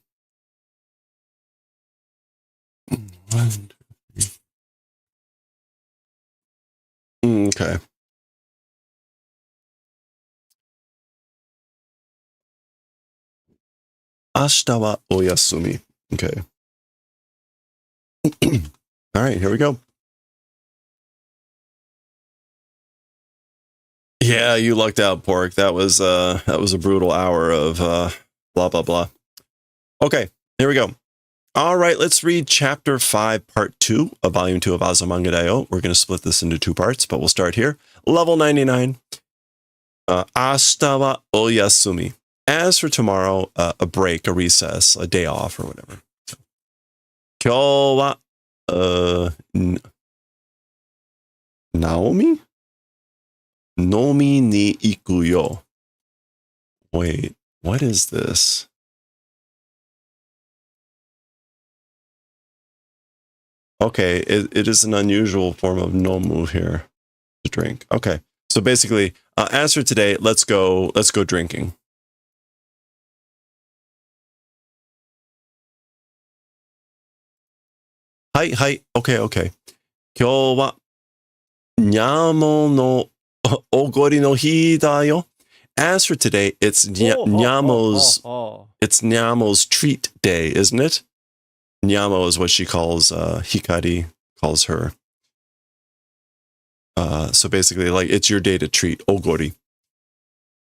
1, 2, 3. Okay. Ashita wa oyasumi. Okay. All right, here we go. Yeah, you lucked out, Pork. That was a brutal hour of blah blah blah. Okay, here we go. All right, let's read chapter 5, part 2 of volume 2 of Azumanga Daioh. We're going to split this into 2 parts, but we'll start here. Level 99. Ashita wa oyasumi. As for tomorrow, a break, a recess, a day off, or whatever. So, kyou wa, Naomi? Nomi ni iku yo. Wait, what is this? Okay, it is an unusual form of nomu here to drink. Okay, so basically, as for today, let's go drinking. Hi, hi. Okay. 今日はニャモのおごりの日だよ. As for today, it's it's Nyamo's treat day, isn't it? Nyamo is what she calls Hikari, calls her. So basically, like, it's your day to treat, ogori.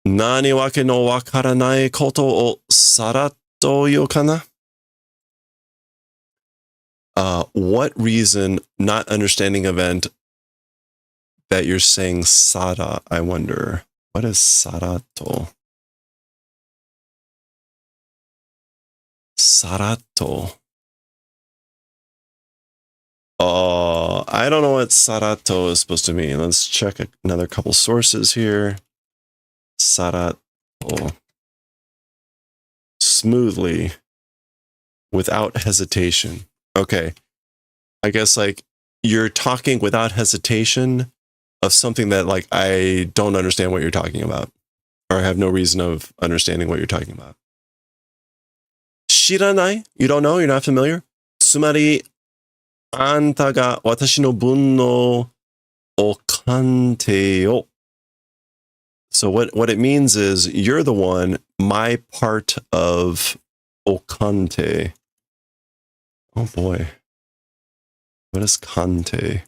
Nani wake no wakaranai koto o saratto yo kana? What reason, not understanding event, that you're saying sara, I wonder. What is saratto? Saratto. I don't know what saratto is supposed to mean. Let's check another couple sources here. Saratto. Smoothly. Without hesitation. Okay. I guess, like, you're talking without hesitation of something that, like, I don't understand what you're talking about. Or I have no reason of understanding what you're talking about. Shiranai? You don't know? You're not familiar? Tsumari, anta ga watashi no bun no okante yo. So what it means is, you're the one, my part of okante. Oh boy. What is kante?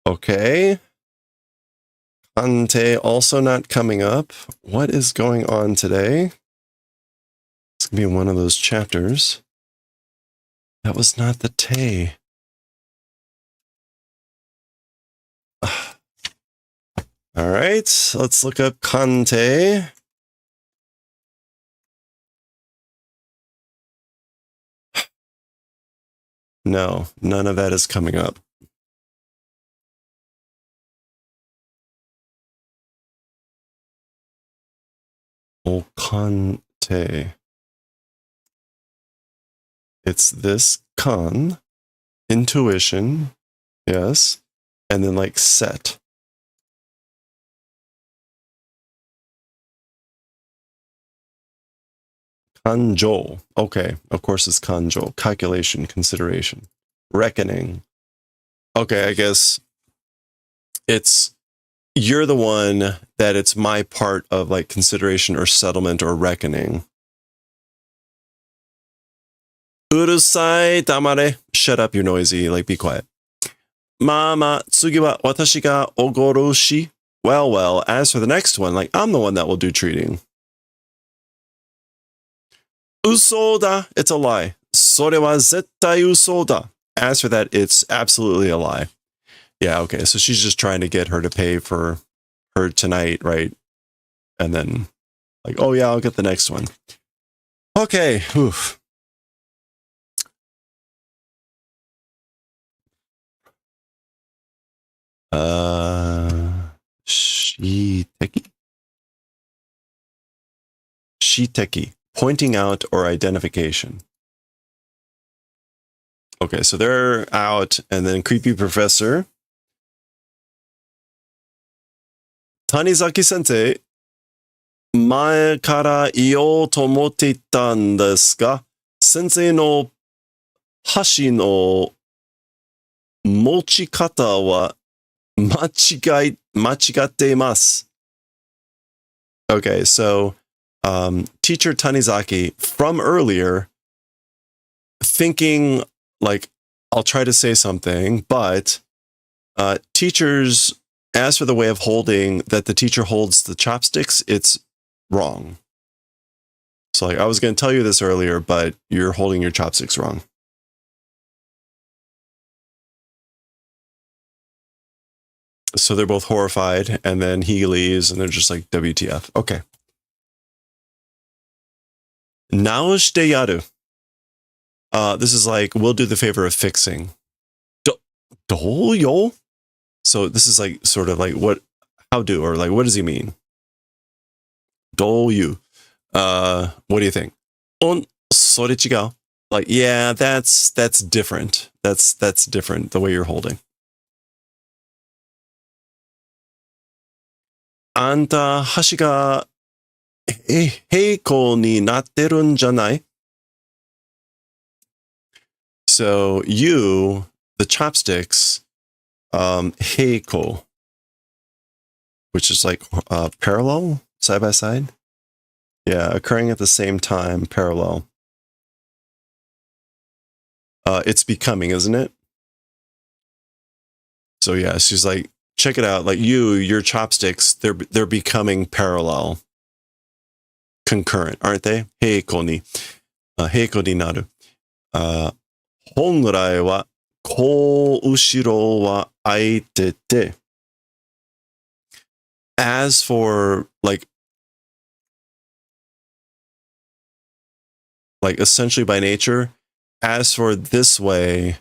Okay. Kante also not coming up. What is going on today? It's going to be one of those chapters. That was not the te. All right, let's look up kante. No, none of that is coming up. Okante. It's this kan, intuition, yes, and then like set. Kanjo. Okay, of course it's kanjo. Calculation, consideration, reckoning. Okay, I guess it's, you're the one that it's my part of, like, consideration or settlement or reckoning. Urusai tamare. Shut up, you're noisy. Like, be quiet. Mama, tsugi wa watashi ga ogoru shi. Well, as for the next one, like, I'm the one that will do treating. Uso da. It's a lie. Sore wa zettai uso da. As for that, it's absolutely a lie. Yeah, okay, so she's just trying to get her to pay for her tonight, right? And then, like, oh yeah, I'll get the next one. Okay, oof. Shiteki? Shiteki, pointing out or identification. Okay, so they're out, and then creepy professor. Tanizaki sensei, 前から言おうと思っていたんですが、先生の箸の持ち方は間違っています。Okay, so teacher Tanizaki, from earlier, thinking, like, I'll try to say something, but teachers, as for the way of holding, that the teacher holds the chopsticks, it's wrong. So like, I was going to tell you this earlier, but you're holding your chopsticks wrong. So they're both horrified, and then he leaves, and they're just like, WTF. Okay. Naoshite yaru. This is like, we'll do the favor of fixing. Doyo? So this is like, sort of like, what, how do, or like, what does he mean? Doyu. What do you think? Sore chigau. Like, yeah, that's different. That's different, the way you're holding. Anta hashi ga heiko ni natteru n janai? So you, the chopsticks, heiko, which is like parallel, side by side. Yeah, occurring at the same time, parallel. It's becoming, isn't it? So yeah, she's like, check it out. Like your chopsticks, they're becoming parallel, concurrent, aren't they? Heiko ni naru. Honrai wa ko ushiro wa aitete. As for like essentially by nature, as for this way,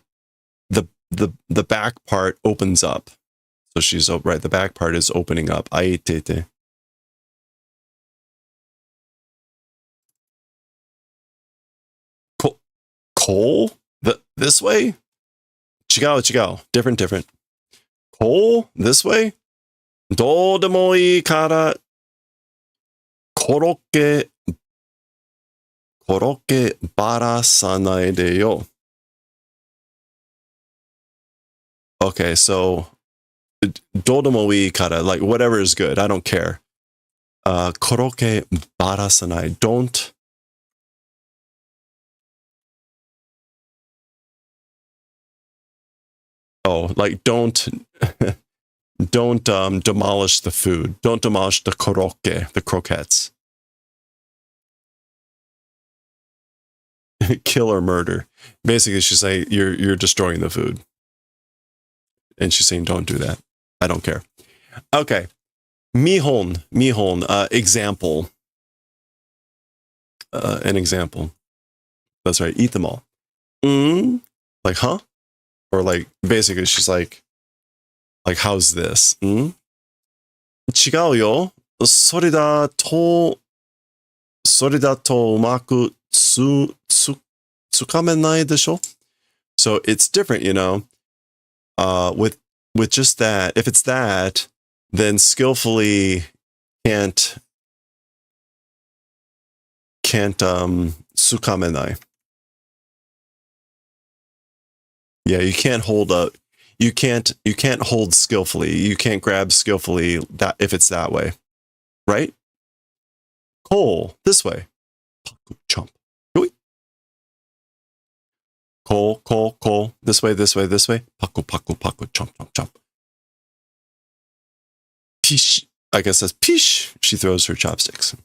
the back part opens up. So she's right. The back part is opening up. Aitete. Ko? This way? Chigao. Different. Ko? This way? Do demo ii kara korokke barasanai de yo. Okay, so dodemo ii kara, like whatever is good. I don't care. Korokke barasanai. Don't. Oh, like don't demolish the food. Don't demolish the korokke, the croquettes. Kill or murder. Basically, she's saying you're destroying the food. And she's saying don't do that. I don't care. Okay. Mihon, example. An example. That's right. Eat them all. Like, huh? Or like, basically, she's like, how's this? Chigao yo. それだとうまくつかめないでしょ? So it's different, you know. With just that, if it's that, then skillfully can't tsukamenai. Yeah, you can't hold up. You can't hold skillfully. You can't grab skillfully that if it's that way, right? Cole this way. Paku chomp. Cole this way. Paku chomp. Pish. I guess that's pish. She throws her chopsticks.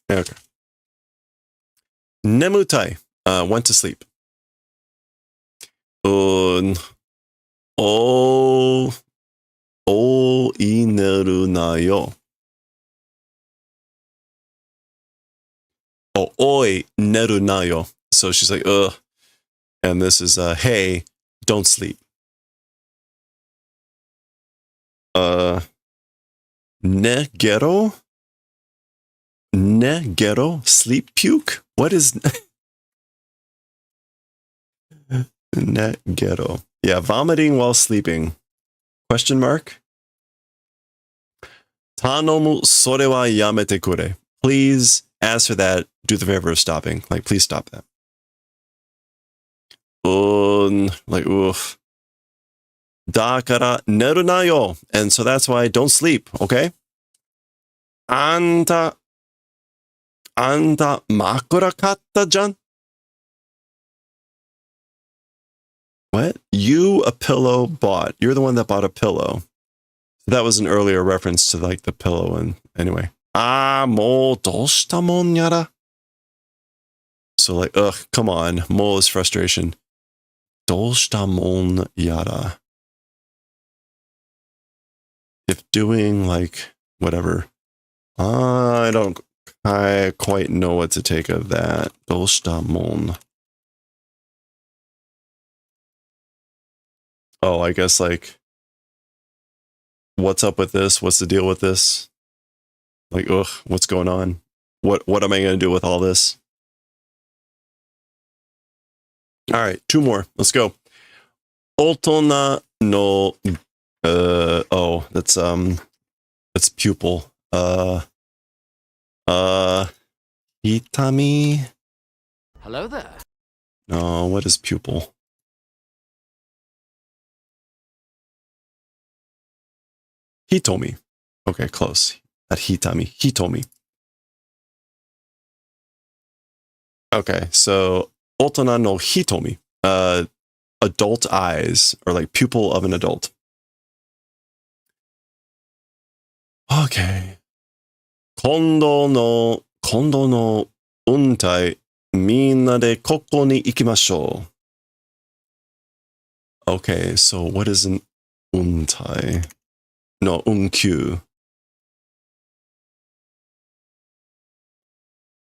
Okay. Nemutai. Went to sleep. Ineru na yo. Oi neru na yo. So she's like, ugh. And this is, hey, don't sleep. Ne gero? Sleep puke? What is... Ne gero. Yeah, vomiting while sleeping. Question mark? Tanomu sore wa yamete kure. Please, as for that, do the favor of stopping. Like, please stop that. Like, oof. Dakara neru na yo. And so that's why don't sleep, okay? Anta makura katta jan? What? You a pillow bought. You're the one that bought a pillow. That was an earlier reference to like the pillow. And anyway. Mo doshita mon yara. So like, ugh, come on. Mo is frustration. Doshita mon yara. If doing like whatever. I don't quite know what to take of that. Doshita mon. Oh, I guess like, what's up with this? What's the deal with this? Like, ugh, what's going on? What am I going to do with all this? All right, 2 more. Let's go. Otona no, oh, that's pupil. Hitami. Hello there. No, what is pupil? Hitomi. Okay, close. Not hitami. Hitomi. Okay, so otona no hitomi. Adult eyes, or like pupil of an adult. Okay. Kondo no untai minna de koko ni ikimashou. Okay, so what is an untai? No, unkyu.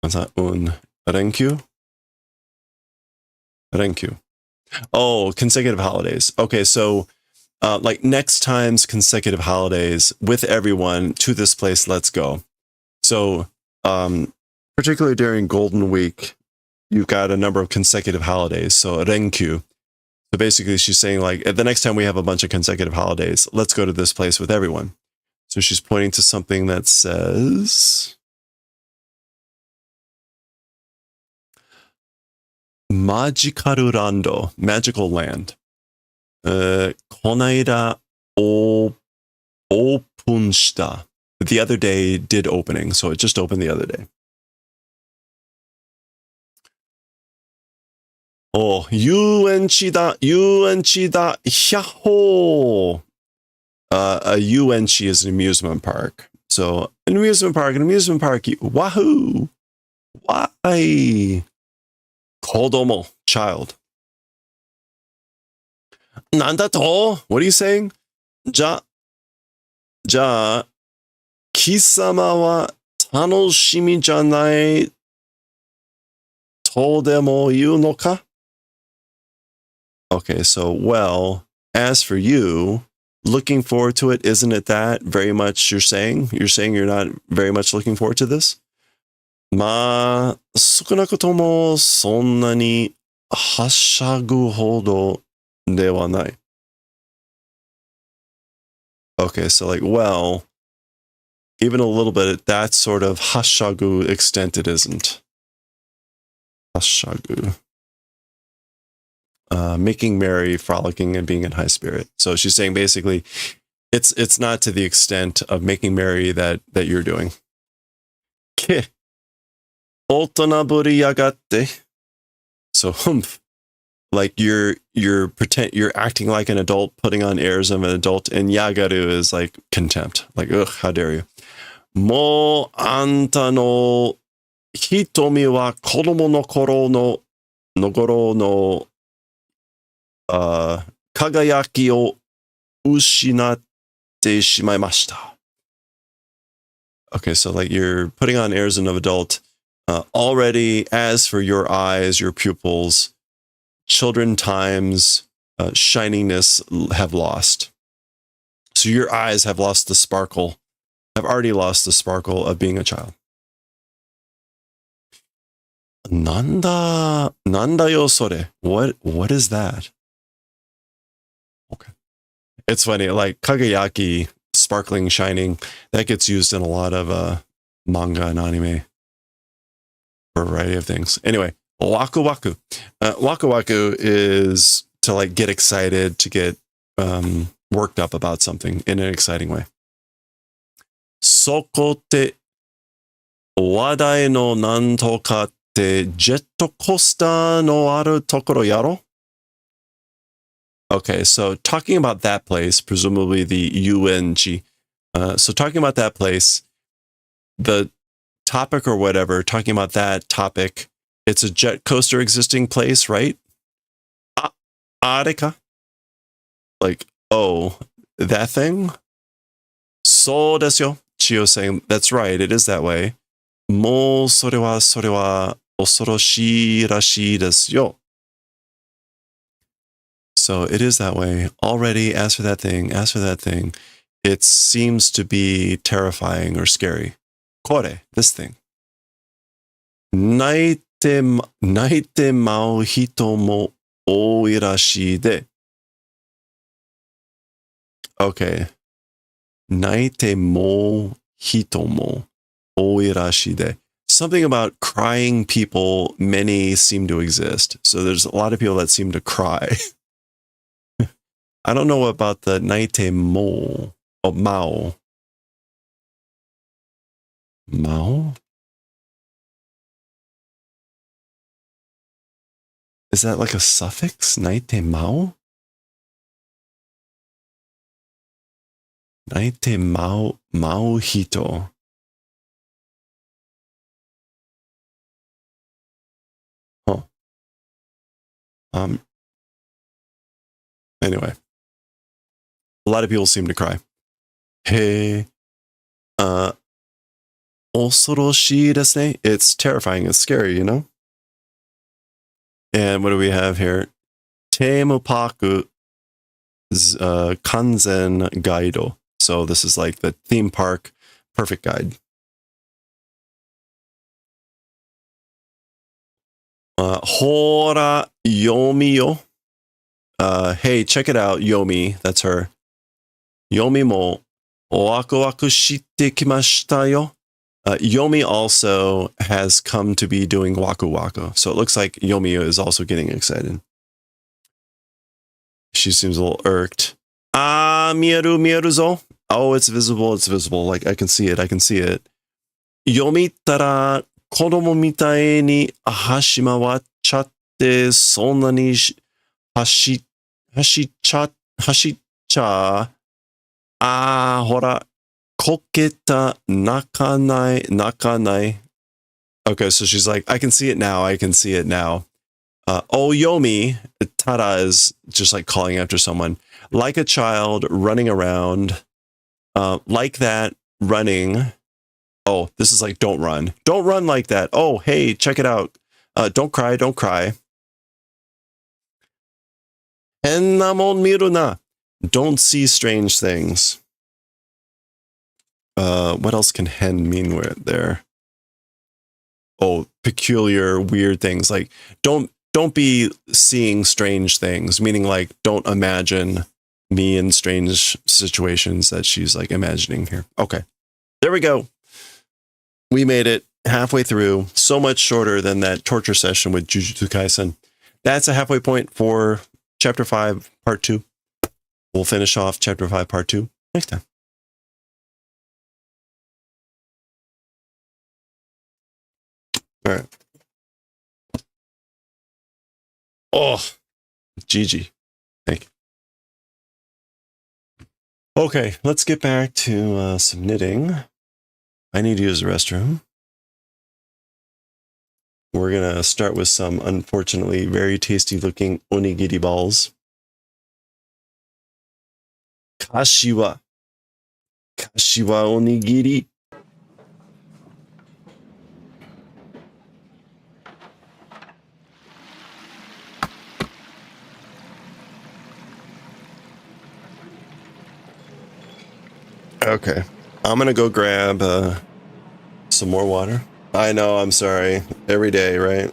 What's that? Renkyu? Renkyu. Oh, consecutive holidays. Okay, so like next time's consecutive holidays with everyone to this place, let's go. So particularly during Golden Week, you've got a number of consecutive holidays. So Renkyu. So basically she's saying like, the next time we have a bunch of consecutive holidays, let's go to this place with everyone. So she's pointing to something that says Magical Rando, magical land. Konaida open shita. The other day did opening, so it just opened the other day. Oh, UNC da, yahoo! A UNC is an amusement park. So, an amusement park, wahoo! Why? Kodomo, child. Nandato? What are you saying? Ja, kisama wa tanoshimi janai todemo iu no ka? Okay, so, well, as for you, looking forward to it, isn't it that very much you're saying? You're saying you're not very much looking forward to this? Ma, 少なくともそんなにはしゃぐほどではない。Okay, so like, well, even a little bit, that sort of hashagu extent it isn't. Hashagu. Making merry, frolicking, and being in high spirit. So she's saying basically, it's not to the extent of making merry that you're doing. Ke. Otona buri yagatte. So humph. Like you're acting like an adult, putting on airs of an adult, and yagaru is like contempt. Like, ugh, how dare you. Mo anta no hitomi wa kodomo no koro no nogoro no kagayaki o ushinatte shimaimashita. Okay, so like you're putting on airs of an adult. Already, as for your eyes, your pupils, children times shininess have lost. So your eyes have lost the sparkle, have already lost the sparkle of being a child. Nanda yo sore. What is that? Okay. It's funny, like kagayaki, sparkling, shining, that gets used in a lot of manga and anime for a variety of things. Anyway, waku waku. Waku waku is to like get excited, to get worked up about something in an exciting way. Soko te wadai no nanto ka te jet coaster no aru tokoro yaro? Okay, so talking about that place, presumably the UNG. So talking about that place, the topic or whatever, talking about that topic, it's a jet coaster existing place, right? Areka? Like, oh, that thing? So desu yo. Chio saying, that's right, it is that way. Mo sore wa osoroshii rashii desu yo. So it is that way. Already, as for that thing, it seems to be terrifying or scary. Kore, this thing. Naite mau hito mo oi rashii de. Okay. Naite mo hito mo oi rashii de. Something about crying people, many seem to exist. So there's a lot of people that seem to cry. I don't know about the naite mo. Oh, mao. Mao? Is that like a suffix? Naite mao? Naite mao hito. Huh. Anyway. A lot of people seem to cry. Hey. Osoroshii desu ne? It's terrifying. It's scary, you know? And what do we have here? Temupaku Kanzen Gaido. So this is like the theme park perfect guide. Hora Yomi yo. Hey, check it out, Yomi. That's her. Yomi mo owaku waku shite kimashita yo. Yomi also has come to be doing waku waku. So it looks like Yomi is also getting excited. She seems a little irked. Mieru zo. Oh, it's visible. Like, I can see it. Yomi tara kodomo mitai ni hashimawachatte sonna ni hashicha. Hora. Koketa nakanai. Okay, so she's like, I can see it now. Oh, Yomi, Tara is just like calling after someone. Like a child running around. Like that, running. Oh, this is like, don't run. Don't run like that. Oh, hey, check it out. Don't cry. Hennamon miru na. Don't see strange things. What else can hen mean there? Oh, peculiar, weird things. Like, don't be seeing strange things, meaning like, don't imagine me in strange situations that she's like imagining here. Okay, there we go. We made it halfway through. So much shorter than that torture session with Jujutsu Kaisen. That's a halfway point for Chapter 5, Part 2. We'll finish off Chapter 5, Part 2 next time. All right. Oh, GG. Thank you. Okay, let's get back to some knitting. I need to use the restroom. We're going to start with some, unfortunately, very tasty looking onigiri balls. Kashiwa onigiri. Okay, I'm going to go grab some more water. I know, I'm sorry. Every day, right?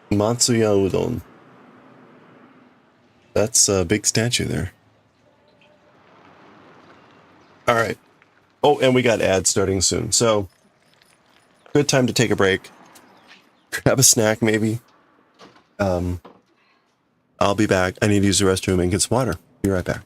Matsuya udon. That's a big statue there. All right. Oh, and we got ads starting soon. So, good time to take a break. Grab a snack, maybe. I'll be back. I need to use the restroom and get some water. Be right back.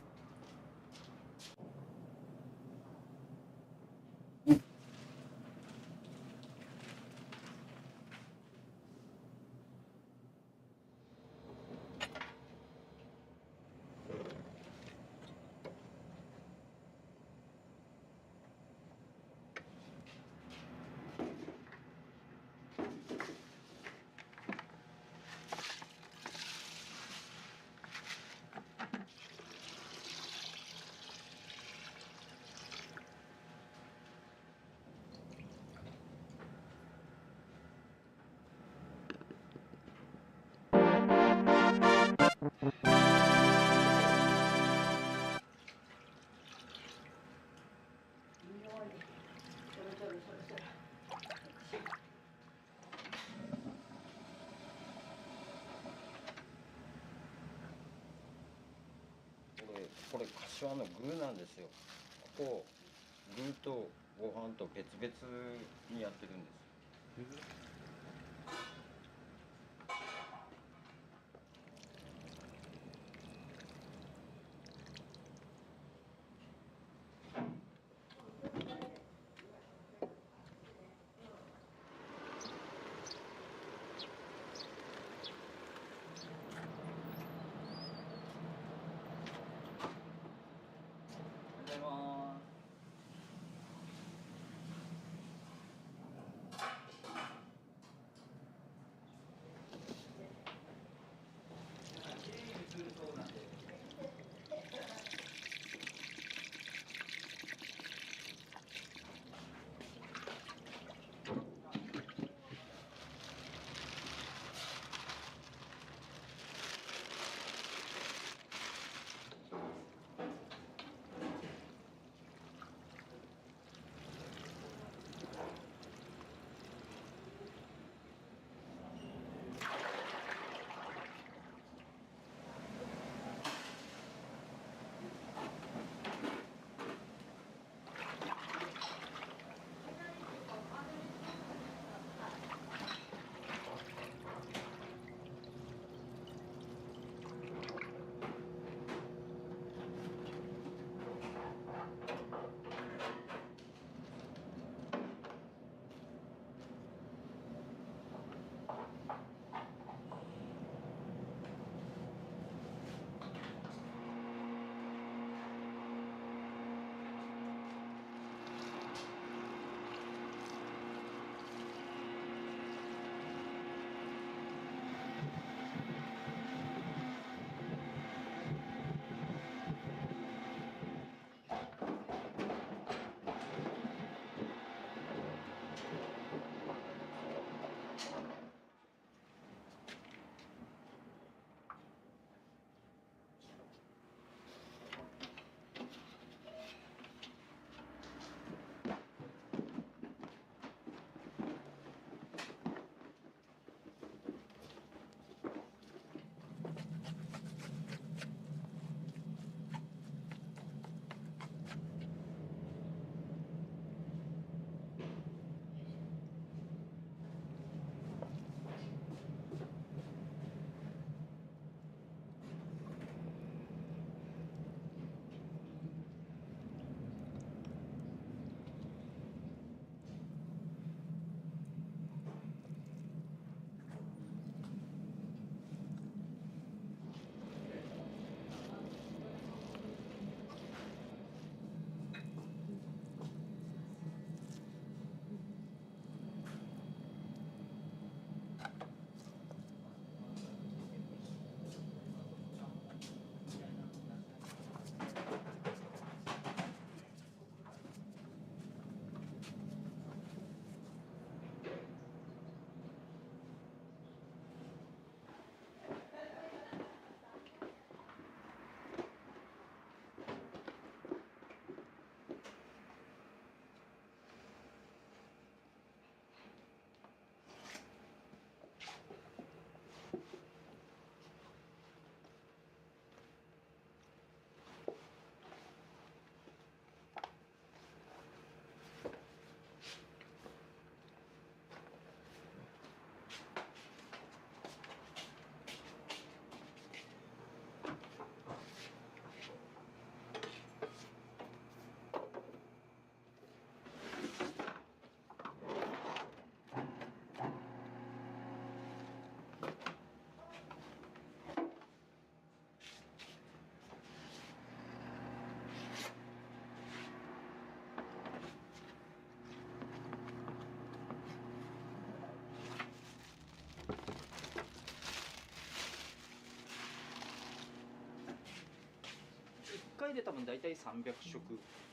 回で多分大体300色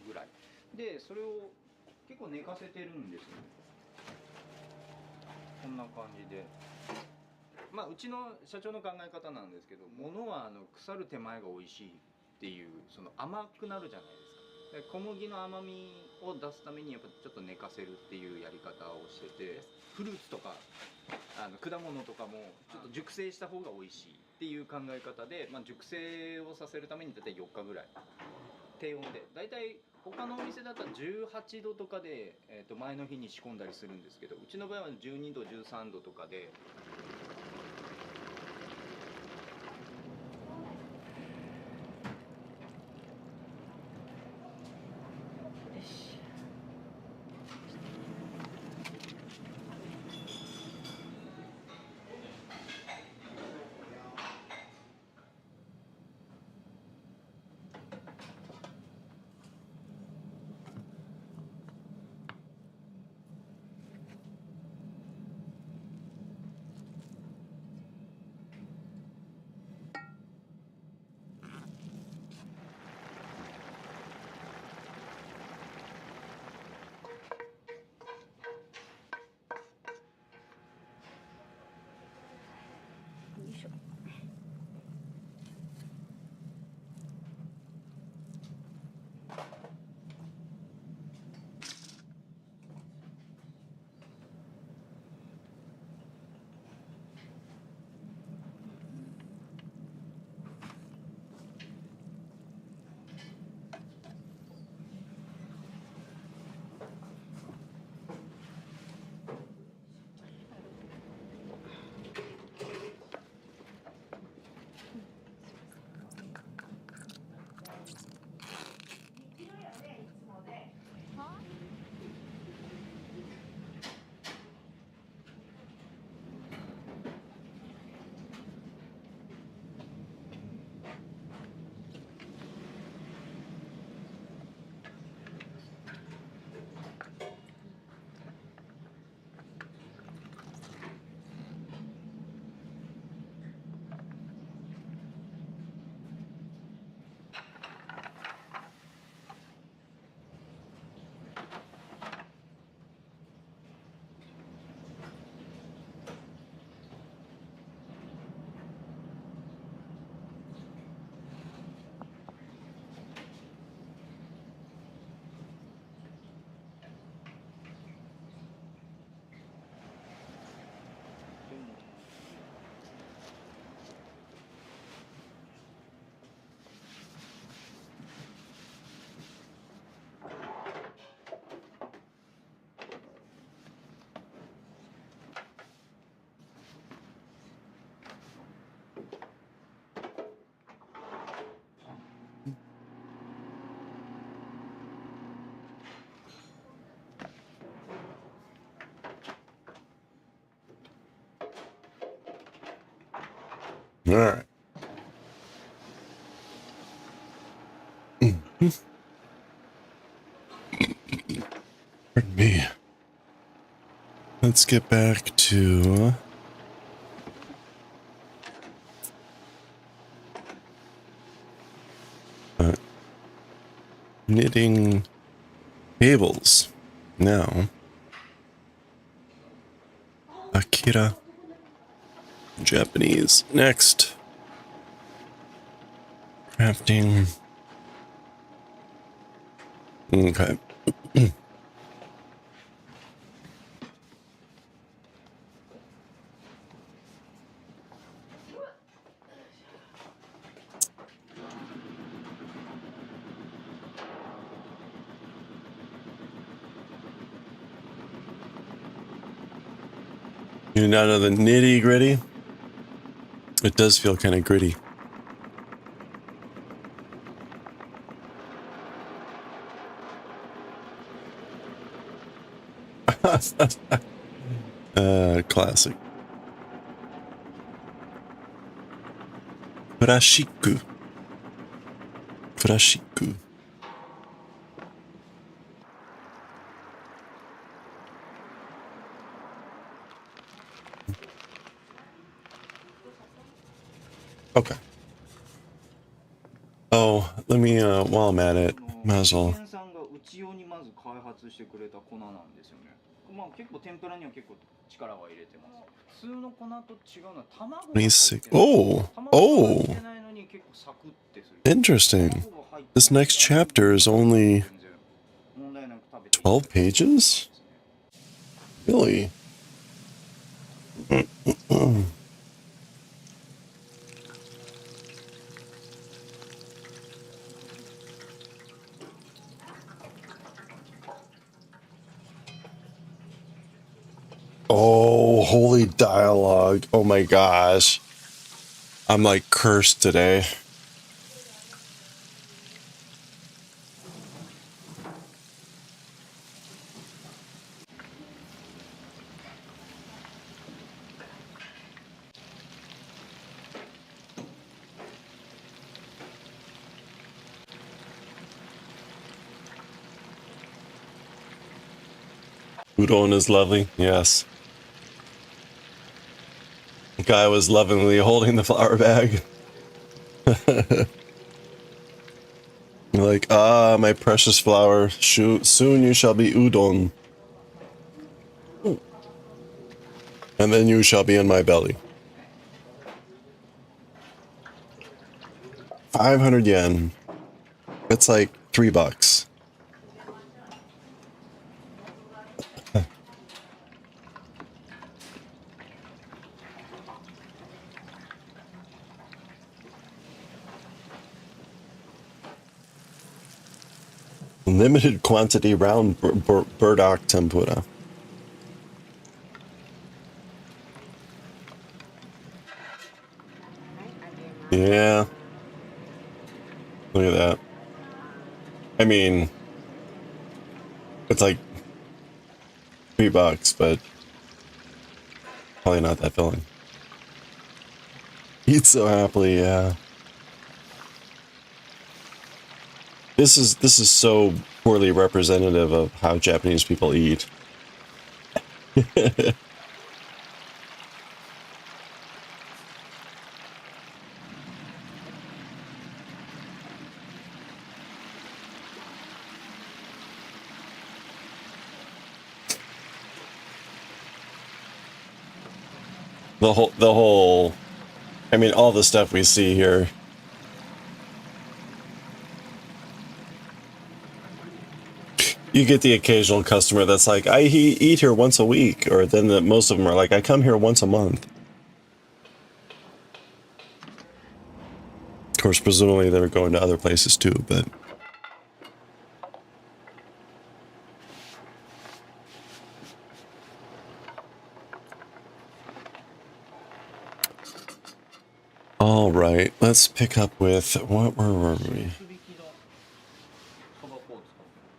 ぐらいで、それを結構寝かせてるんですよね。こんな感じで、まあうちの社長の考え方なんですけど、物は腐る手前が美味しいっていう、その甘くなるじゃないですか。で小麦の甘みを出すためにやっぱちょっと寝かせるっていうやり方をしてて、フルーツとか果物とかもちょっと熟成した方が美味しいっていう考え方で、まあ、熟成をさせるために大体4日ぐらい低温で、大体他のお店だったら18度とかで、前の日に仕込んだりするんですけど、うちの場合は12度13度とかで。よいしょ。All right. Pardon me. Let's get back to knitting cables. Now, Akira Japanese. Next, crafting. Okay. You're not of the nitty gritty. It does feel kind of gritty. Classic. Furashiku. Furashiku. Okay. Oh, let me, while I'm at it, その might as 世 well. 間さんがうち用にまず開発してくれた粉なんですよね。まあ結構天ぷらには結構力は入れてます。普通の粉と違うのは卵が入って 26. ない。 Oh, 卵が入っ oh, てないのに結構サクってする。 interesting. 卵が入って This ない next chapter is only 全然問題なく食べていい 12 pages? Really? Oh, holy dialogue. Oh my gosh. I'm like cursed today. Udon is lovely. Yes. The guy was lovingly holding the flour bag. Like, ah, my precious flour. Soon you shall be udon. And then you shall be in my belly. 500 yen. That's like $3. Limited quantity round burdock tempura. Yeah. Look at that. I mean, it's like $3, but probably not that filling. Eat so happily, yeah. This is so poorly representative of how Japanese people eat. the whole I mean all the stuff we see here. You get the occasional customer that's like, I eat here once a week, or then most of them are like, I come here once a month. Of course, presumably they're going to other places too, but all right, let's pick up with where were we? 薄引きのそば粉を使ってま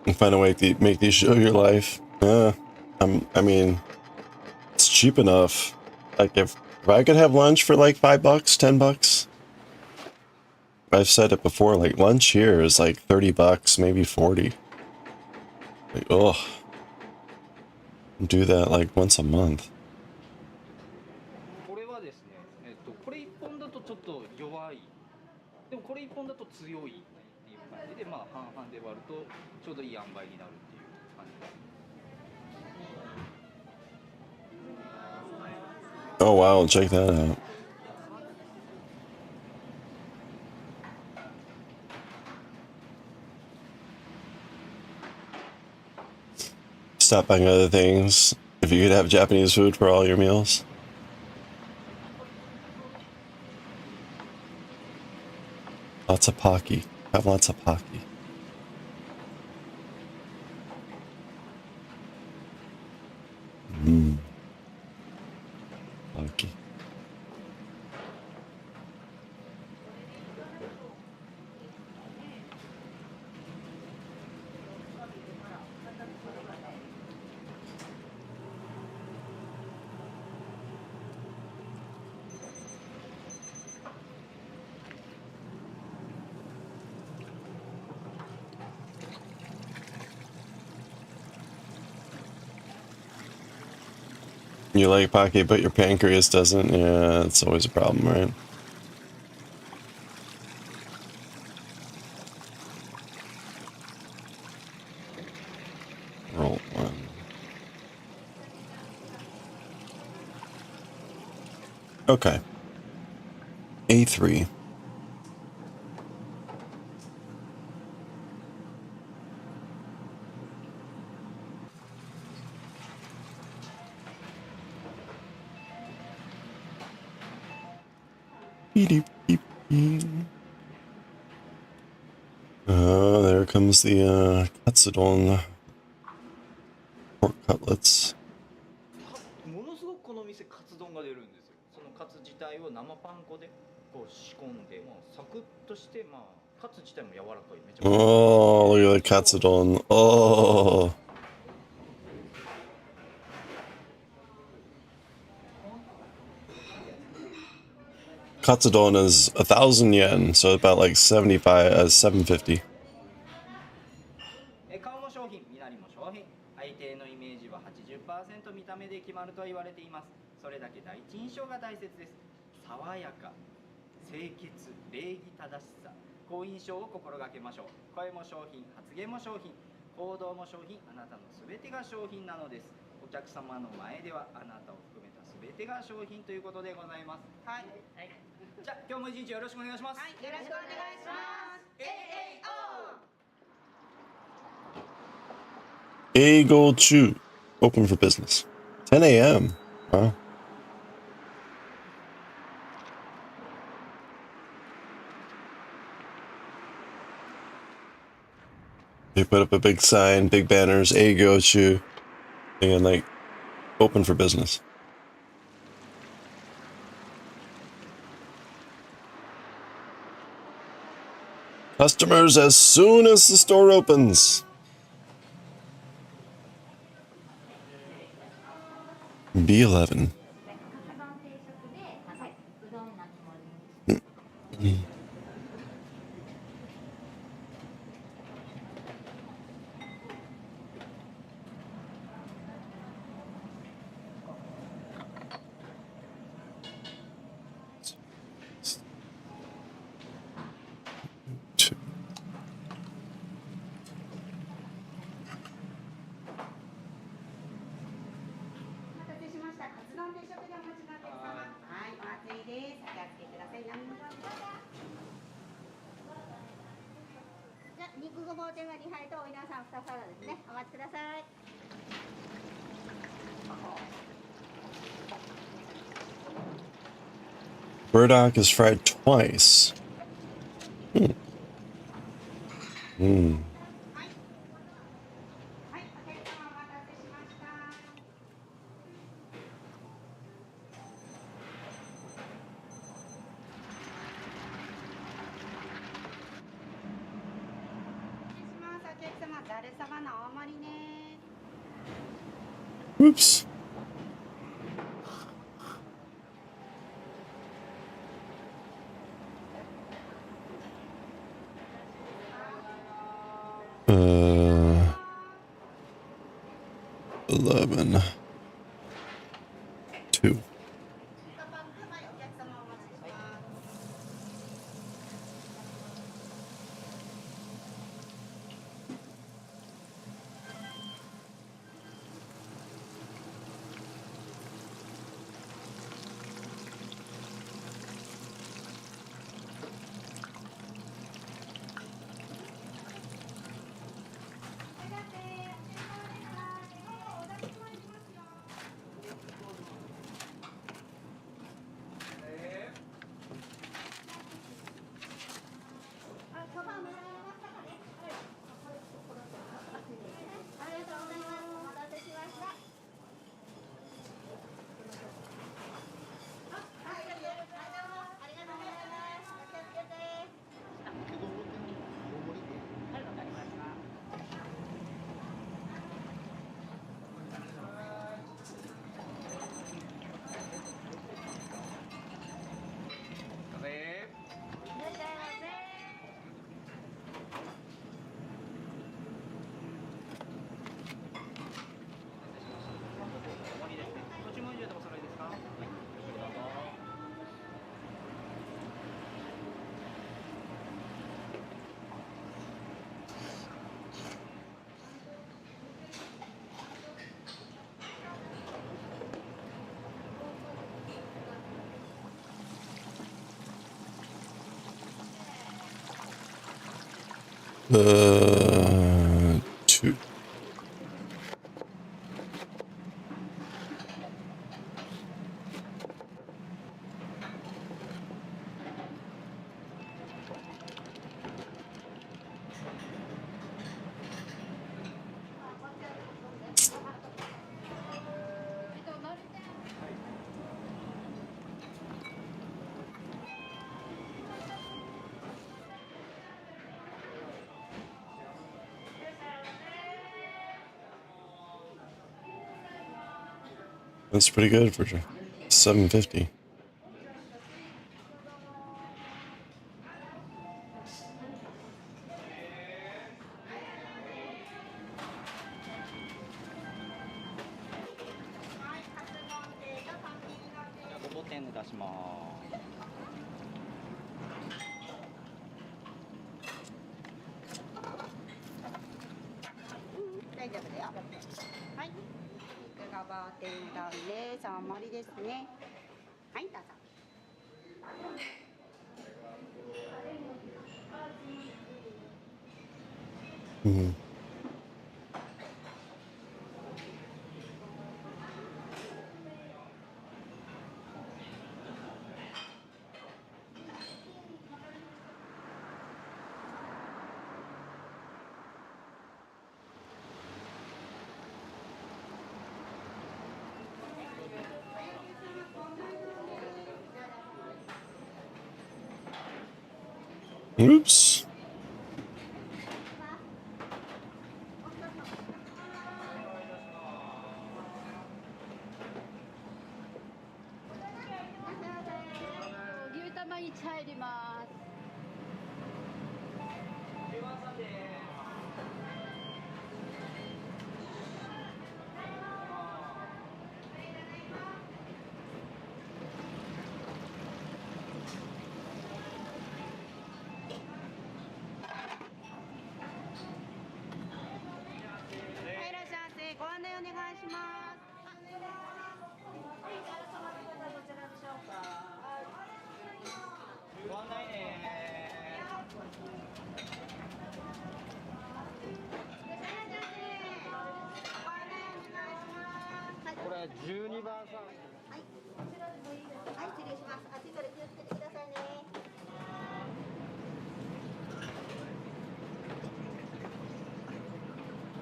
す。 And find a way to make these show your life. I mean, it's cheap enough. Like if I could have lunch for like $5, $10. I've said it before, like lunch here is like $30, maybe 40. Like, ugh. Do that like once a month. これはですね、これ1本だとちょっと弱い。でもこれ1本だと強いっていう感じで、まあ半々で割るとちょうどいい塩梅になるっていう感じです。 Oh wow, check that out. Stop buying other things if you could have Japanese food for all your meals. Lots of Pocky. Have lots of Pocky. Pocky. You like Pocky, but your pancreas doesn't? Yeah, it's always a problem, right? Roll one. Okay. A3. Beep, beep, beep. There comes the katsudon pork cutlets. ものすごくこの店カツ丼が出るんですよ。そのカツ自体を生パン粉でこう仕込んで、まあ、サクッとして、まあ、カツ自体も柔らかい。めちゃめちゃ Oh, look at the katsudon. Oh. Katsudon is 1,000 yen, so about like 750. 顔も商品、身なりも商品。相手のイメージは 80% 見た目で決まると言われています。それだけ第一印象が大切です。爽やか、清潔、礼儀正しさ、好印象を心がけましょう。声も商品、発言も商品、行動も商品、あなたのすべてが商品なのです。お客様の前ではあなたを含めたすべてが商品ということでございます。はい。じゃあ今日も一日よろしくお願いします。はい、よろしくお願いします。Eigo Chu. Open for business. 10 a.m. Wow. They put up a big sign, big banners, Eigo Chu. And like, open for business. Customers as soon as the store opens. B11. Two. 肉ごぼう天が2杯とお稲さん2サラダですね。お待ちください。 Burdock is fried twice. Hmm. Hmm. Oops. Uh, 11. 2. Two. That's pretty good for 750. Mm. Oops.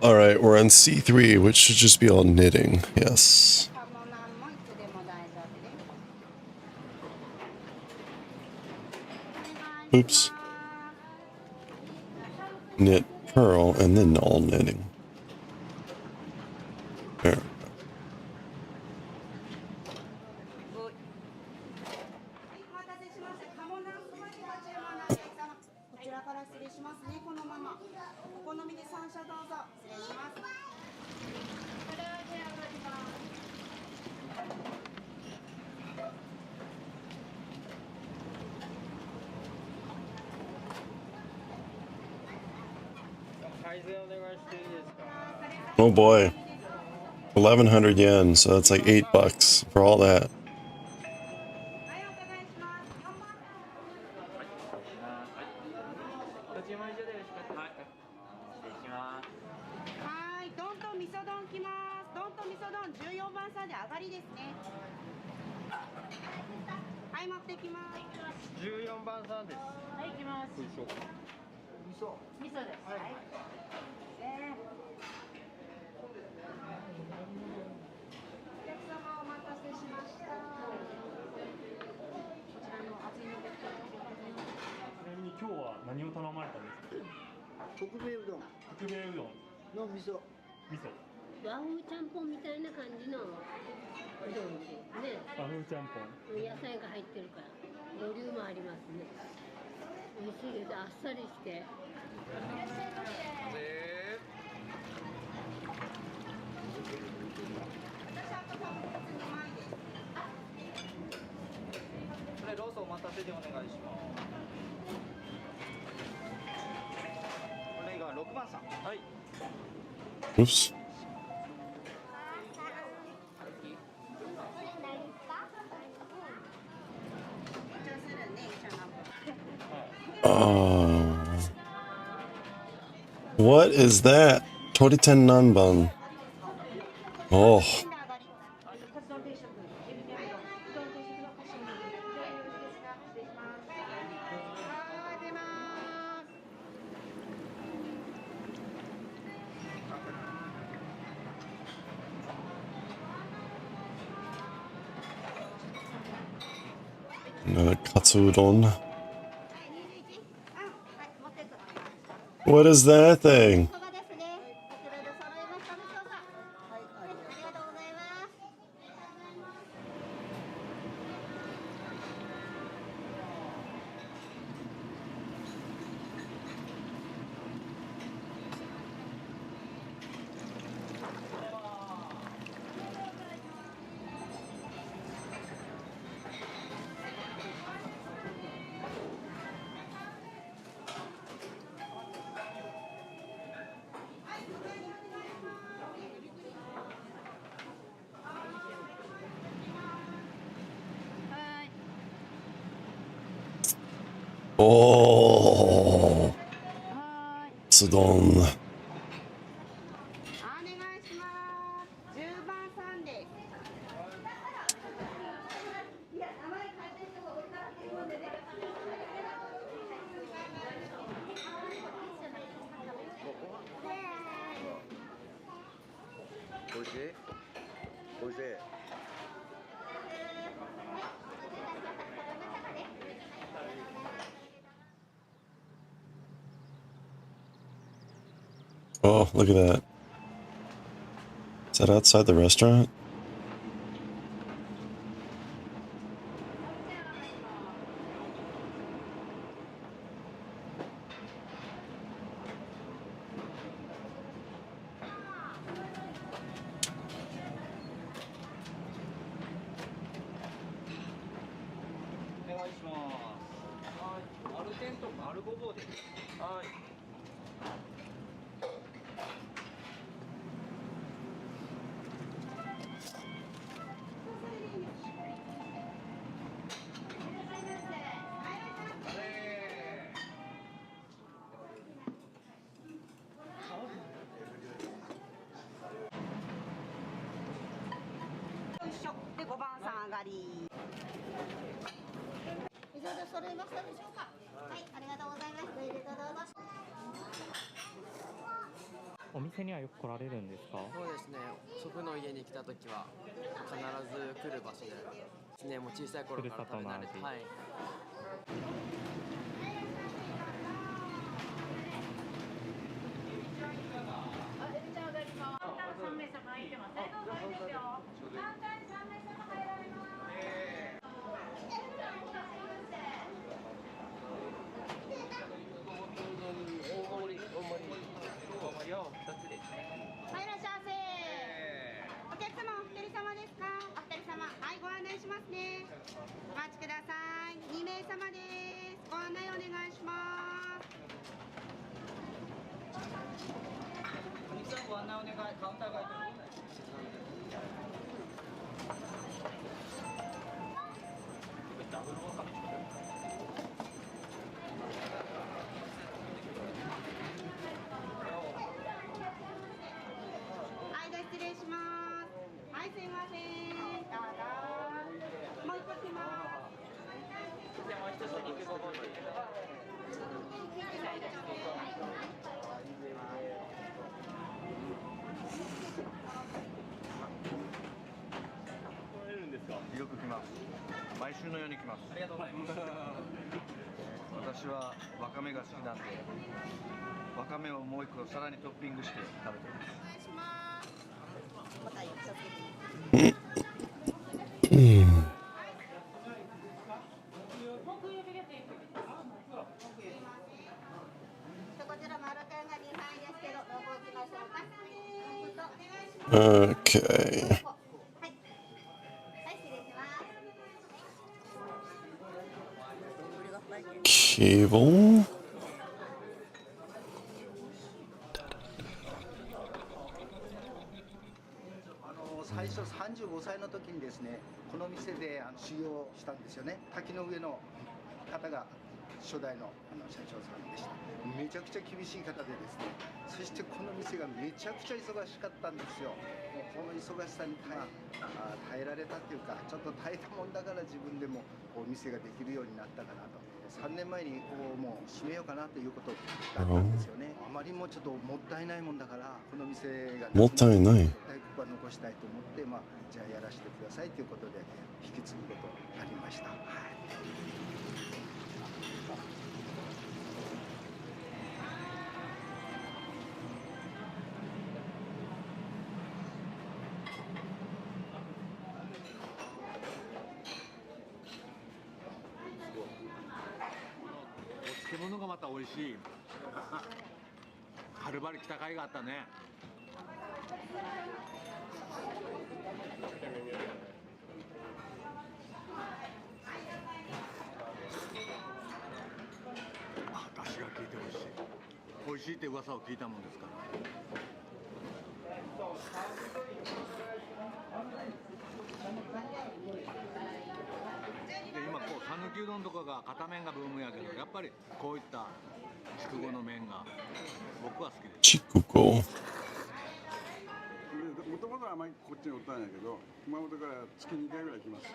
All right, we're on C3, which should just be all knitting. Yes. Oops. Knit, purl, and then all knitting. There. Oh boy. 1,100 yen, so that's like $8 for all that. Oops. Oh. What is that? Toriten nanban. Oh. Another katsudon. What is that thing? Oh, Sudon. Oh, look at that. Is that outside the restaurant?お店にはよく来られるんですか？そうですね。祖父の家に来た時は必ず来る場所ですね。もう小さい頃から食べ慣れて、はい。よく来ます。毎週のように来ます。ありがとうございます。私はわかめが好きなんで、わかめをもう一個さらにトッピングして食べてます。お願いします。またよろしく。Okay. Cable. 最初35歳の時にですね、この店で修行したんですよね。滝の上の方が初代の社長さんでした。めちゃくちゃ厳しい方でですね、そしてこの店がめちゃくちゃ忙しかったんですよ。もうこの忙しさに耐えられたっていうか、ちょっと耐えたもんだから自分でもお店ができるようになったかなと。3年前にもう閉めようかなということだったんですよね。あまりもちょっともったいないもんだから、この店がもったいない。絶対ここは残したいと思って、じゃあやらせてくださいということで引き継ぐことになりました。はい。お漬物がまた美味しい。はるばる来た甲斐があったね。出汁が効いて美味しい。美味しいって噂を聞いたもんですから。で今こう讃岐うどんとかが片麺がブームやけど、やっぱりこういった筑後の麺が僕は好きです。筑後。もともとはあまりこっちにおったんやけど、熊本から月2回ぐらい来ます。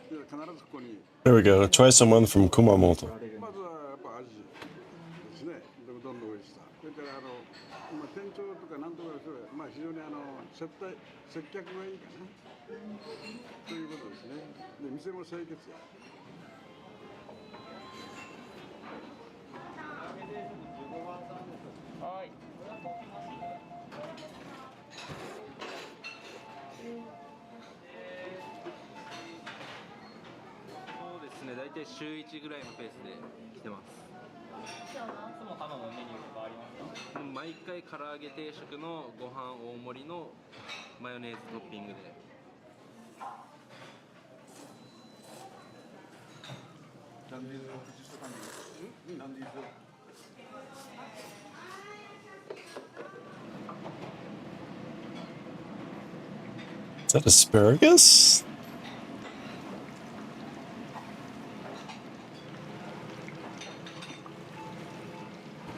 で必ずここに。There we go. Try someone from Kumamoto. まずはやっぱ味ですね。うどんの美味しさ。それから店長とかなんとかの人が非常に接客がいいかな。ということですね。で店も清潔や。はい。そうですね、大体週1ぐらいのペースで来てます。いつも頼むメニューとかありますか？もう毎回唐揚げ定食のご飯大盛りのマヨネーズトッピングで。Is that asparagus?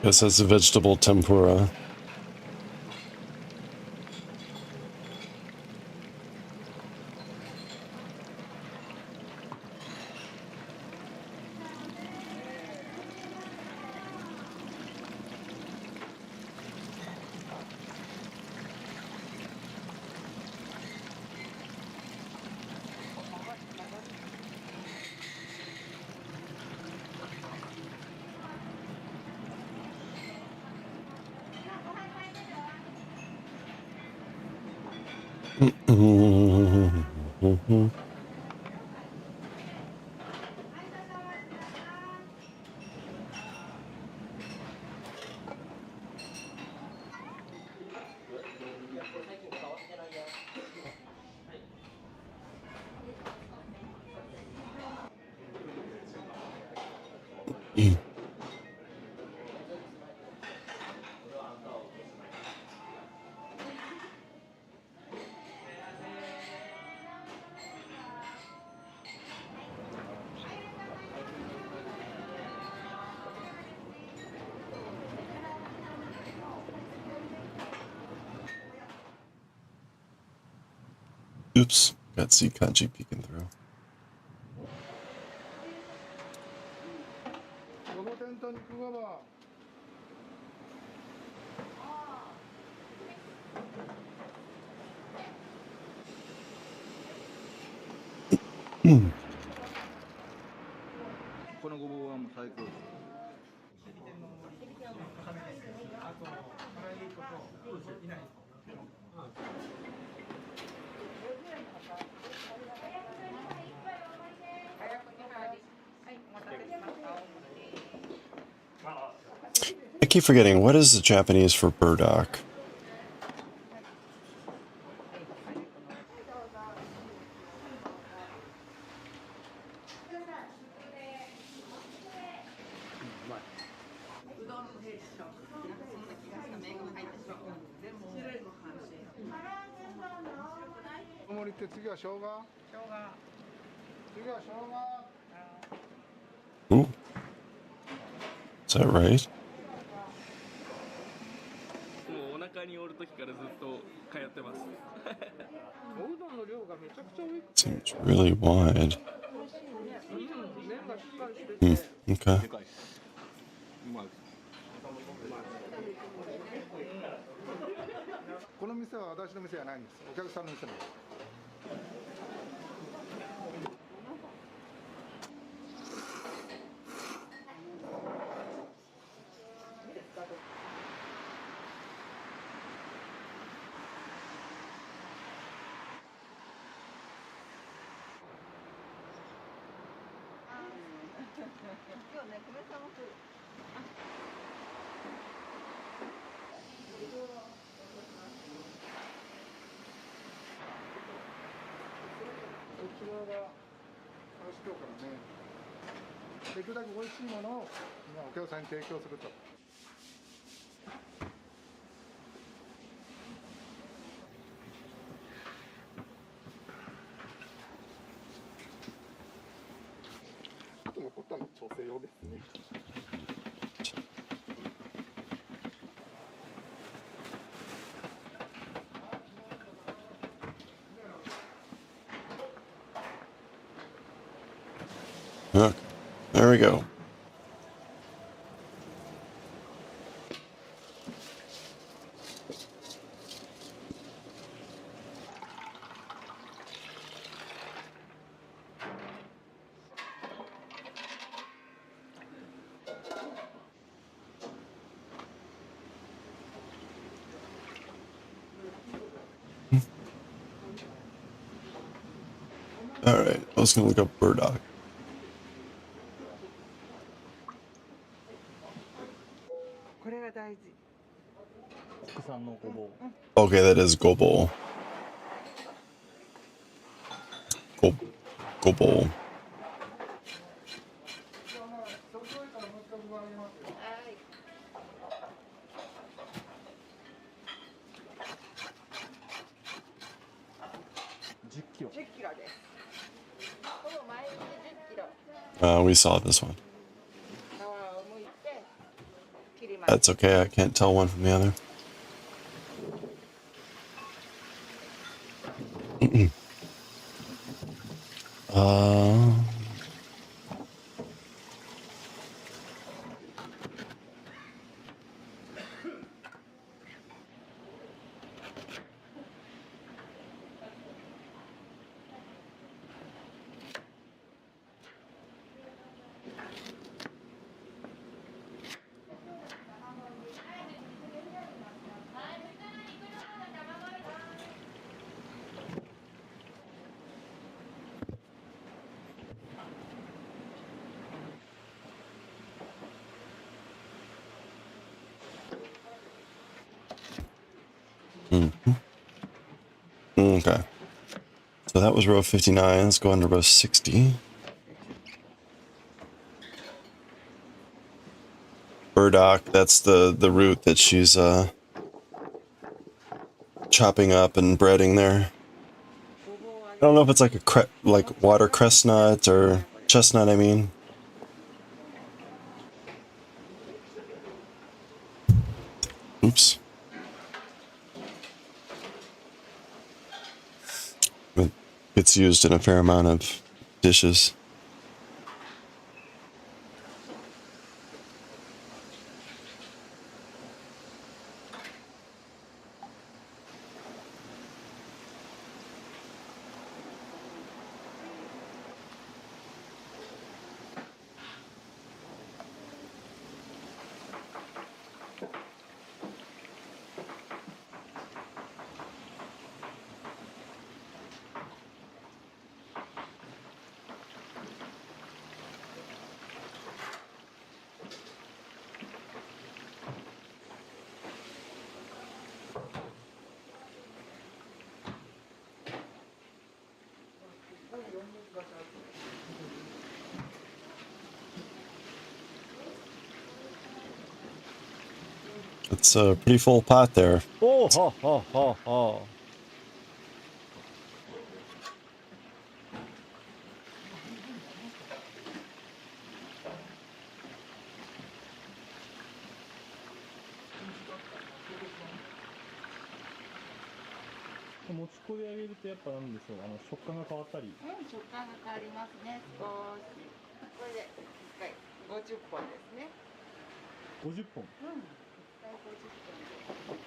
Guess that's a vegetable tempura. Oops, got C kanji peeking through. Hmm. このごぼうはもう最高です。I keep forgetting, what is the Japanese for burdock? Ooh. Is that right? もうお腹におる時からずっと通ってます。おうどんの量がめちゃくちゃ多い。 Seems really wide. 麺がしっかりしてて。 Okay. でかいです。うまい。この店は私の店じゃないんです。お客さんの店なんです。今日ね、米さんも来る。こちらが私今日からね、できるだけ美味しいものを今お客さんに提供すると。あと残ったの調整用ですね。Look, there we go. All right, I was gonna look up burdock. これが大事。国産のごぼう。 Okay, that is gobo. Gobo. 10キロです。ほぼ毎日10キロ。 We saw this one. 皮を剥いて切ります。 That's okay. I can't tell one from the other. uh, Okay. So that was row 59. Let's go on to row 60. Burdock, that's the root that she's chopping up and breading there. I don't know if it's like a like watercress nut or chestnut, I mean. Oops. It gets used in a fair amount of dishes. It's a pretty full pot there. Oh, ha, ha, ha, ha. もち粉で揚げるとやっぱなんでしょう、食感が変わったり。食感が変わりますね、少し。これで1回50本ですね。50本。1回50本で。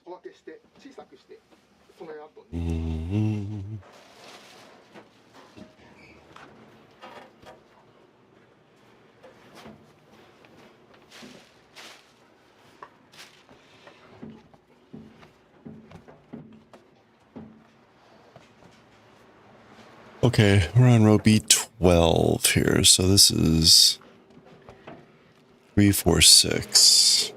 小分けして小さくしてその後うーん。Okay, we're on row B12 here, so this is 3, 4, 6.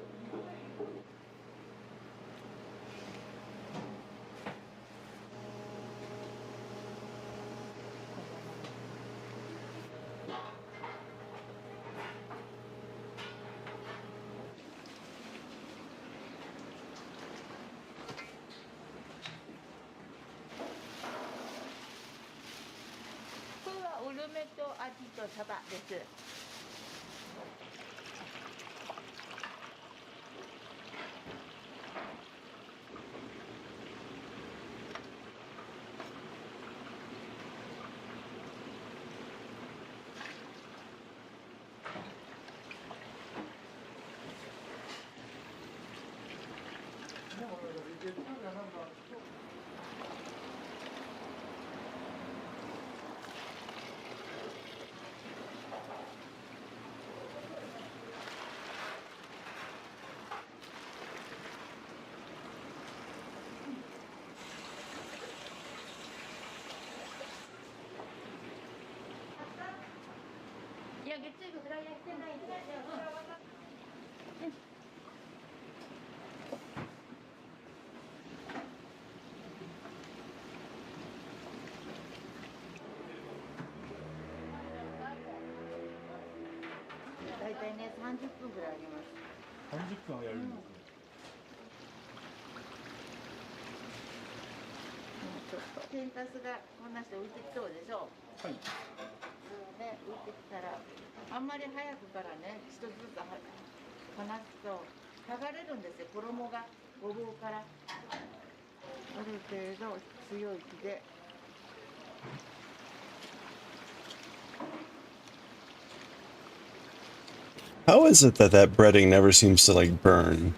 天かすがこんなして浮いてきそうでしょう。はい。ね、浮いてきたら、あんまり早くからね、一つずつ離すと剥がれるんですよ。衣がごぼうからある程度強い火で。How is it that that breading never seems to like burn?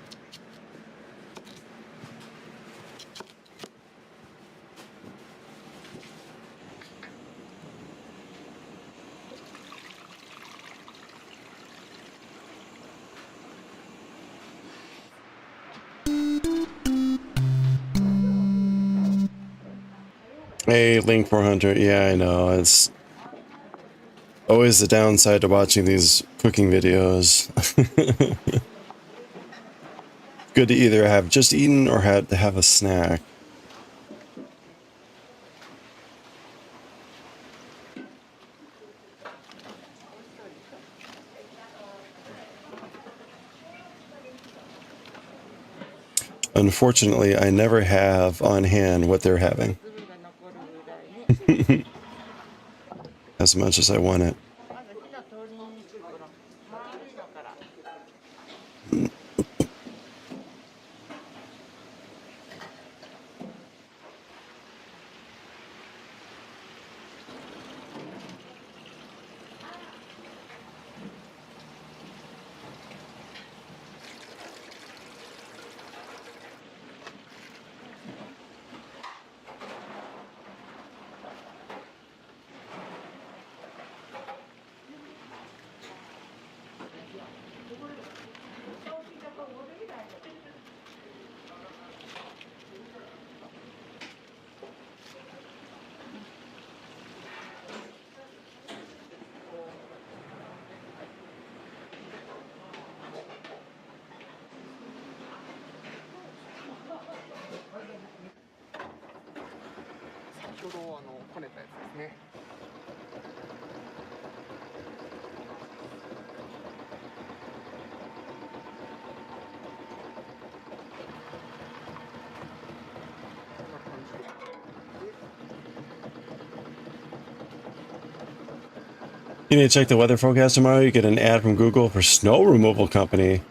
Hey, Link 400. Yeah, I know. It's always the downside to watching these cooking videos. Good to either have just eaten or had to have a snack. Unfortunately, I never have on hand what they're having. As much as I want it. ね。You need to check the weather forecast tomorrow. You get an ad from Google for snow removal company.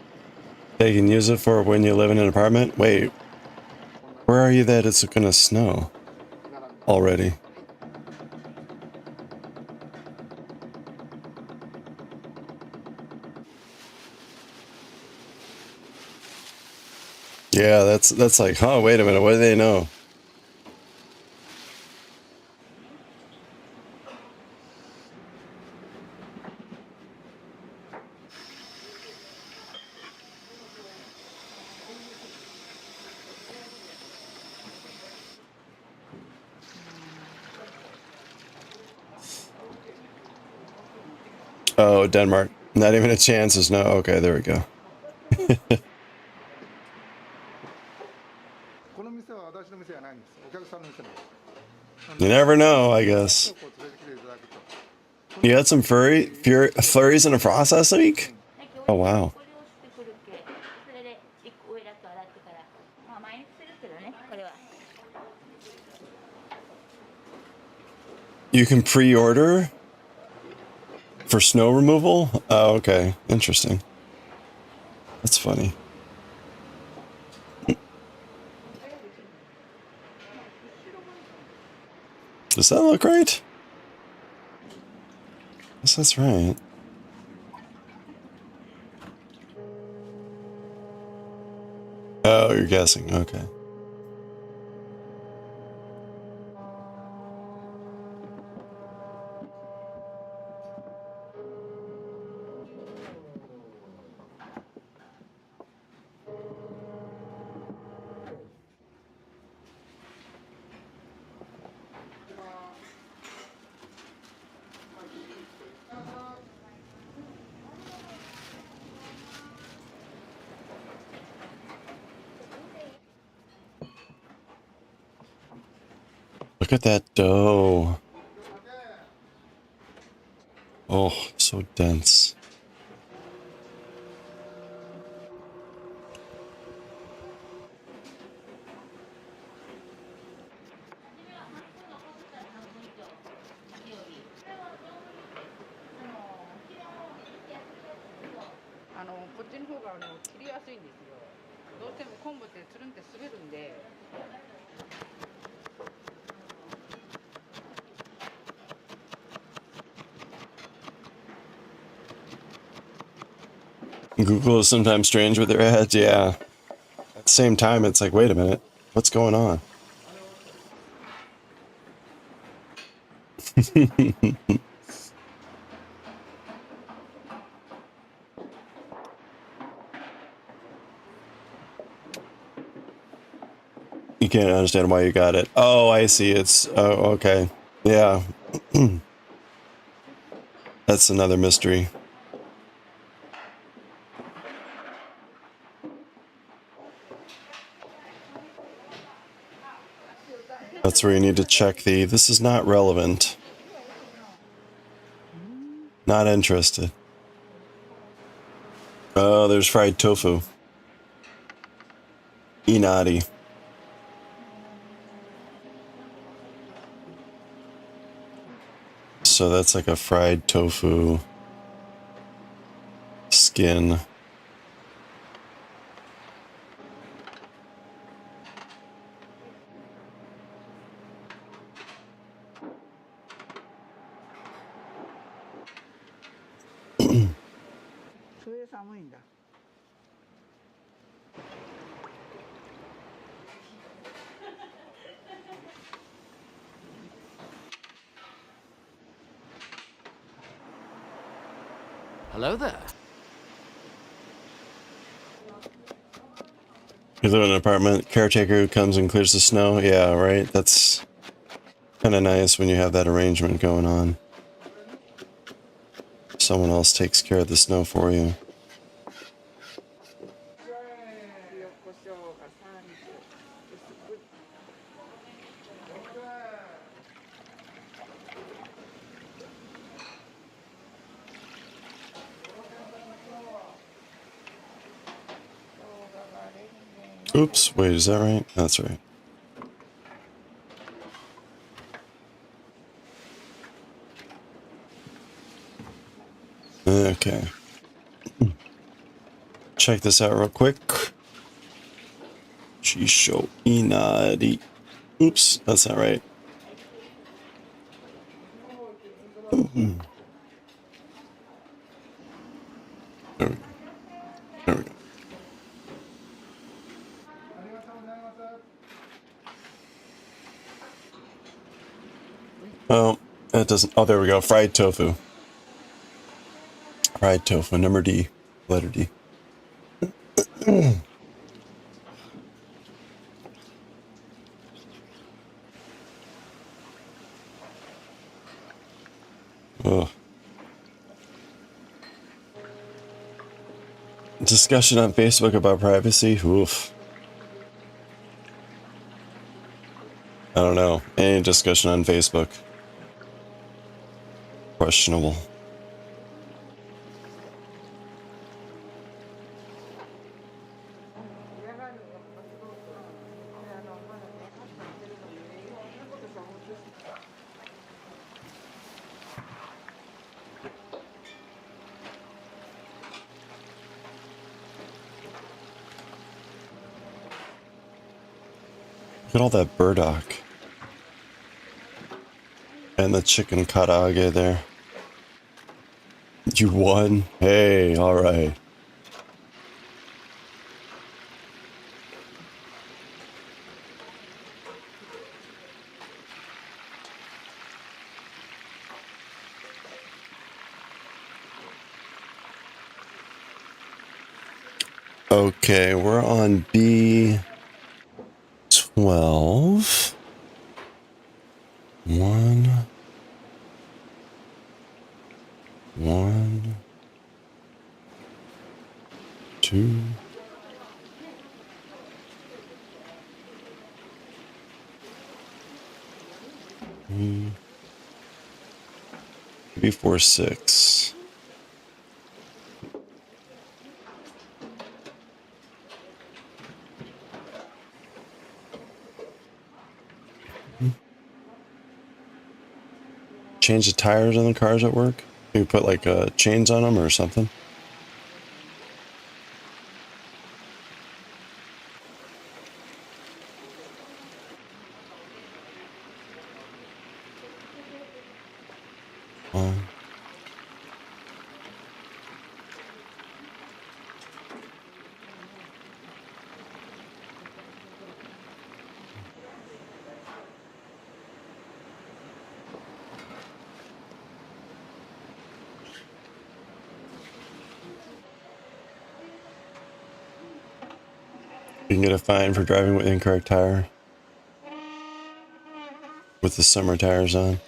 They can use it for when you live in an apartment. Wait, where are you that it's gonna snow already? Yeah, that's like, huh, wait a minute, what do they know? Oh, Denmark. Not even a chance is no. Okay, there we go. You never know, I guess. You had some flurries in a process week? Oh, wow. You can pre-order for snow removal? Oh, okay. Interesting. That's funny. Does that look right? Yes, that's right. Oh, you're guessing. Okay. Look at that dough. Oh, so dense. Google is sometimes strange with their ads, yeah. At the same time, it's like, wait a minute, what's going on? You can't understand why you got it. Oh, I see. It's, oh, okay. Yeah. That's another mystery. That's where you need to check the, this is not relevant. Not interested. Oh, there's fried tofu. Inari. So that's like a fried tofu skin. Hello there. You live in an apartment, caretaker who comes and clears the snow. Yeah, right? That's kind of nice when you have that arrangement going on. Someone else takes care of the snow for you. Oops, wait, is that right? That's right. Okay. Check this out real quick. Chisho Inari. Oops, that's not right. There we go. There we go. Oh, that doesn't. Oh, there we go. Fried tofu. Fried tofu, number D. Letter D. Ugh. Discussion on Facebook about privacy? Oof. I don't know. Any discussion on Facebook? Questionable. Look at all that burdock. And the chicken karaage there. You won? Hey, alright. Okay, we're on B12. 1, 2. B46. Change the tires on the cars at work? You put like chains on them or something? You can get a fine for driving with incorrect tire. With the summer tires on.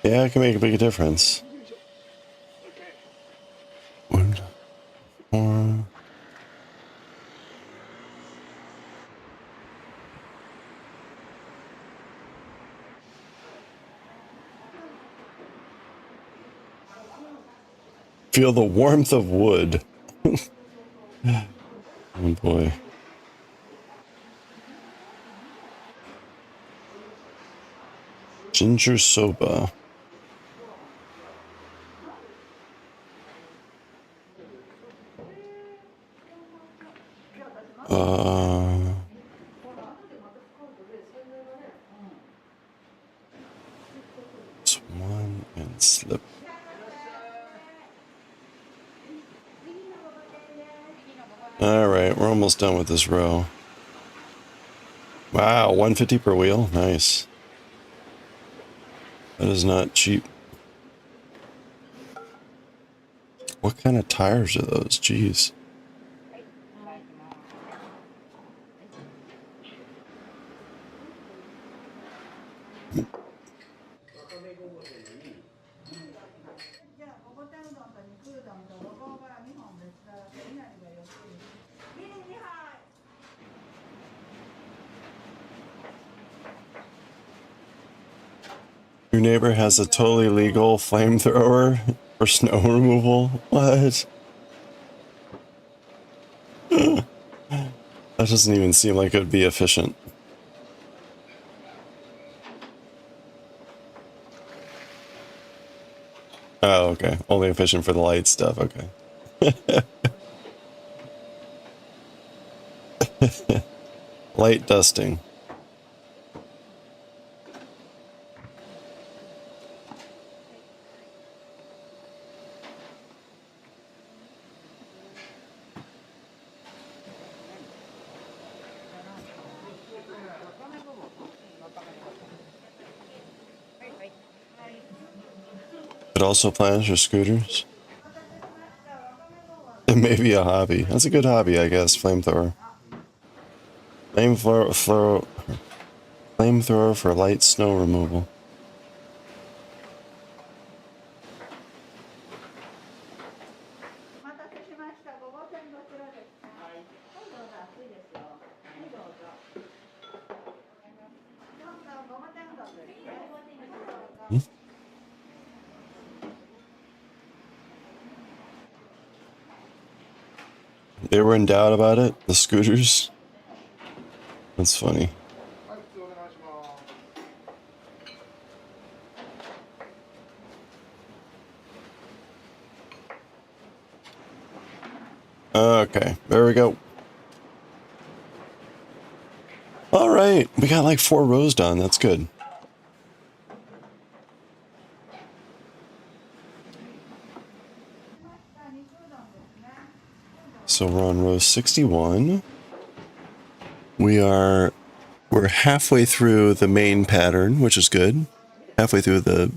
Yeah, it can make a big difference. 1, 4. Feel the warmth of wood. Oh boy. Ginger soba. Swan and slip. Alright, we're almost done with this row. Wow, 150 per wheel? Nice. That is not cheap. What kind of tires are those? Jeez. Your neighbor has a totally legal flamethrower for snow removal? What? That doesn't even seem like it would be efficient. Oh, okay. Only efficient for the light stuff, okay. Light dusting. It also plans for scooters. It may be a hobby. That's a good hobby, I guess. Flamethrower. Flamethrower for light snow removal. They were in doubt about it, the scooters. That's funny. Okay, there we go. All right, we got like 4 rows done. That's good. So we're on row 61. We're halfway through the main pattern, which is good. Halfway through the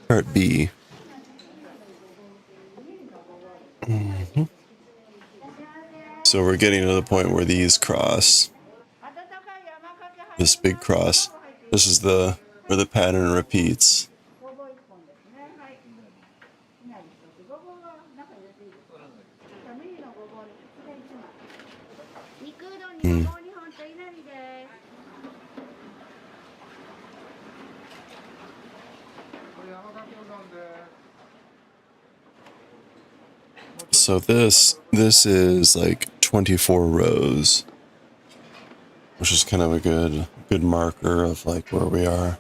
part B. So we're getting to the point where these cross. This big cross. This is where the pattern repeats. So this is like 24 rows, which is kind of a good marker of like where we are.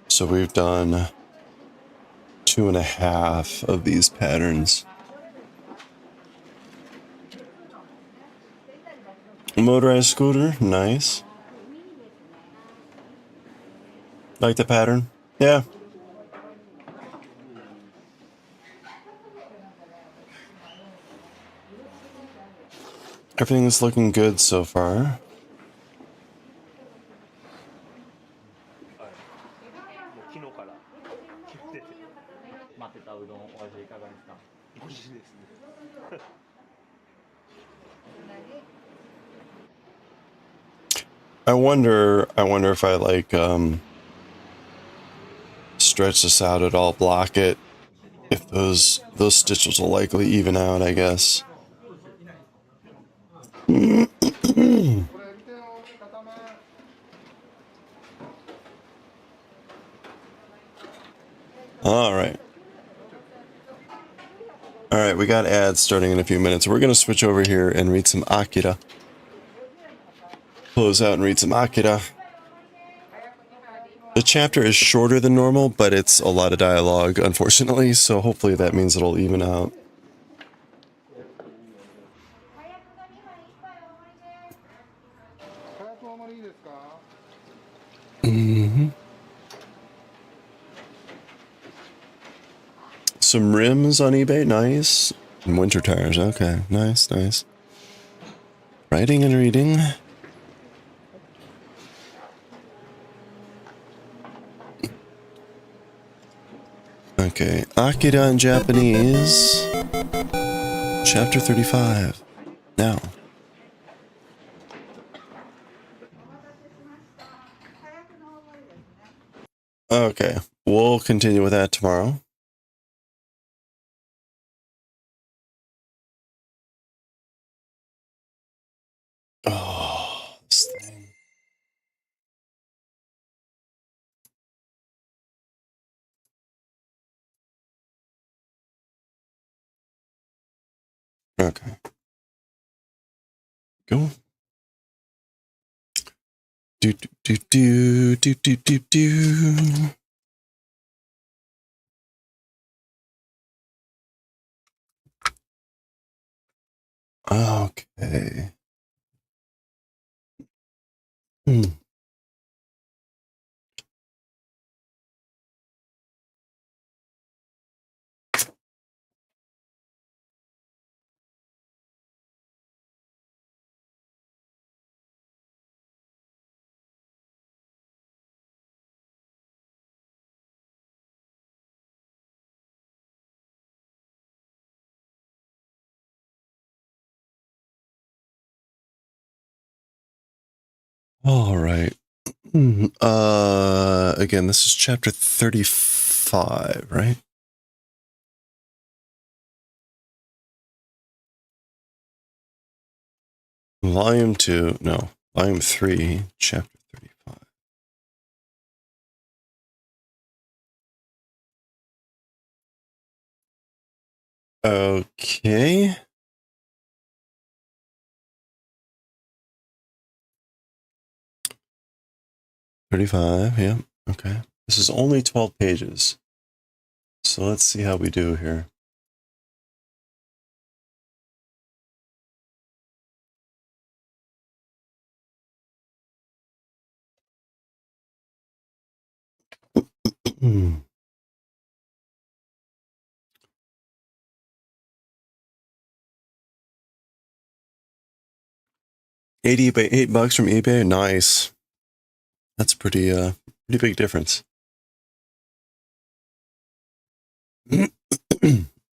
So we've done 2.5 of these patterns. Motorized scooter, nice. Like the pattern? Yeah. Everything's looking good so far. I wonder if I like stretch this out at all, block it. If those stitches will likely even out, I guess. All right. All right, we got ads starting in a few minutes. We're going to switch over here and read some Akira. Close out and read some Akira. The chapter is shorter than normal, but it's a lot of dialogue, unfortunately, so hopefully that means it'll even out. Some rims on eBay, nice. And winter tires, okay, nice, nice. Writing and reading. Okay, Akira in Japanese. Chapter 35. Now. Okay, we'll continue with that tomorrow. Oh, this thing. Okay. Go. Do do do do do do do do. Okay. All right. Again, this is chapter 35, right? Volume 2, no, volume 3, chapter 35. Okay. $35, yeah, okay. This is only 12 pages. So let's see how we do here. $8 from eBay, nice. That's pretty big difference.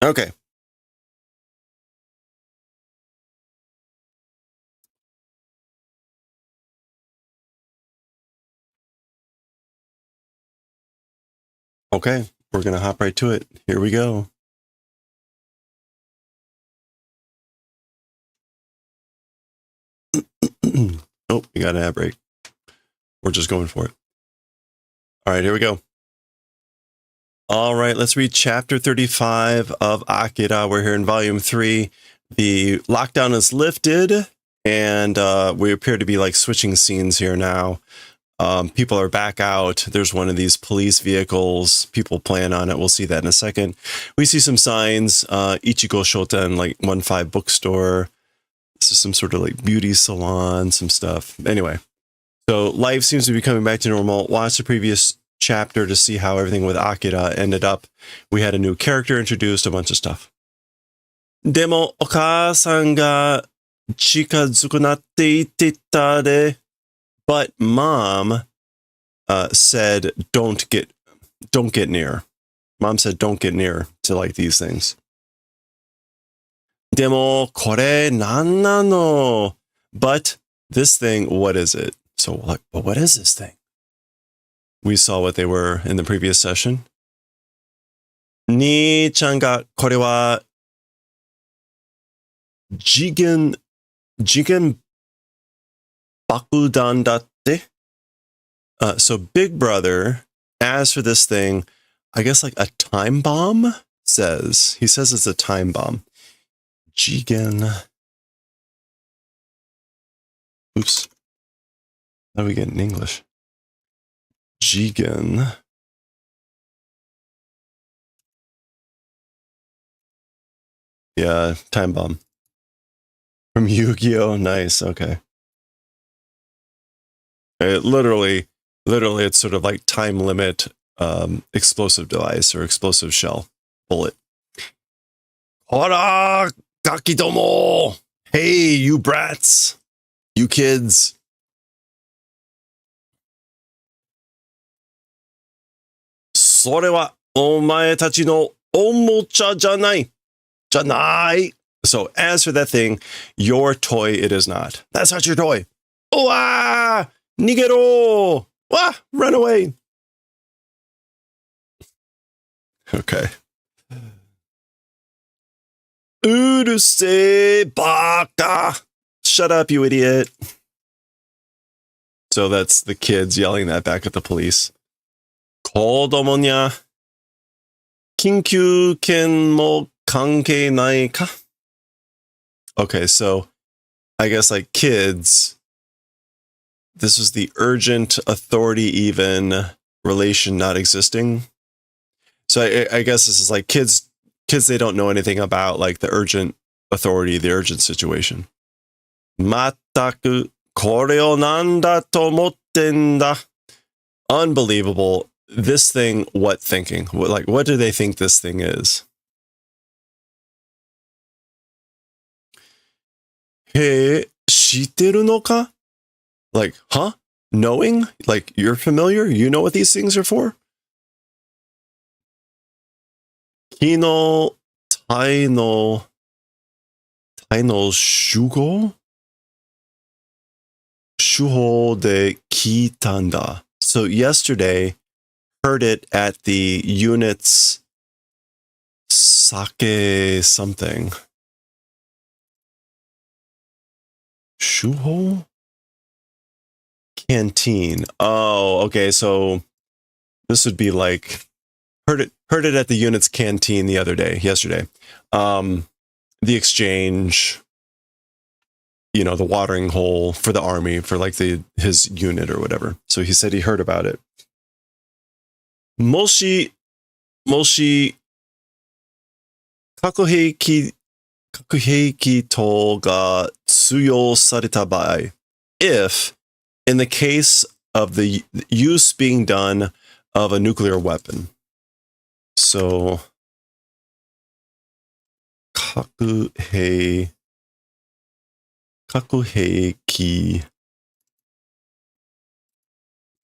Okay. Okay, we're gonna hop right to it. Here we go. Oh, we got an ad break. We're just going for it. All right, here we go. All right, let's read chapter 35 of Akira. We're here in volume 3. The lockdown is lifted, and we appear to be like switching scenes here now. People are back out. There's one of these police vehicles. People plan on it. We'll see that in a second. We see some signs. Ichigo Shoten, like 1-5 bookstore. This is some sort of like beauty salon, some stuff. Anyway, so life seems to be coming back to normal. Watch the previous chapter to see how everything with Akira ended up. We had a new character introduced, a bunch of stuff. でも、お母さんが近づくなって言ってたで。But mom said, don't get near. Mom said, don't get near to like these things. でも、これ何なの? But this thing, what is it? So what is this thing? We saw what they were in the previous session. 兄ちゃんがこれは次元爆弾だって? So Big Brother, as for this thing, I guess like a time bomb, he says it's a time bomb. Jigen. Oops. How do we get in English? Jigen. Yeah, time bomb. From Yu-Gi-Oh! Nice, okay. Literally, it's sort of like time limit explosive device or explosive shell bullet. Hora, gakidomo! Hey, you brats! You kids! Sore wa omae tachi no omocha janai. Janai! So, as for that thing, your toy it is not. That's not your toy. Oh, ah! Nigero! Ah! Run away! Okay. Urusei baka! Shut up, you idiot. So that's the kids yelling that back at the police. Kodomo nya kinkyū ken mo kankei nai ka? Okay, so I guess like kids, this was the urgent authority even relation not existing. So I guess this is like kids, they don't know anything about like the urgent authority, the urgent situation. Mataku kore o nanda to omotte n da. Unbelievable. This thing, what thinking? What do they think this thing is? He, shiteru no ka? Like, huh? Knowing? Like, you're familiar? You know what these things are for? Kino tai no shugo? Shuho de kitanda. So yesterday, heard it at the unit's sake something. Shuho? Canteen. Oh, okay. So this would be like heard it at the unit's canteen yesterday. The exchange, the watering hole for the army, for like his unit or whatever. So he said he heard about it. Moshi kakuheiki to ga tsuyo sareta bai. If, in the case of the use being done of a nuclear weapon. So, kakuheiki.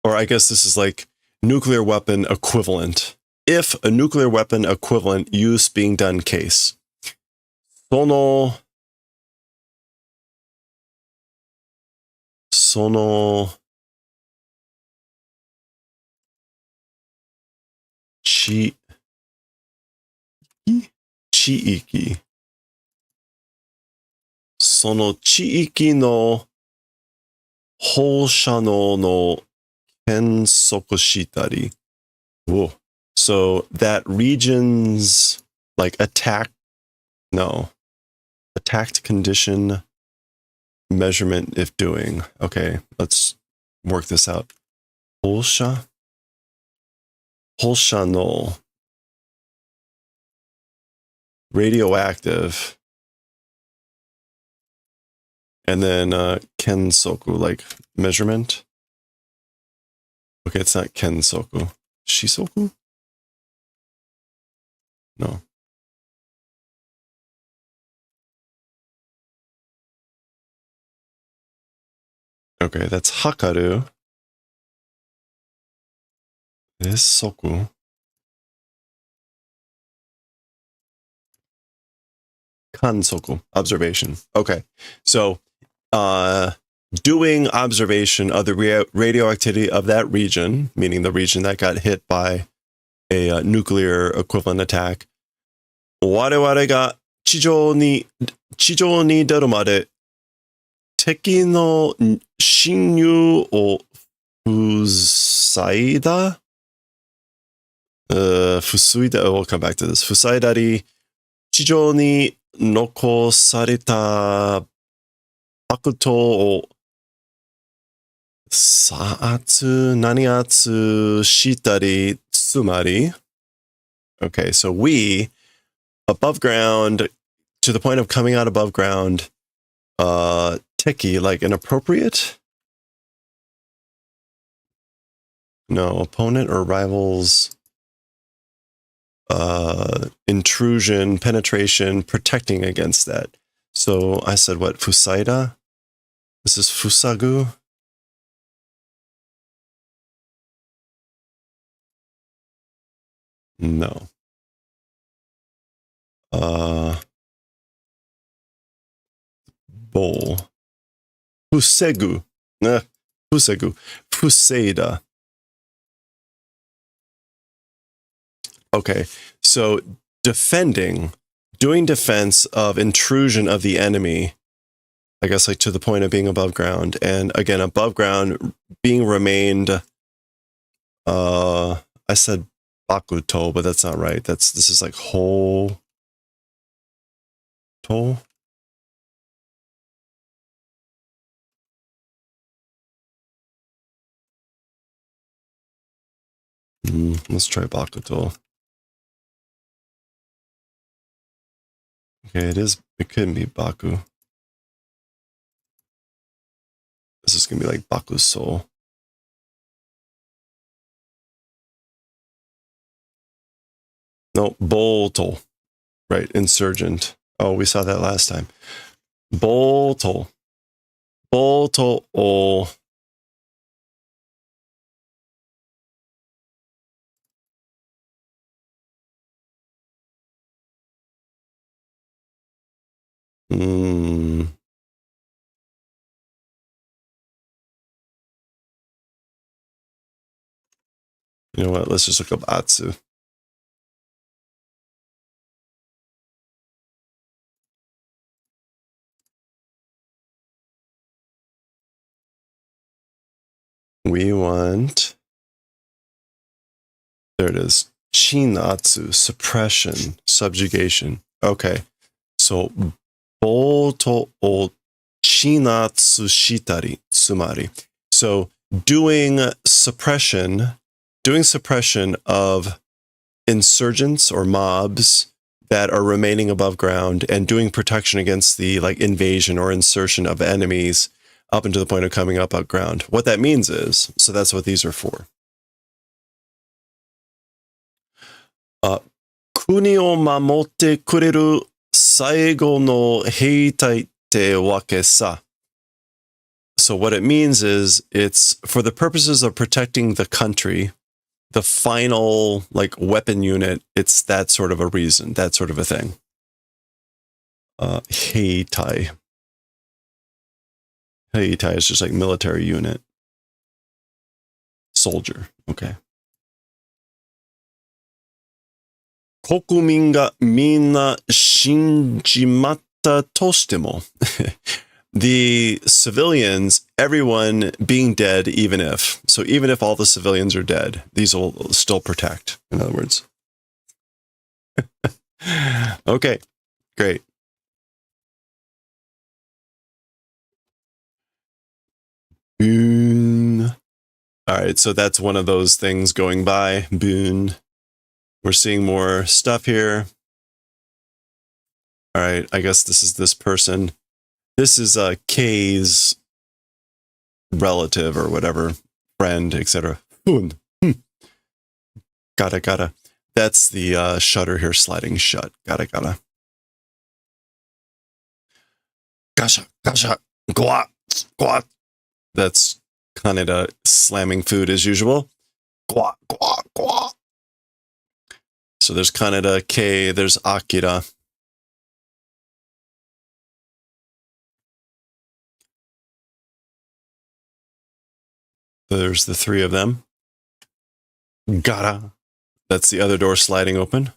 Or I guess this is like nuclear weapon equivalent. If a nuclear weapon equivalent use being done case. Sono chiiki. Sono chiiki no hoshano no kensoku shitari. Whoa. So that region's like attacked condition measurement if doing. Okay, let's work this out. Holsha no radioactive. And then kensoku, like measurement. Okay, it's not kensoku. Shisoku? No. Okay, that's hakaru. This soku. Kansoku, observation. Okay, so doing observation of the radioactivity of that region, meaning the region that got hit by a nuclear equivalent attack. 我々が地上に出るまで敵の侵入を防いだ we'll come back to this. 防いだり、地上に残された爆弾を何圧したり、つまり Okay, so we, above ground, to the point of coming out above ground, tiki, like inappropriate? No, opponent or rivals, intrusion, penetration, protecting against that. So I said what, fusaida? This is fusagu? No. Bowl. Fusegu. Fusegu. Fuseida. Okay, so defending, doing defense of intrusion of the enemy, I guess like to the point of being above ground. And again, above ground being remained, I said bakuto, but that's not right. This is like whole to. Let's try Bakuto. Okay, it could be Baku. This is gonna be like Baku's soul. No, Bolto. Right, insurgent. Oh, we saw that last time. Bolto. Bolto o. You know what? Let's just look up Atsu. We want... There it is. Chinatsu, suppression, subjugation. Okay. So, Boto o chinatsu shitari, tsumari. So, doing suppression of insurgents or mobs that are remaining above ground and doing protection against the like invasion or insertion of enemies up until the point of coming up ground. What that means is, so that's what these are for. 国を守ってくれる最後の兵隊ってわけさ. So what it means is it's for the purposes of protecting the country, the final like weapon unit, it's that sort of a reason, that sort of a thing. Heitai. Heitai is just like military unit. Soldier, okay. 国民がみんな死んじまったとしても the civilians, everyone being dead even if. So even if all the civilians are dead, these will still protect, in other words. Okay, great. Boon. All right, so that's one of those things going by. Boon. We're seeing more stuff here. All right, I guess this is this person. This is K's relative or whatever, friend, etc. Gotta. That's the shutter here sliding shut. Gotta. Gasha. Gwat. That's Kaneda slamming food as usual. Gwat. So there's Kaneda, K, there's Akira. There's the three of them. Gara. That's the other door sliding open.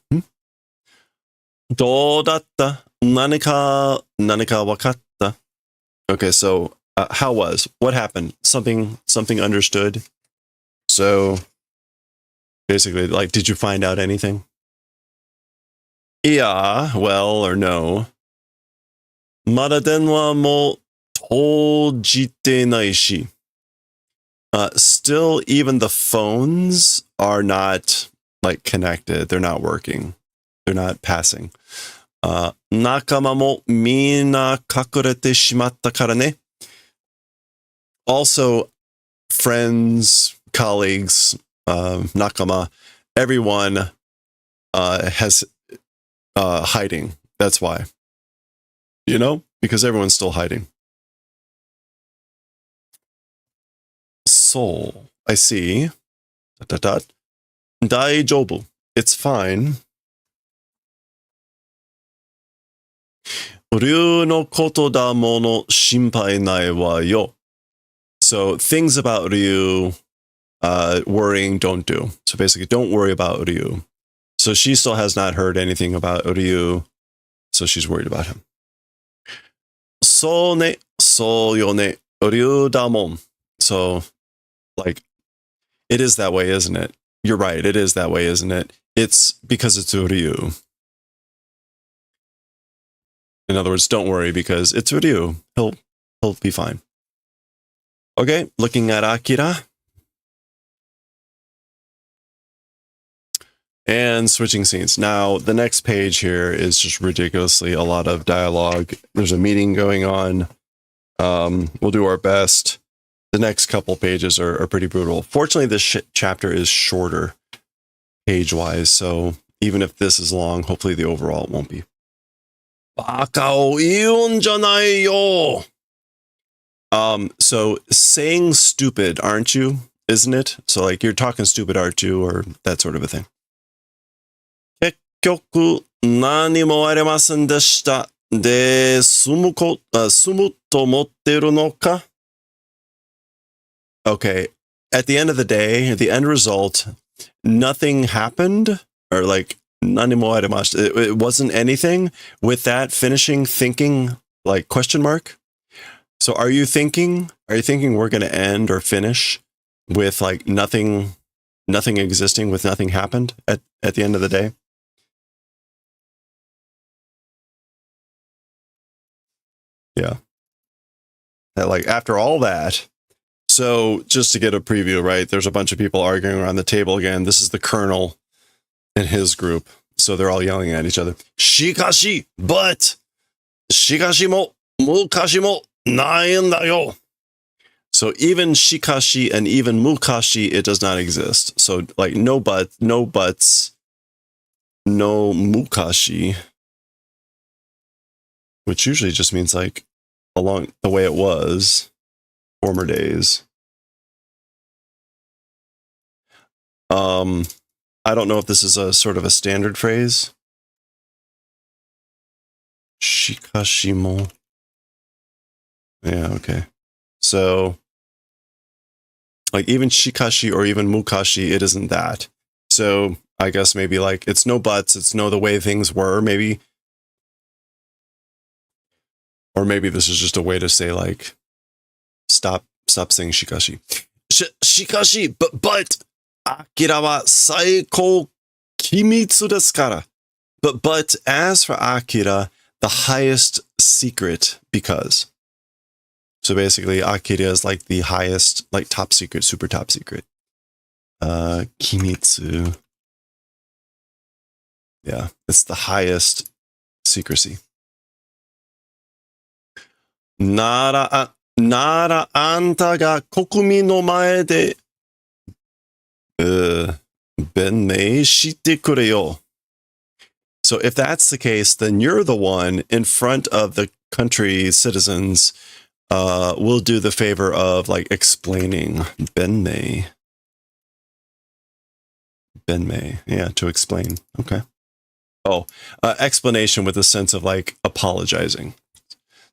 Dodatta. Nanika wakatta. Okay, so how was? What happened? Something understood. So basically, like, did you find out anything? Yeah, well, or no. Mada denwa mo tojite nai shi. Still, even the phones are not like connected. They're not working. They're not passing. Nakama mo mina kakurete shimatta kara ne. Also, friends, colleagues, nakama, everyone has hiding. That's why. You know? Because everyone's still hiding. Soul. I see. Daioh. It's fine. Ryu no koto da mono shinpai nai wa yo. So things about Ryu, worrying don't do. So basically, don't worry about Ryu. So she still has not heard anything about Ryu, so she's worried about him. So ne, so yo ne, Ryu damon. So, like, it is that way, isn't it? You're right, it is that way, isn't it? It's because it's Ryu. In other words, don't worry because it's Ryu. He'll be fine. Okay, looking at Akira. And switching scenes. Now, the next page here is just ridiculously a lot of dialogue. There's a meeting going on. We'll do our best. The next couple pages are pretty brutal. Fortunately, this chapter is shorter page-wise, so even if this is long, hopefully the overall won't be. Baka o iun janai yo. So saying stupid, aren't you? Isn't it? So like you're talking stupid, aren't you? Or that sort of a thing. 結局何もありませんでした。で、住むと思ってるのか? Okay, at the end of the day, the end result, nothing happened, or like, 何もありました. It wasn't anything. With that, finishing, thinking, like, question mark? So are you thinking we're going to end or finish with like nothing existing, with nothing happened at the end of the day? Yeah. Like after all that, so just to get a preview, right? There's a bunch of people arguing around the table again. This is the colonel and his group. So they're all yelling at each other. Shikashi, but shikashi mo mukashi mo nai n da yo. So even shikashi and even mukashi, it does not exist. So like no buts, no mukashi, which usually just means like along the way it was, former days. I don't know if this is a sort of a standard phrase. Shikashimo. Yeah, okay. So like even shikashi or even mukashi, it isn't that. So I guess maybe like it's no buts, it's no the way things were, maybe. Or maybe this is just a way to say like stop saying shikashi. Shikashi, but Akira wa saiko kimitsu desu kara. But as for Akira, the highest secret, because. So basically Akira is like the highest, like top secret, super top secret. Kimitsu. Yeah, it's the highest secrecy. Nara anta ga kokumi no mae de benmei shite kure yo. So if that's the case, then you're the one in front of the country citizens. We'll do the favor of like explaining benmei. Benmei, yeah, to explain. Okay. Oh, explanation with a sense of like apologizing.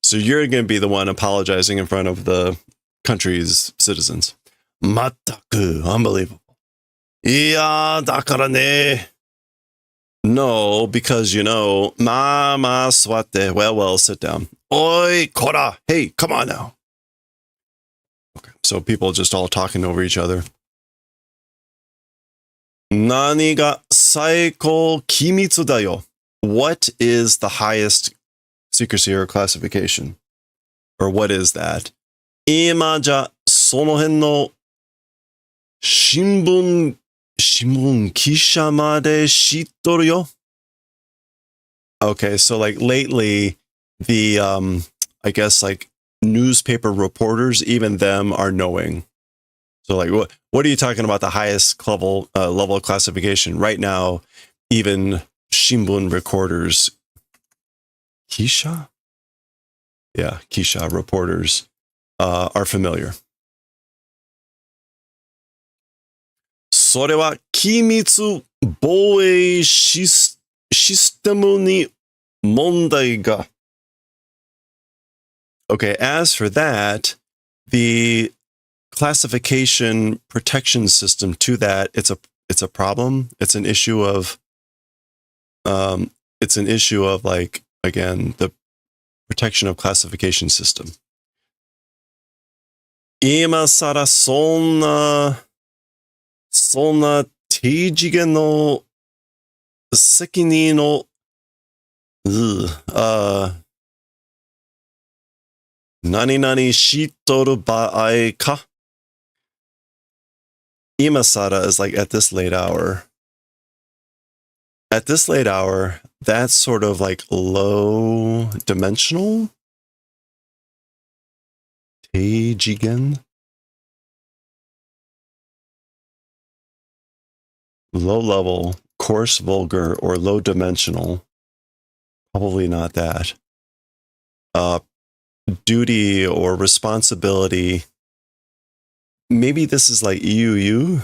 So you're going to be the one apologizing in front of the country's citizens. Mataku, unbelievable. Iya, dakara ne. No, because you know, mama swatte. Well, sit down. Oi, kora. Hey, come on now. Okay, so people just all talking over each other. Nani ga saiko kimitsu da yo? What is the highest secrecy or classification? Or what is that? Ima ja sono hen no shinbun kisha made shittoru yo? Okay, so like lately, the I guess like newspaper reporters, even them are knowing. So like what are you talking about, the highest level of classification? Right now, even Shimbun recorders, Kisha? Yeah, Kisha reporters are familiar. それは機密防衛システムに問題が. Okay, as for that, the classification protection system to that, it's a problem. It's an issue of like, again, the protection of classification system. 今更そんな低次元の責任を何々しっとる場合か? Imasara is like at this late hour. At this late hour, that's sort of like low dimensional. Teijigen. Low level, coarse, vulgar, or low dimensional. Probably not that. Duty or responsibility. Maybe this is like UU.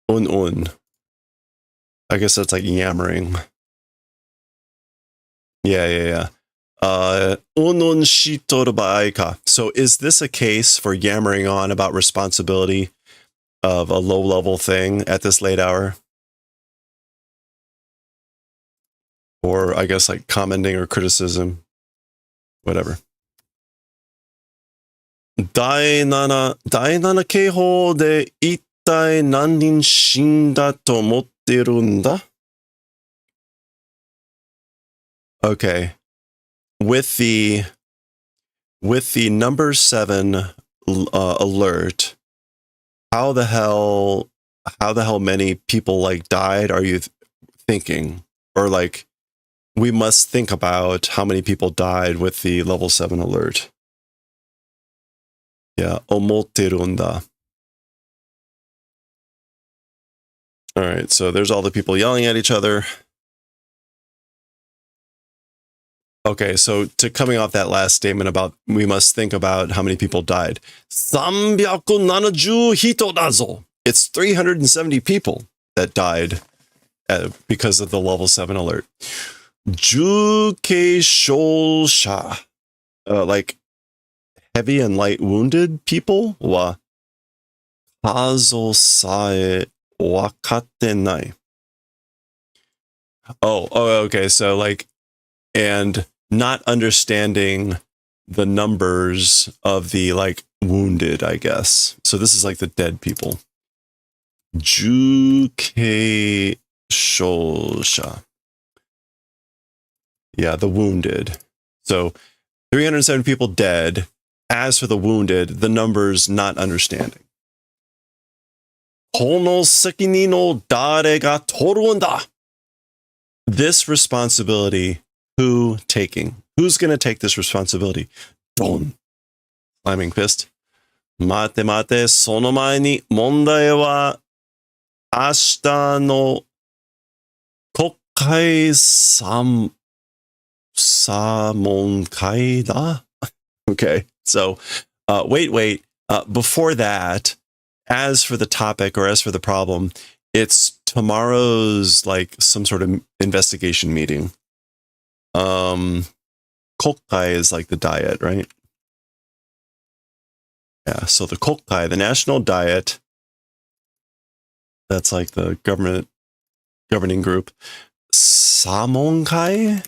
Un. I guess that's like yammering. Yeah. Un shitoru ba'aika. So is this a case for yammering on about responsibility of a low-level thing at this late hour? Or I guess like commenting or criticism. Whatever. 第7警報で一体何人死んだと思ってるんだ? Okay. With the number 7 alert, how the hell many people like died are you thinking? Or like, we must think about how many people died with the level 7 alert. Yeah, 思ってるんだ. All right, so there's all the people yelling at each other. Okay, so coming off that last statement about we must think about how many people died. 370 人だぞ. It's 370 people that died because of the level 7 alert. 重軽傷者, like heavy and light wounded people は数さえわかってない. Oh, okay, so like, and not understanding the numbers of the like wounded, I guess. So this is like the dead people. 重軽傷者. Yeah, the wounded. So 307 people dead. As for the wounded, the numbers not understanding. この責任を誰が取るんだ? This responsibility, who taking? Who's going to take this responsibility? Don. Slamming fist. 待て、その前に問題は明日の国会査問会だ? Okay, so wait. Before that, as for the topic or as for the problem, it's tomorrow's like some sort of investigation meeting. Kokkai is like the diet, right? Yeah, so the Kokkai, the national diet, that's like the governing group. Samonkai?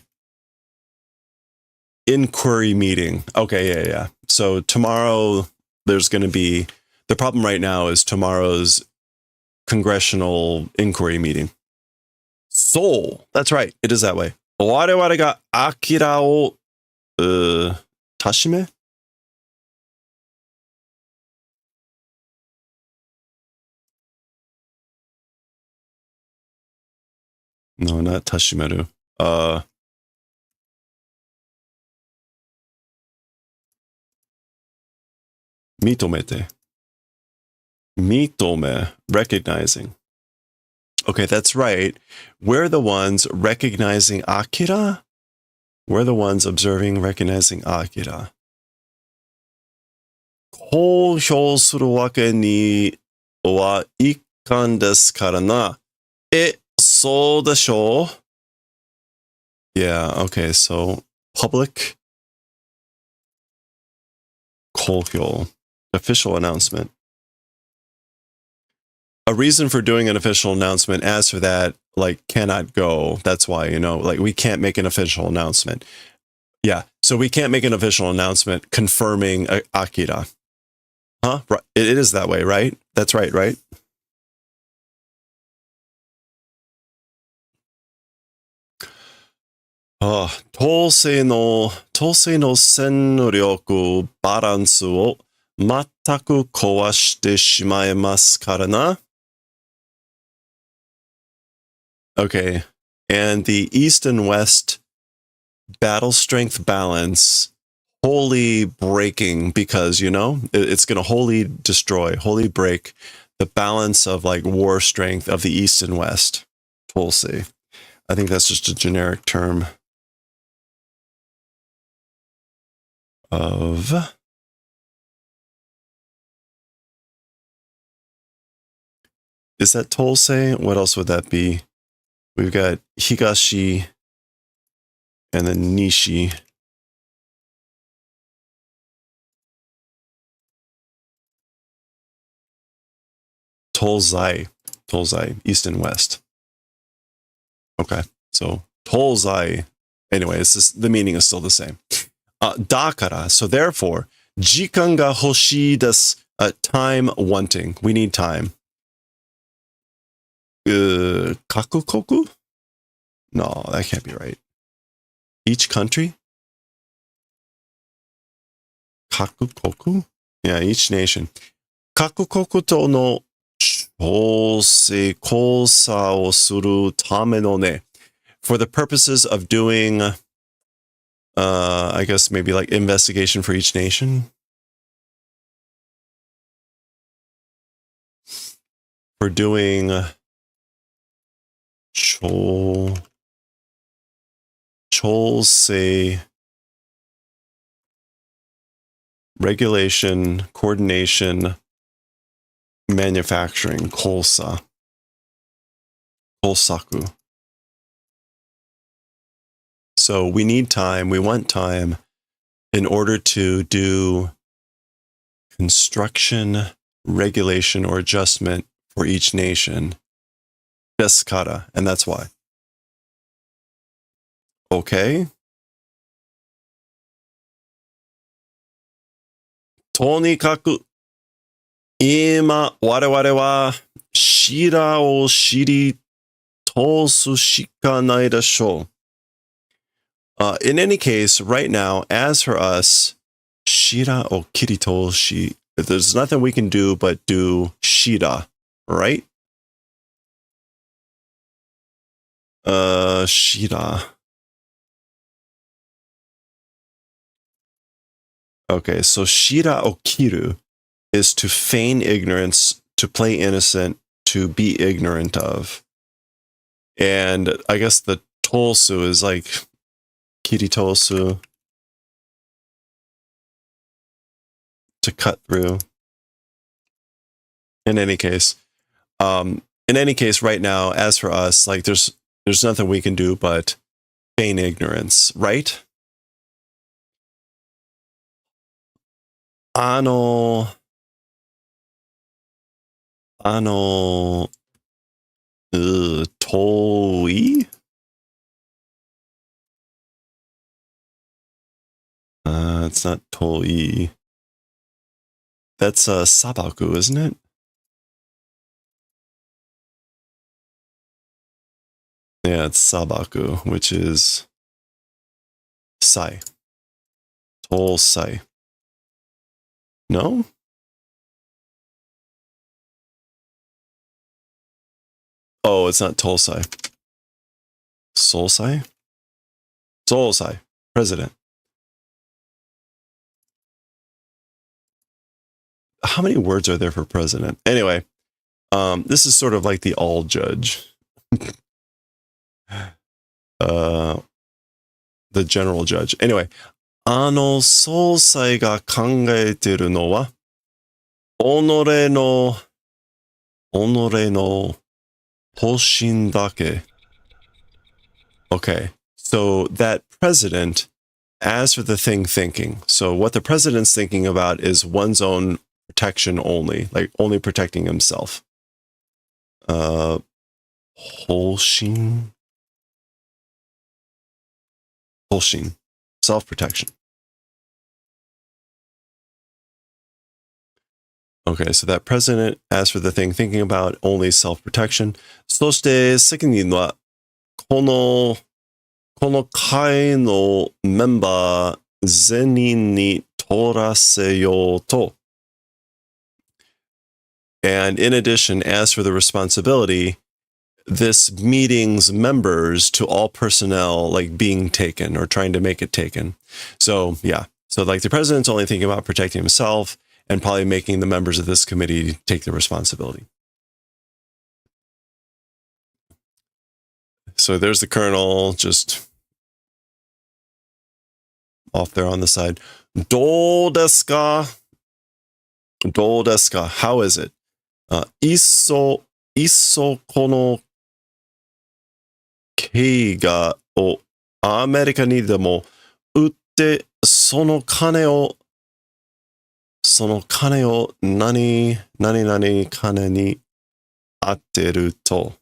Inquiry meeting. Okay, yeah. So tomorrow there's going to be, the problem right now is tomorrow's congressional inquiry meeting. So, that's right. It is that way. 我々がアキラを、たしめ? No, not 確める. 認めて. 認め, recognizing. Okay, that's right. We're the ones recognizing Akira. We're the ones observing, recognizing Akira. 公表するわけにはいかんですからな. そうでしょう? Yeah, okay, so public 公表, official announcement. A reason for doing an official announcement, as for that, like, cannot go. That's why, like, we can't make an official announcement. Yeah, so we can't make an official announcement confirming Akira. Huh? It is that way, right? That's right, right? Oh, 統制の戦力バランスを Mataku kowashite shimaemasu kara na. Okay. And the East and West battle strength balance wholly breaking because, you know, it's going to wholly destroy, wholly break the balance of like war strength of the East and West. Tulsi. I think that's just a generic term of is that Tulsi? What else would that be? We've got Higashi and then Nishi. Tolzai, East and West. Okay, so Tolzai. Anyway, it's just, the meaning is still the same. Dakara, so therefore, jikan ga hoshii desu, time wanting. We need time. Kakukoku? No, that can't be right. Each country? Kakukoku? Yeah, each nation. Kakukoku to no chosei kosa o suru tame no ne. For the purposes of doing, I guess maybe like investigation for each nation. For doing chosei regulation, coordination, manufacturing, kosaku. So we need time, we want time in order to do construction, regulation, or adjustment for each nation. Deskara, and that's why. Okay. Tonikaku, ima wareware wa shira o shiri tosu shikanai deshou. In any case, right now, as for us, shira o kiritoshi, there's nothing we can do but do shira, right? Shira. Okay, so shira o kiru is to feign ignorance, to play innocent, to be ignorant of. And I guess the tosu is like kiritosu, to cut through. In any case, right now, as for us, like there's nothing we can do but feign ignorance, right? Ano, toi? It's not toi. That's sabaku, isn't it? Yeah, it's sabaku, which is sai. Tolsai. No? Oh, it's not Tolsai. Solsai? Solsai. President. How many words are there for president? Anyway, this is sort of like the all judge. The general judge. Anyway, 総裁が考えてるのは、己の方針だけ。Okay, so that president, as for the thing thinking, so what the president's thinking about is one's own protection only, like only protecting himself. 方針? 方針. Self-protection. Okay, so that president, as for the thing thinking about only self-protection. そして責任はこの会のメンバー全員に取らせようと And in addition, as for the responsibility, this meeting's members to all personnel like being taken or trying to make it taken. So yeah, so like the president's only thinking about protecting himself and probably making the members of this committee take the responsibility. So there's the colonel just off there on the side. どうですか? どうですか? How is it? いっそこの映画をアメリカにでも売ってその金を何々金に当てると。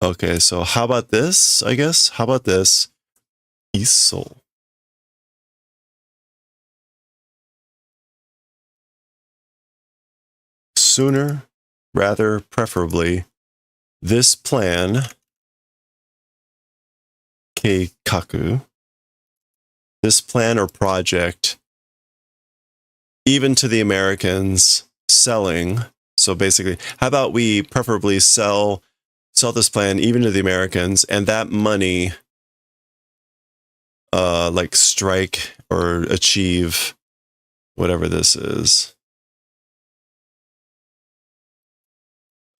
Okay, so how about this, I guess? How about this? いっそ。Sooner, rather, preferably, this plan, keikaku, this plan or project, even to the Americans, selling. So basically, how about we preferably sell this plan even to the Americans, and that money, like strike or achieve whatever this is.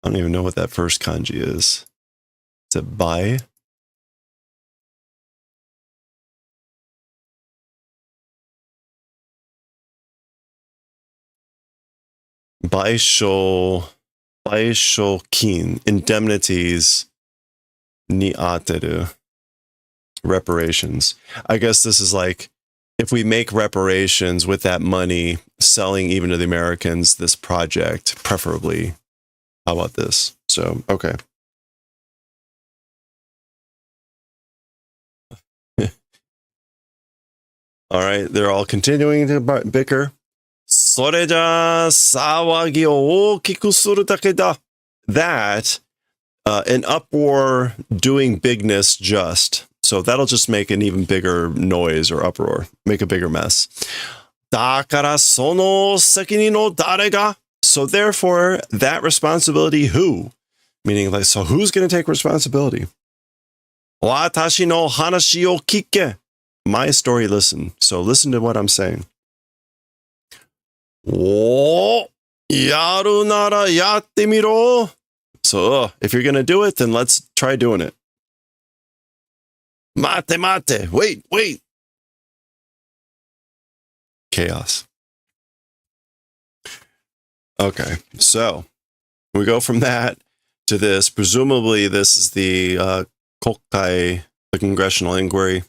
I don't even know what that first kanji is. Is it bai? Baisho kin, indemnities ni ateru. Reparations. I guess this is like, if we make reparations with that money, selling even to the Americans this project, preferably. How about this? So, okay. All right, they're all continuing to bicker. それじゃ騒ぎを大きくするだけだ. That, an uproar doing bigness just. So that'll just make an even bigger noise or uproar, make a bigger mess. だからその責任の誰が? So therefore, that responsibility, who? Meaning, like, so who's going to take responsibility? 私の話を聞け. My story, listen. So listen to what I'm saying. おー、やるならやってみろ. So, if you're going to do it, then let's try doing it. 待て待て. Wait. Chaos. Okay, so we go from that to this. Presumably, this is the kokkai, the congressional inquiry,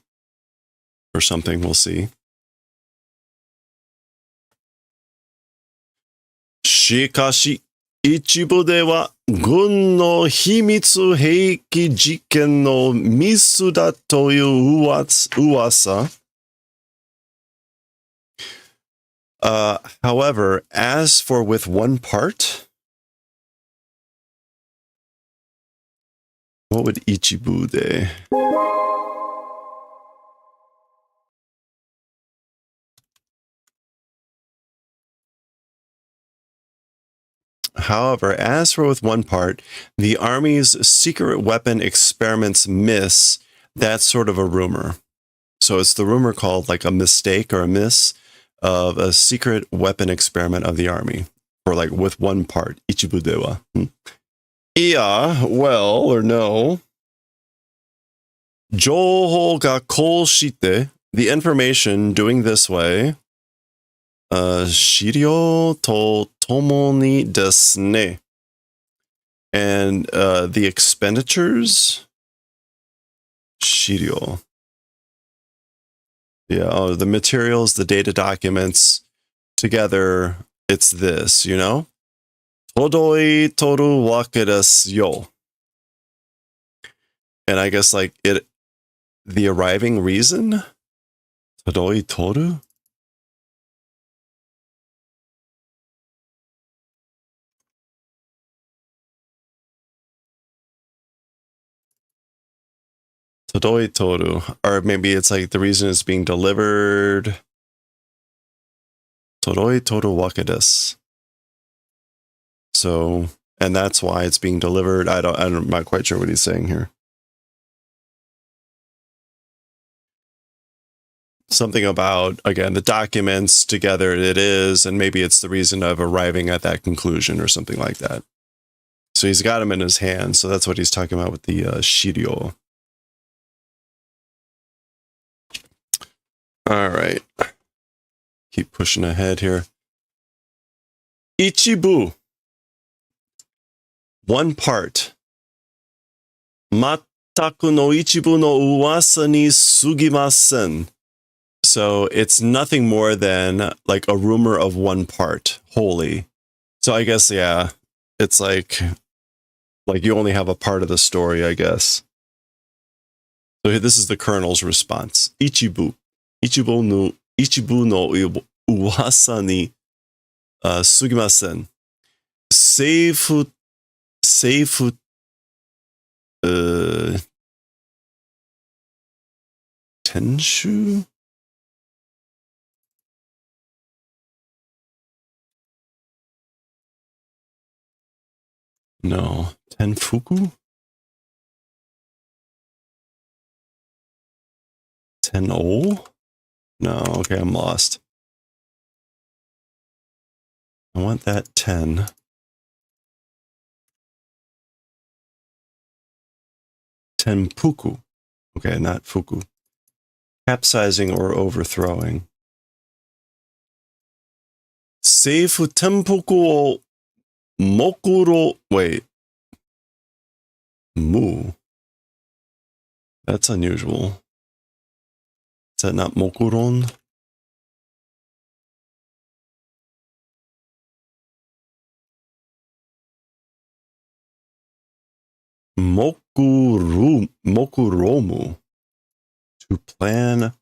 or something. We'll see. しかし、一部では軍の秘密兵器実験のミスだという噂。However, as for with one part, what would Ichibu de? However, as for with one part, the Army's secret weapon experiments miss, that's sort of a rumor. So it's the rumor called like a mistake or a miss of a secret weapon experiment of the Army. Or like with one part, Ichibu dewa. Yeah, well, or no. 情報がこうして, the information doing this way, 資料とともにですね. And the expenditures, 資料. Yeah, the materials, the data documents, together, it's this, you know? 届いとるわけですよ. And I guess like the arriving reason? 届いとる? Todoi toru. Or maybe it's like the reason it's being delivered. Todoi toru wake desu. So, and that's why it's being delivered. I'm not quite sure what he's saying here. Something about, again, the documents together it is, and maybe it's the reason of arriving at that conclusion or something like that. So he's got them in his hand, so that's what he's talking about with the Shiryo. All right. Keep pushing ahead here. Ichibu. One part. Mataku no ichibu no uwasa ni sugimasen. So it's nothing more than like a rumor of one part, wholly. So I guess, yeah, it's like you only have a part of the story, I guess. So this is the colonel's response. Ichibu. Ichibu no uwasa ni sugimasen. Seifu Tenshu? No. Tenfuku? Ten-o? No, okay, I'm lost. I want that 10. Tenpuku. Okay, not fuku. Capsizing or overthrowing. Seifu tenpuku o mokuro... Wait. Mu. That's unusual. Is that not mokuron? Mokuromu. To plan,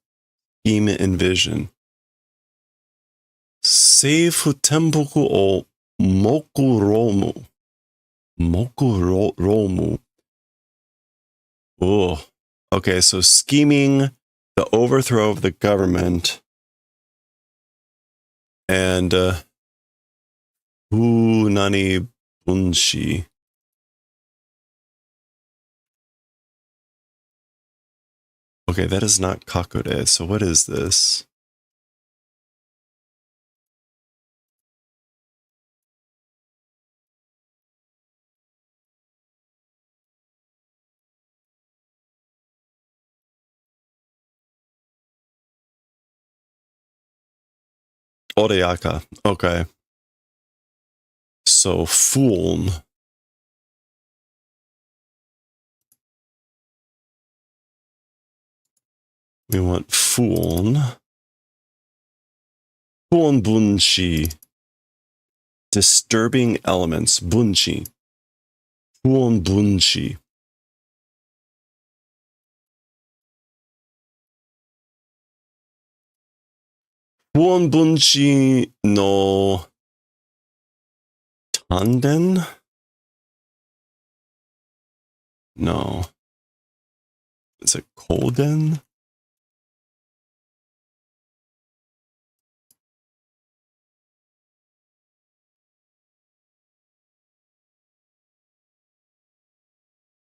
scheme, envision. Seifu tenpuku o mokuromu. Mokuromu. Oh. Okay, so scheming the overthrow of the government and nani bunshi. Okay, that is not kakure. So what is this? Oreyaka. Okay. So fool. We want fool. Fool bunshi. Disturbing elements. Bunshi. Fool bunshi. Fool bunshi no tanden? No. Is it Kolden?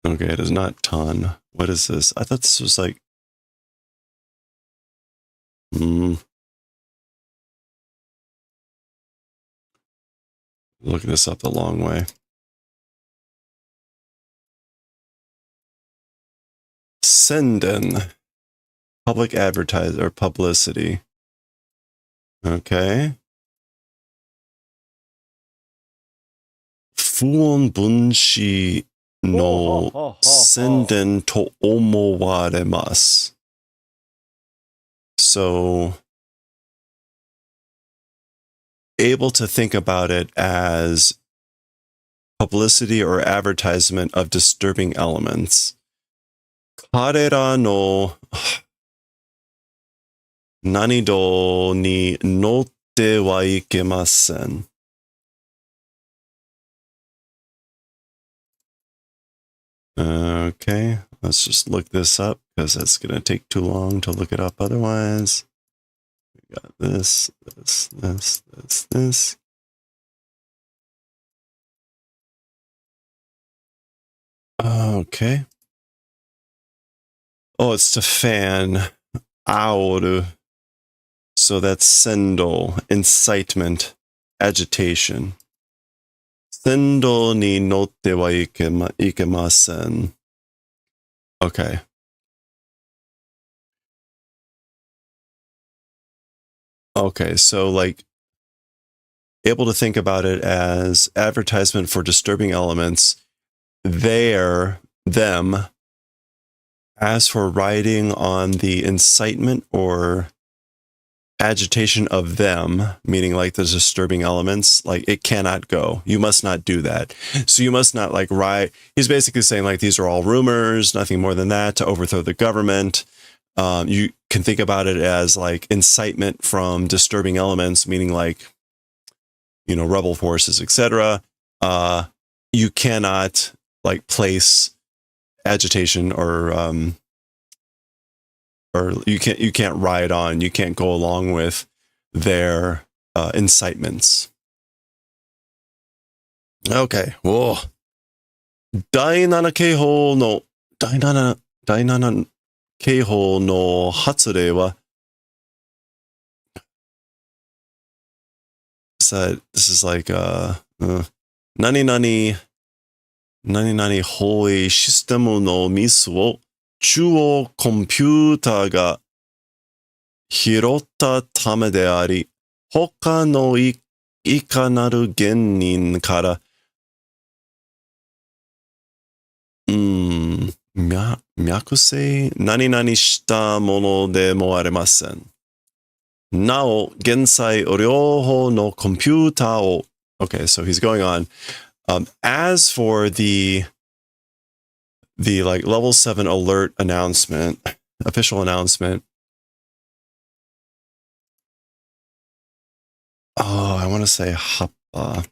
Okay, it is not ton. What is this? I thought this was like... Looking this up the long way. Senden. Public advertise or publicity. Okay. Fuon bunshi no senden to omowaremasu. So, able to think about it as publicity or advertisement of disturbing elements. Karera no nanido ni notte wa ikemasen. Okay, let's just look this up because it's going to take too long to look it up otherwise. We got this. Okay. Oh, it's to fan. Aoru. So that's sendo, incitement, agitation. Sendo ni notte wa ikemasen. Okay. Okay, so like able to think about it as advertisement for disturbing elements. Them. As for riding on the incitement or agitation of them, meaning like the disturbing elements, like it cannot go. You must not do that. So you must not like ride. He's basically saying like these are all rumors, nothing more than that, to overthrow the government. You can think about it as like incitement from disturbing elements, meaning like, you know, rebel forces, etc. You cannot like place agitation or you can't ride on, you can't go along with their incitements. Okay. Whoa. 第7警報の警報の発令は this is like 何々方位システムのミスを中央コンピューターが拾ったためであり、他のいかなる原因から、脈性何々したものでもありません。なお、現在両方のコンピューターを Okay, so he's going on. As for the like level 7 alert announcement, official announcement. Oh, I want to say Happa.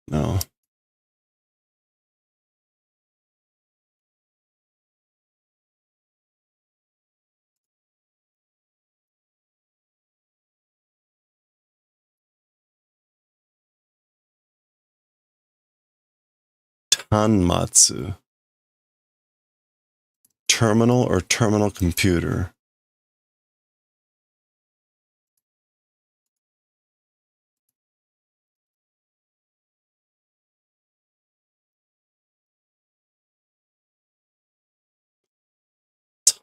No. Tanmatsu. Terminal or terminal computer.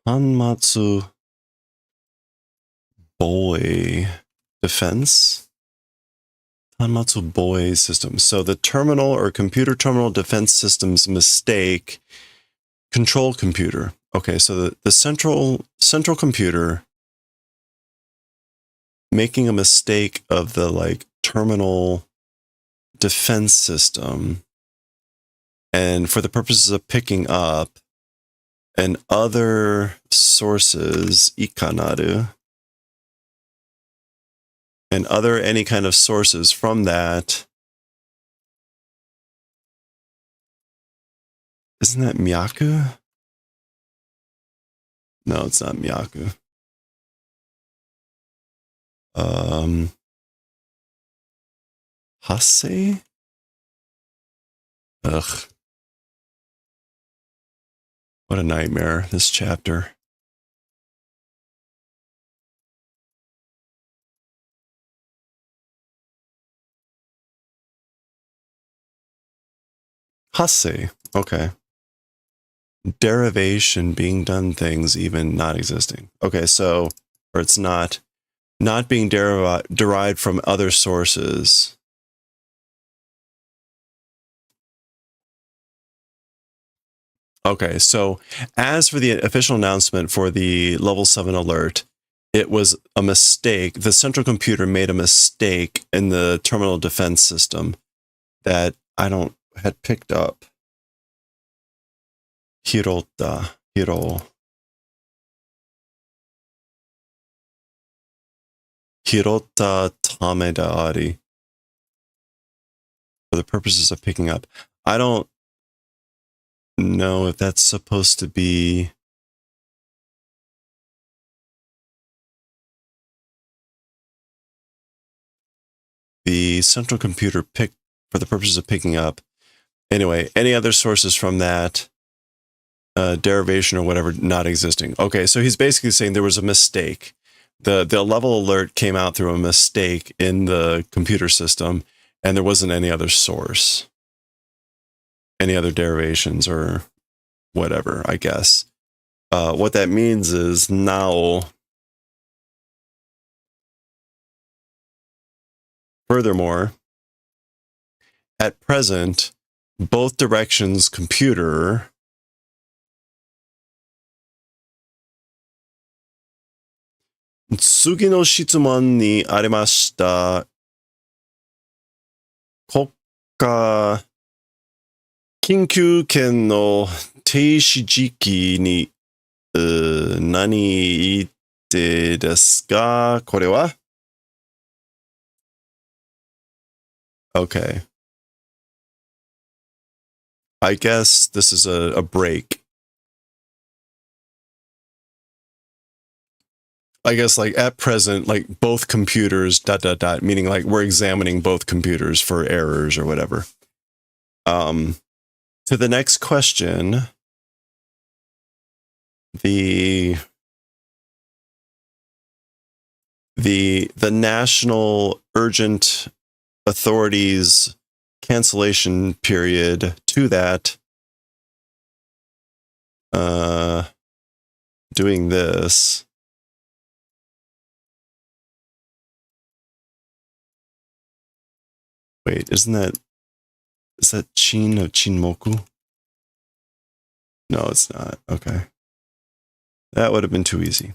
Tanmatsu boy defense. Tanmatsu boy system. So the terminal or computer terminal defense system's mistake. Control computer. Okay, so the central computer making a mistake of the like terminal defense system, and for the purposes of picking up and other sources, ikanaru, and other any kind of sources from that. Isn't that Myaku? No, it's not Myaku. Hase? Ugh. What a nightmare, this chapter. Hase. Okay. Derivation, being done things, even not existing. Okay, so, or it's not being derived from other sources. Okay, so as for the official announcement for the level 7 alert, it was a mistake. The central computer made a mistake in the terminal defense system that I had picked up. Hiro. Hirota tameda ari. For the purposes of picking up. I don't know if that's supposed to be the central computer picked for the purposes of picking up. Anyway, any other sources from that derivation or whatever not existing? Okay, so he's basically saying there was a mistake. The level alert came out through a mistake in the computer system, and there wasn't any other source, any other derivations or whatever, I guess. What that means is now, furthermore, at present, both directions computer Tsugi no shitsumon ni arimashita. Kokka Kinkyu ken no teishi jiki ni nani ite desu ka? Kore wa? Okay. I guess this is a break. I guess like at present, like both computers, ... meaning like we're examining both computers for errors or whatever. To the next question, the national urgent authorities cancellation period to that, doing this. Wait, is that Chin of Chinmoku? No, it's not. Okay. That would have been too easy.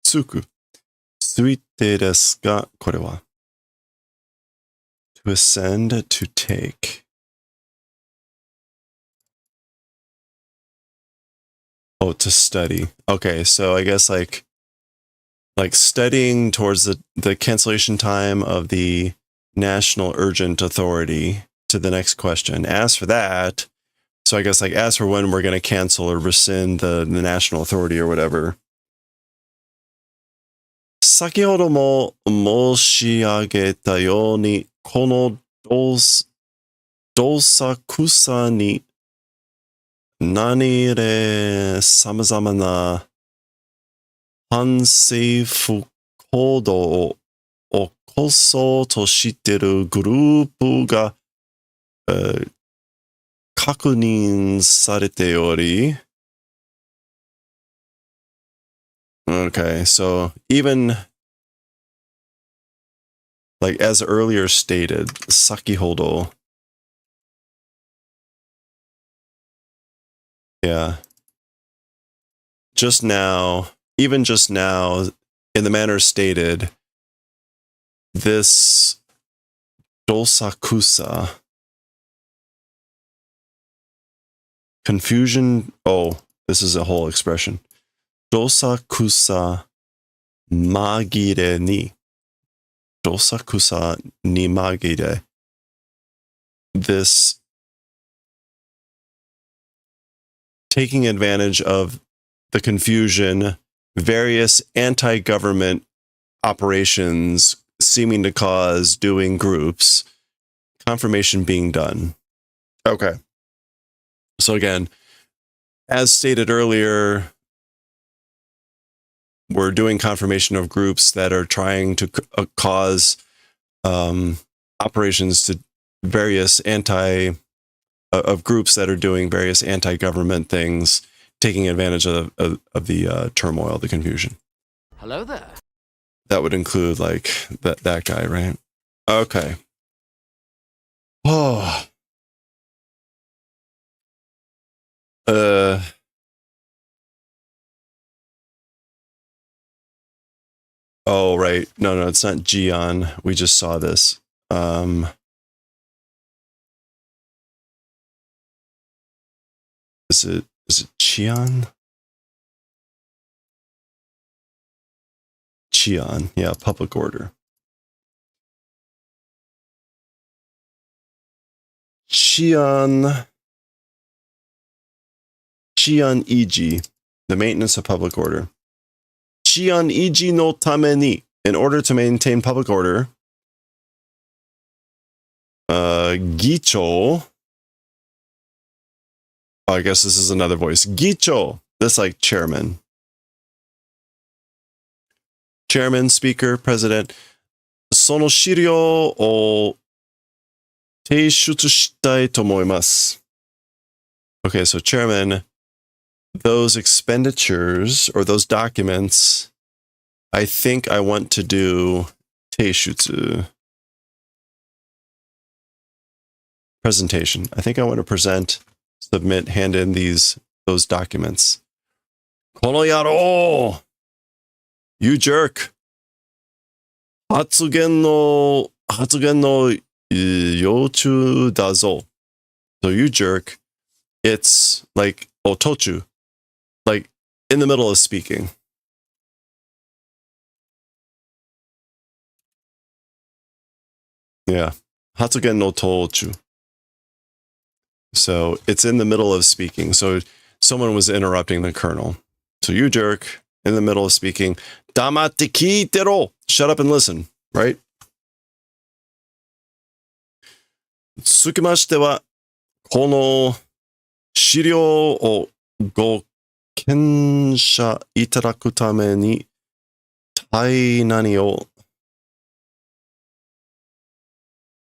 Tsuku. Tsuite desu ka, kore wa? To ascend, to take. Oh, to study. Okay, so I guess like studying towards the cancellation time of the National Urgent Authority to the next question. As for that, so I guess like as for when we're going to cancel or rescind the National Authority or whatever. 先ほども申し上げたように、この動作草に何で様々な反政府行動を起こそうとしているグループが、確認されており、Okay, so even like as earlier stated, sakihodo. Yeah. Just now, even just now, in the manner stated, this dosakusa, confusion, oh, this is a whole expression. Dosakusa magire ni. Dosakusa ni magire. This taking advantage of the confusion, various anti-government operations seeming to cause doing groups, confirmation being done. Okay. So again, as stated earlier, we're doing confirmation of groups that are trying to cause operations to various of groups that are doing various anti-government things, taking advantage of the turmoil, the confusion. Hello there. That would include like that guy, right? Okay. Oh. Oh, right. No, it's not Gion. We just saw this. Is it Chion? Chion, yeah, public order. Chion Iji. the maintenance of public order. Chian iji no tame ni, in order to maintain public order. Gicho. Oh, I guess this is another voice. Gicho. That's like chairman. Chairman, speaker, president. その資料を提出したいと思います。Okay, so chairman, those expenditures or those documents, I think I want to do 提出. Presentation. I think I want to present, submit, hand in those documents. この野郎! You jerk! 発言の要中だぞ. So you jerk. It's like, tochu. Like, in the middle of speaking. Yeah. 発言のtochu. So it's in the middle of speaking. So someone was interrupting the colonel. So you jerk, in the middle of speaking. 黙って聞いてろ! Shut up and listen, right? 続きましては、この資料をご検査いただくために、対何を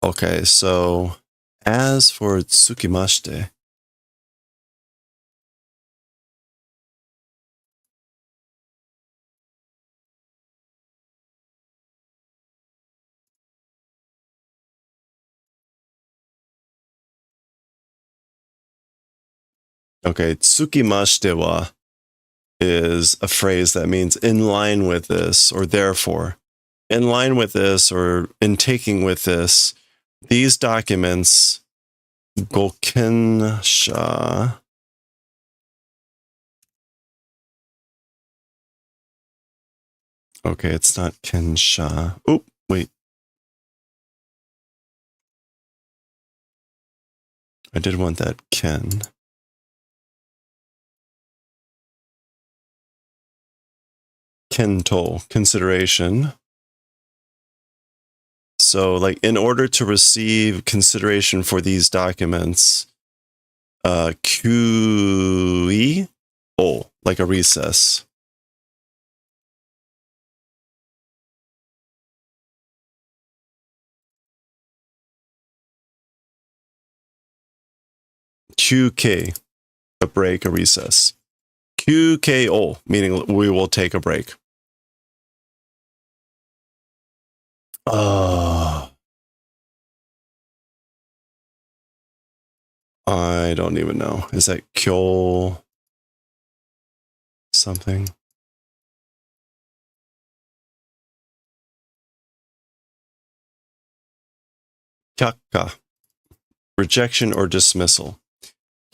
Okay, so as for tsukimashite, okay, tsukimashite wa is a phrase that means in line with this or therefore. In line with this or in taking with this, these documents, gokensha, okay, it's not kensha. Oh, wait. I did want that ken. Kento, consideration. So, like, in order to receive consideration for these documents, QE, like a recess. QK, a break, a recess. QKO, meaning we will take a break. I don't even know. Is that kyo something? Kyakka. Rejection or dismissal.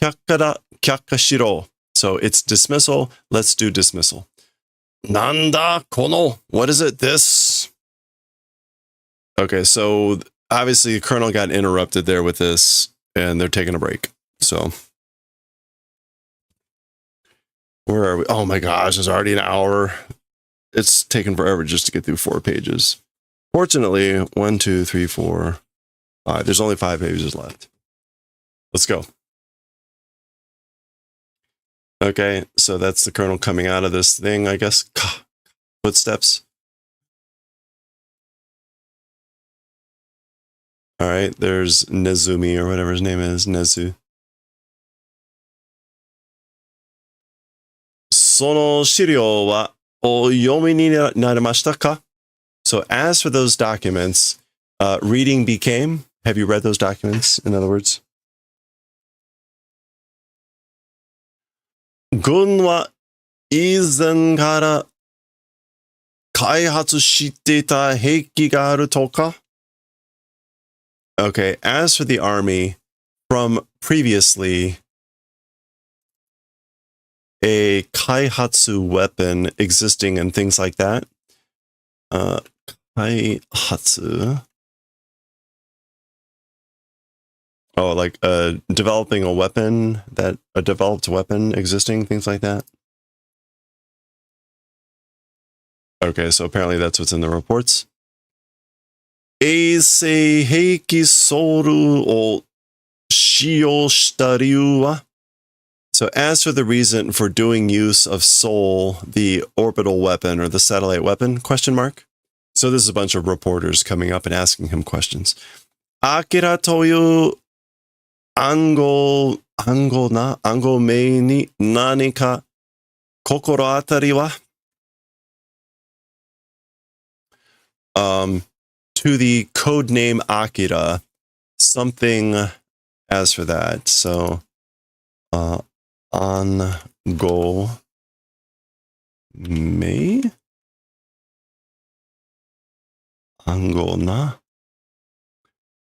Kyakkara kyakka shiro. So it's dismissal. Let's do dismissal. Nanda kono. What is it? This? Okay, so obviously the colonel got interrupted there with this, and they're taking a break. So where are we? Oh my gosh, it's already an hour. It's taken forever just to get through 4 pages. Fortunately, 1, 2, 3, 4, 5. There's only 5 pages left. Let's go. Okay, so that's the colonel coming out of this thing, I guess. Footsteps. All right, there's Nezumi or whatever his name is, Nezu. その資料はお読みになりましたか? So as for those documents, reading became. Have you read those documents, in other words? 軍は以前から開発していた兵器があるとか? Okay, as for the army, from previously, a kaihatsu weapon existing and things like that. Kaihatsu. Oh, like developing a weapon, a developed weapon existing, things like that. Okay, so apparently that's what's in the reports. Eisei heiki soru o shiyou shita ryu wa? So as for the reason for doing use of Soul, the orbital weapon or the satellite weapon, question mark. So this is a bunch of reporters coming up and asking him questions. Akira toyu ango mei ni nani ka kokoro atari wa? To the code name Akira, something as for that. So, Ango Mei? Ango na?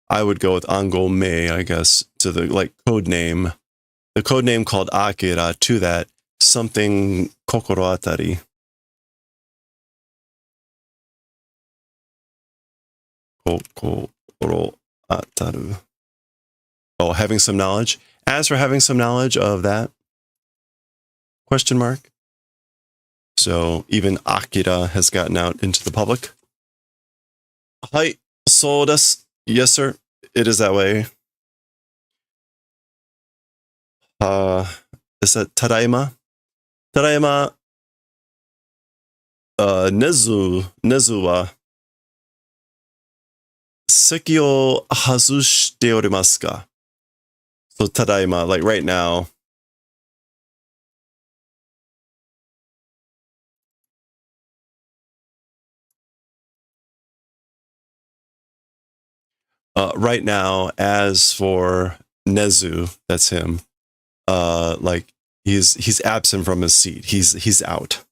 I would go with Ango Mei, I guess, to the like code name. The code name called Akira, to that, something kokoro atari. Kokoro ataru. Oh, having some knowledge. As for having some knowledge of that, question mark. So even Akira has gotten out into the public. Hai, so desu. Yes, sir. It is that way. Is that tadaima? Tadaima, nezu wa seki o hazushite orimasu ka? So tadaima, like right now. Right now, as for Nezu, that's him. Like he's absent from his seat. He's out.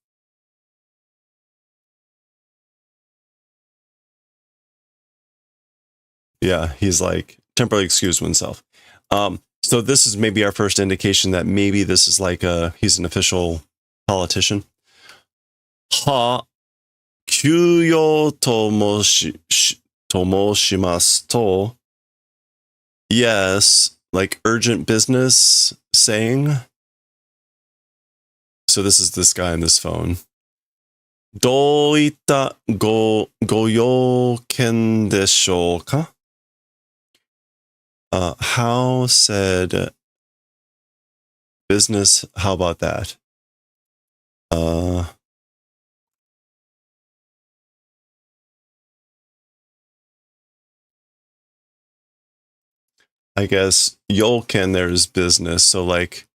Yeah, he's like temporarily excused himself. So this is maybe our first indication that maybe this is like he's an official politician. Ha kyuyo tomoshimasu to. Yes, like urgent business saying. So this is this guy on this phone. どういったご用件でしょうか? How said business, how about that? I guess yoken there is business, so like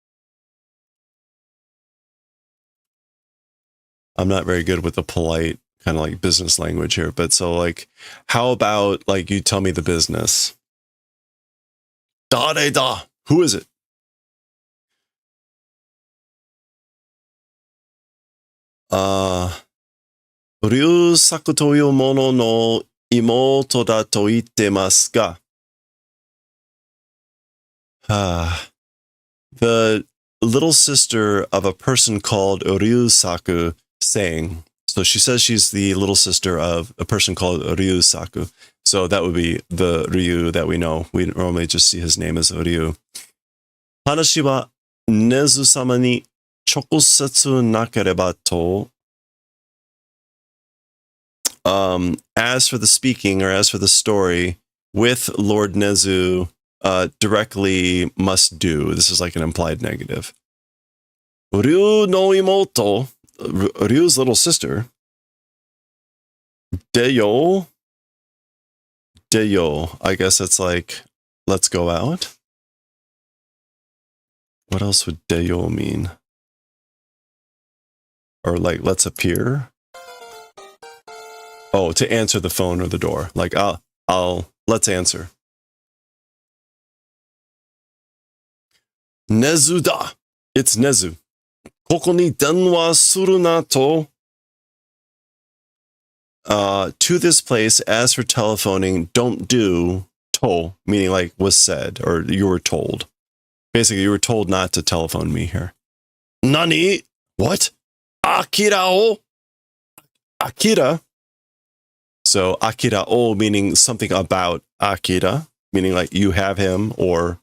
I'm not very good with the polite kind of like business language here, but so like how about like you tell me the business? Dare da. Who is it? Ryusaku toyu mono no imoto da to ittemasu ka? The little sister of a person called Ryusaku saying. So she says she's the little sister of a person called Ryusaku. So that would be the Ryu that we know. We normally just see his name as Ryu. Hanashi wa Nezu-sama ni chokusetsu nakereba to. As for the speaking, or as for the story, with Lord Nezu, directly must do. This is like an implied negative. Ryu no imoto, Ryu's little sister. Daioh. I guess it's like, let's go out. What else would Daioh mean? Or like, let's appear. Oh, to answer the phone or the door. Like, let's answer. Nezu da. It's Nezu. Koko ni denwa suru na to. To this place, as for telephoning, don't do to, meaning like was said, or you were told. Basically, you were told not to telephone me here. Nani? What? Akira o? Akira? So Akira o meaning something about Akira, meaning like you have him, or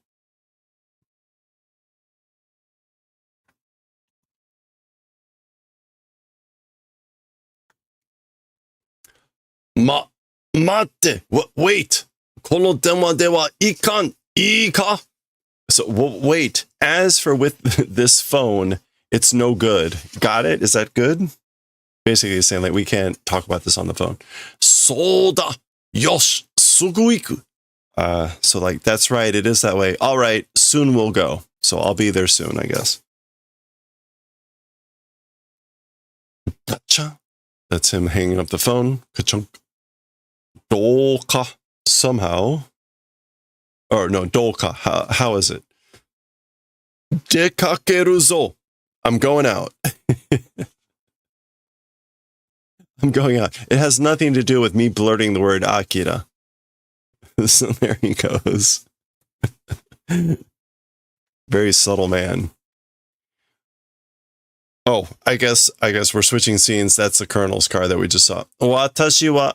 Matte. Wait. この電話ではいかん。いいか? So, wait. As for with this phone, it's no good. Got it? Is that good? Basically, he's saying like we can't talk about this on the phone. そうだ. Yosh. すぐ行く. So like, that's right. It is that way. All right. Soon we'll go. So I'll be there soon, I guess. Gotcha. That's him hanging up the phone. Ka-chunk. Doka. Somehow. Or no, doka. How is it? Dekakeru zo. I'm going out. I'm going out. It has nothing to do with me blurting the word Akira. So there he goes. Very subtle man. Oh, I guess we're switching scenes. That's the Colonel's car that we just saw. Watashi wa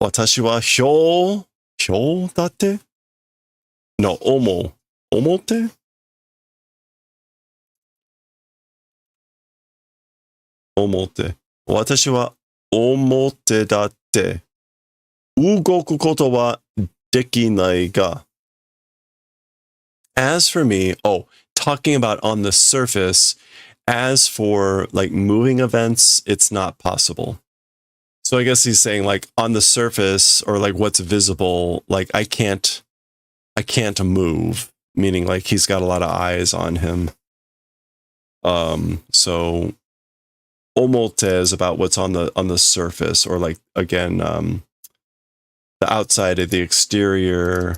hyou datte? No, omote? Omote. Watashi wa omote datte. Ugoku koto wa dekinai ga. As for me, talking about on the surface, as for like moving events, it's not possible. So I guess he's saying like on the surface or like what's visible, like I can't move, meaning like he's got a lot of eyes on him. So omote is about what's on the surface, or like again, the outside of the exterior,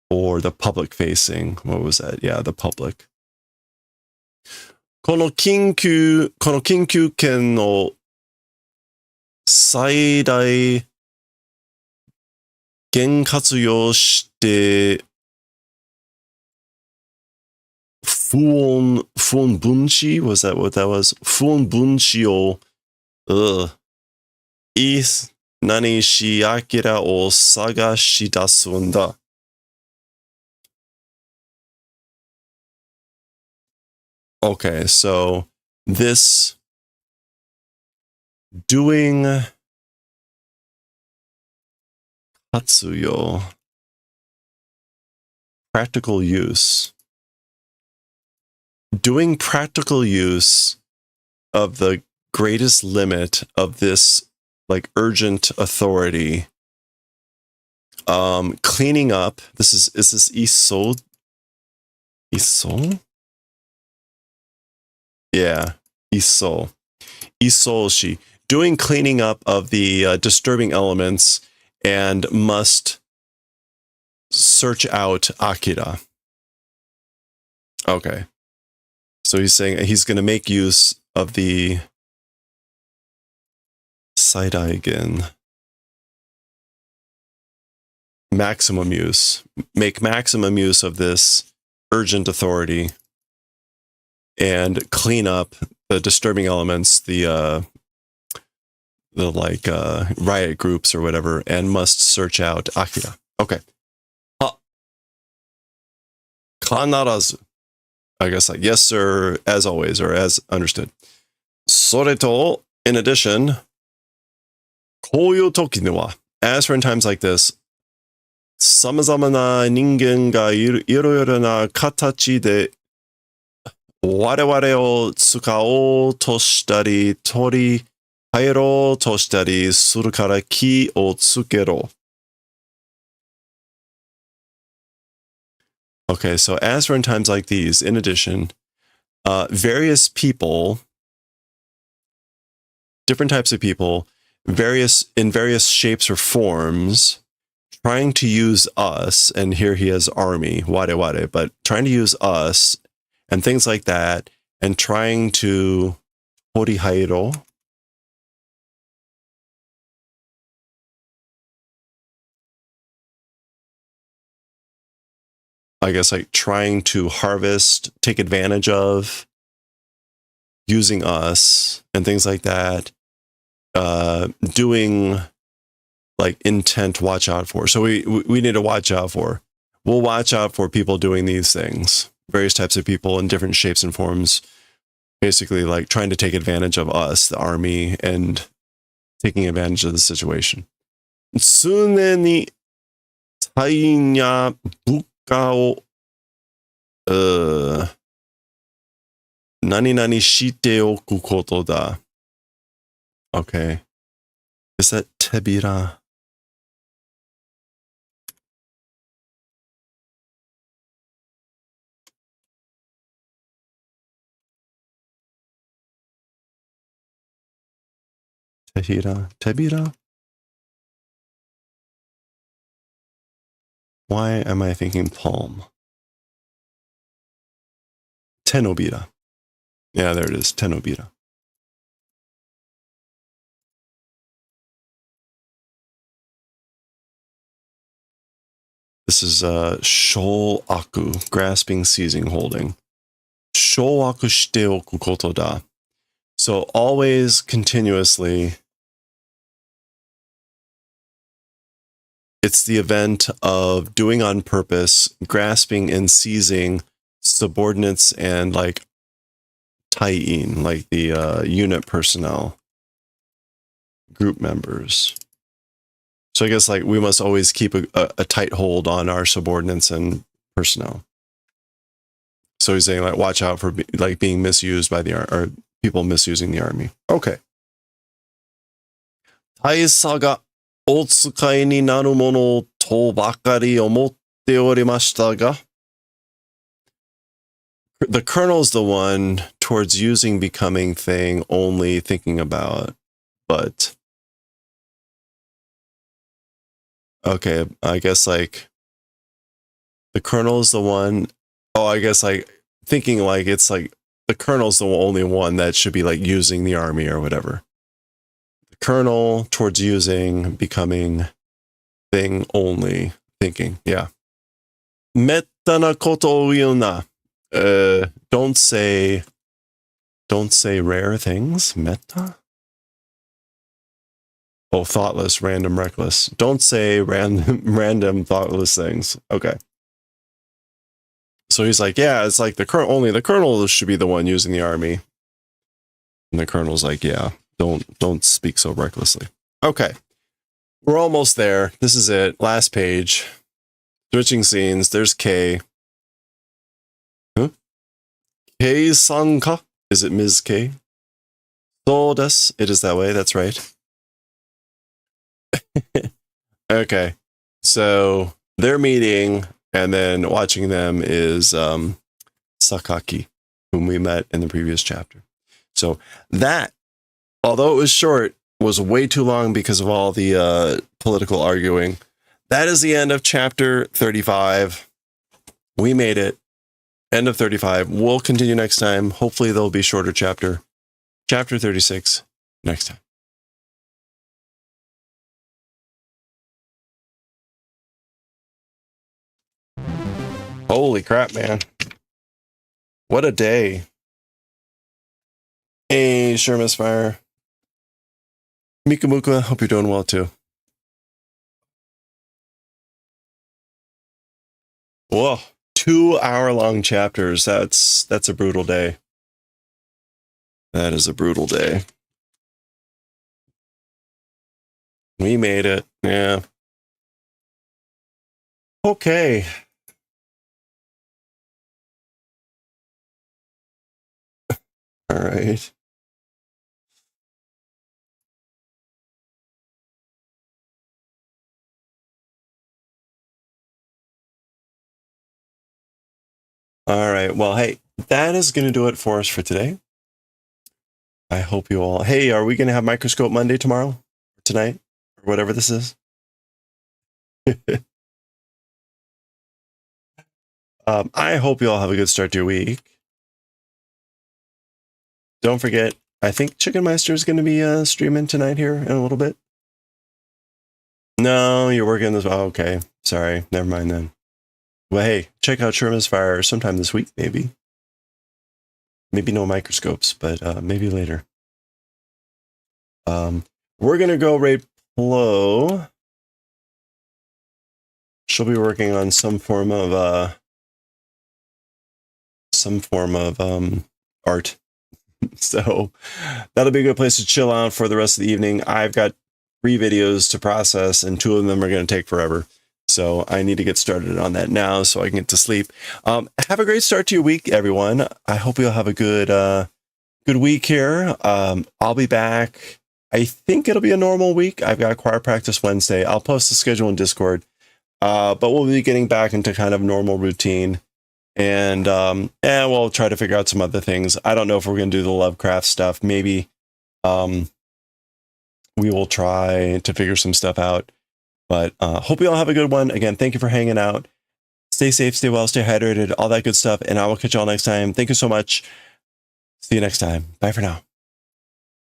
or the public facing. What was that? Yeah, the public. この緊急圏の最大限活用して不穏分子? Was that what that was? 不穏分子を何しアキラを探し出すんだ. Okay, so this doing Katsuyo, practical use. Doing practical use of the greatest limit of this like urgent authority. Cleaning up. Is this Iso? Iso? Yeah, Isoshi. Doing cleaning up of the disturbing elements and must search out Akira. Okay. So he's saying he's going to make use of the Saidaigen. Maximum use. Make maximum use of this urgent authority and clean up the disturbing elements, the like riot groups or whatever, and must search out Akira. Okay. Kanarazu. I guess like yes sir, as always, or as understood. Soreto, in addition, koyu toki ni wa, as for in times like this, samazama na ningen ga iroyoro na katachi de 我々を使おうとしたり、取り入ろうとしたりするから気をつけろ. Okay, so as for in times like these, in addition, various people, different types of people, in various shapes or forms, trying to use us, and here he has army, ware, but trying to use us, and things like that, and trying to horihairo. I guess like trying to harvest, take advantage of, using us, and things like that. Doing like intent, watch out for. So we need to watch out for. We'll watch out for people doing these things. Various types of people in different shapes and forms, basically like trying to take advantage of us, the army, and taking advantage of the situation. 常に体や部下を、何々しておくことだ。Okay. Is that tebira? Tebira? Why am I thinking palm? Tenobira. Yeah, there it is. Tenobira. This is shoaku, grasping, seizing, holding. Shoaku shite oku koto da. So always, continuously, it's the event of doing on purpose, grasping and seizing subordinates and like taiin, like the unit personnel, group members. So I guess like we must always keep a tight hold on our subordinates and personnel. So he's saying like watch out for like being misused by the or people misusing the army. Okay. 大佐がお使いになるものとばかり思っておりましたが The colonel's the one towards using becoming thing only thinking about, but okay, I guess like the colonel's the one, oh, I guess like thinking like it's like the colonel's the only one that should be like using the army or whatever. The colonel towards using becoming thing only thinking, yeah. Metta na koto o iu na. Don't say rare things. Meta? Oh, thoughtless, random, reckless. Don't say random, thoughtless things. Okay. So he's like, yeah, it's like only the colonel should be the one using the army. And the colonel's like, yeah, don't speak so recklessly. Okay. We're almost there. This is it. Last page. Switching scenes. There's K. Huh? K-san-ka? Is it Ms. K? So desu. It is that way. That's right. Okay. So they're meeting, and then watching them is Sakaki, whom we met in the previous chapter. So that, although it was short, was way too long because of all the political arguing. That is the end of chapter 35. We made it. End of 35. We'll continue next time. Hopefully there'll be shorter chapter. Chapter 36 next time. Holy crap, man. What a day. Hey, sure, Misfire. Mikamuka, hope you're doing well too. Whoa, 2-hour-long chapters. That's a brutal day. That is a brutal day. We made it. Yeah. Okay. All right. All right. Well, hey, that is going to do it for us for today. I hope you all... Hey, are we going to have Microscope Monday tomorrow? Or tonight? Or whatever this is? I hope you all have a good start to your week. Don't forget, I think Chicken Meister is going to be streaming tonight here in a little bit. No, you're working this... Oh, okay. Sorry. Never mind then. Well, hey, check out Sherman's Fire sometime this week, maybe. Maybe no microscopes, but maybe later. We're going to go raid Plo. She'll be working on some form of art. So that'll be a good place to chill out for the rest of the evening. I've got 3 videos to process, and 2 of them are going to take forever. So I need to get started on that now so I can get to sleep. Have a great start to your week, everyone. I hope you'll have a good week here. I'll be back. I think it'll be a normal week. I've got choir practice Wednesday. I'll post the schedule in Discord. But we'll be getting back into kind of normal routine. And we'll try to figure out some other things. I don't know if we're going to do the Lovecraft stuff. Maybe we will try to figure some stuff out. But hope you all have a good one. Again, thank you for hanging out. Stay safe, stay well, stay hydrated, all that good stuff. And I will catch you all next time. Thank you so much. See you next time. Bye for now.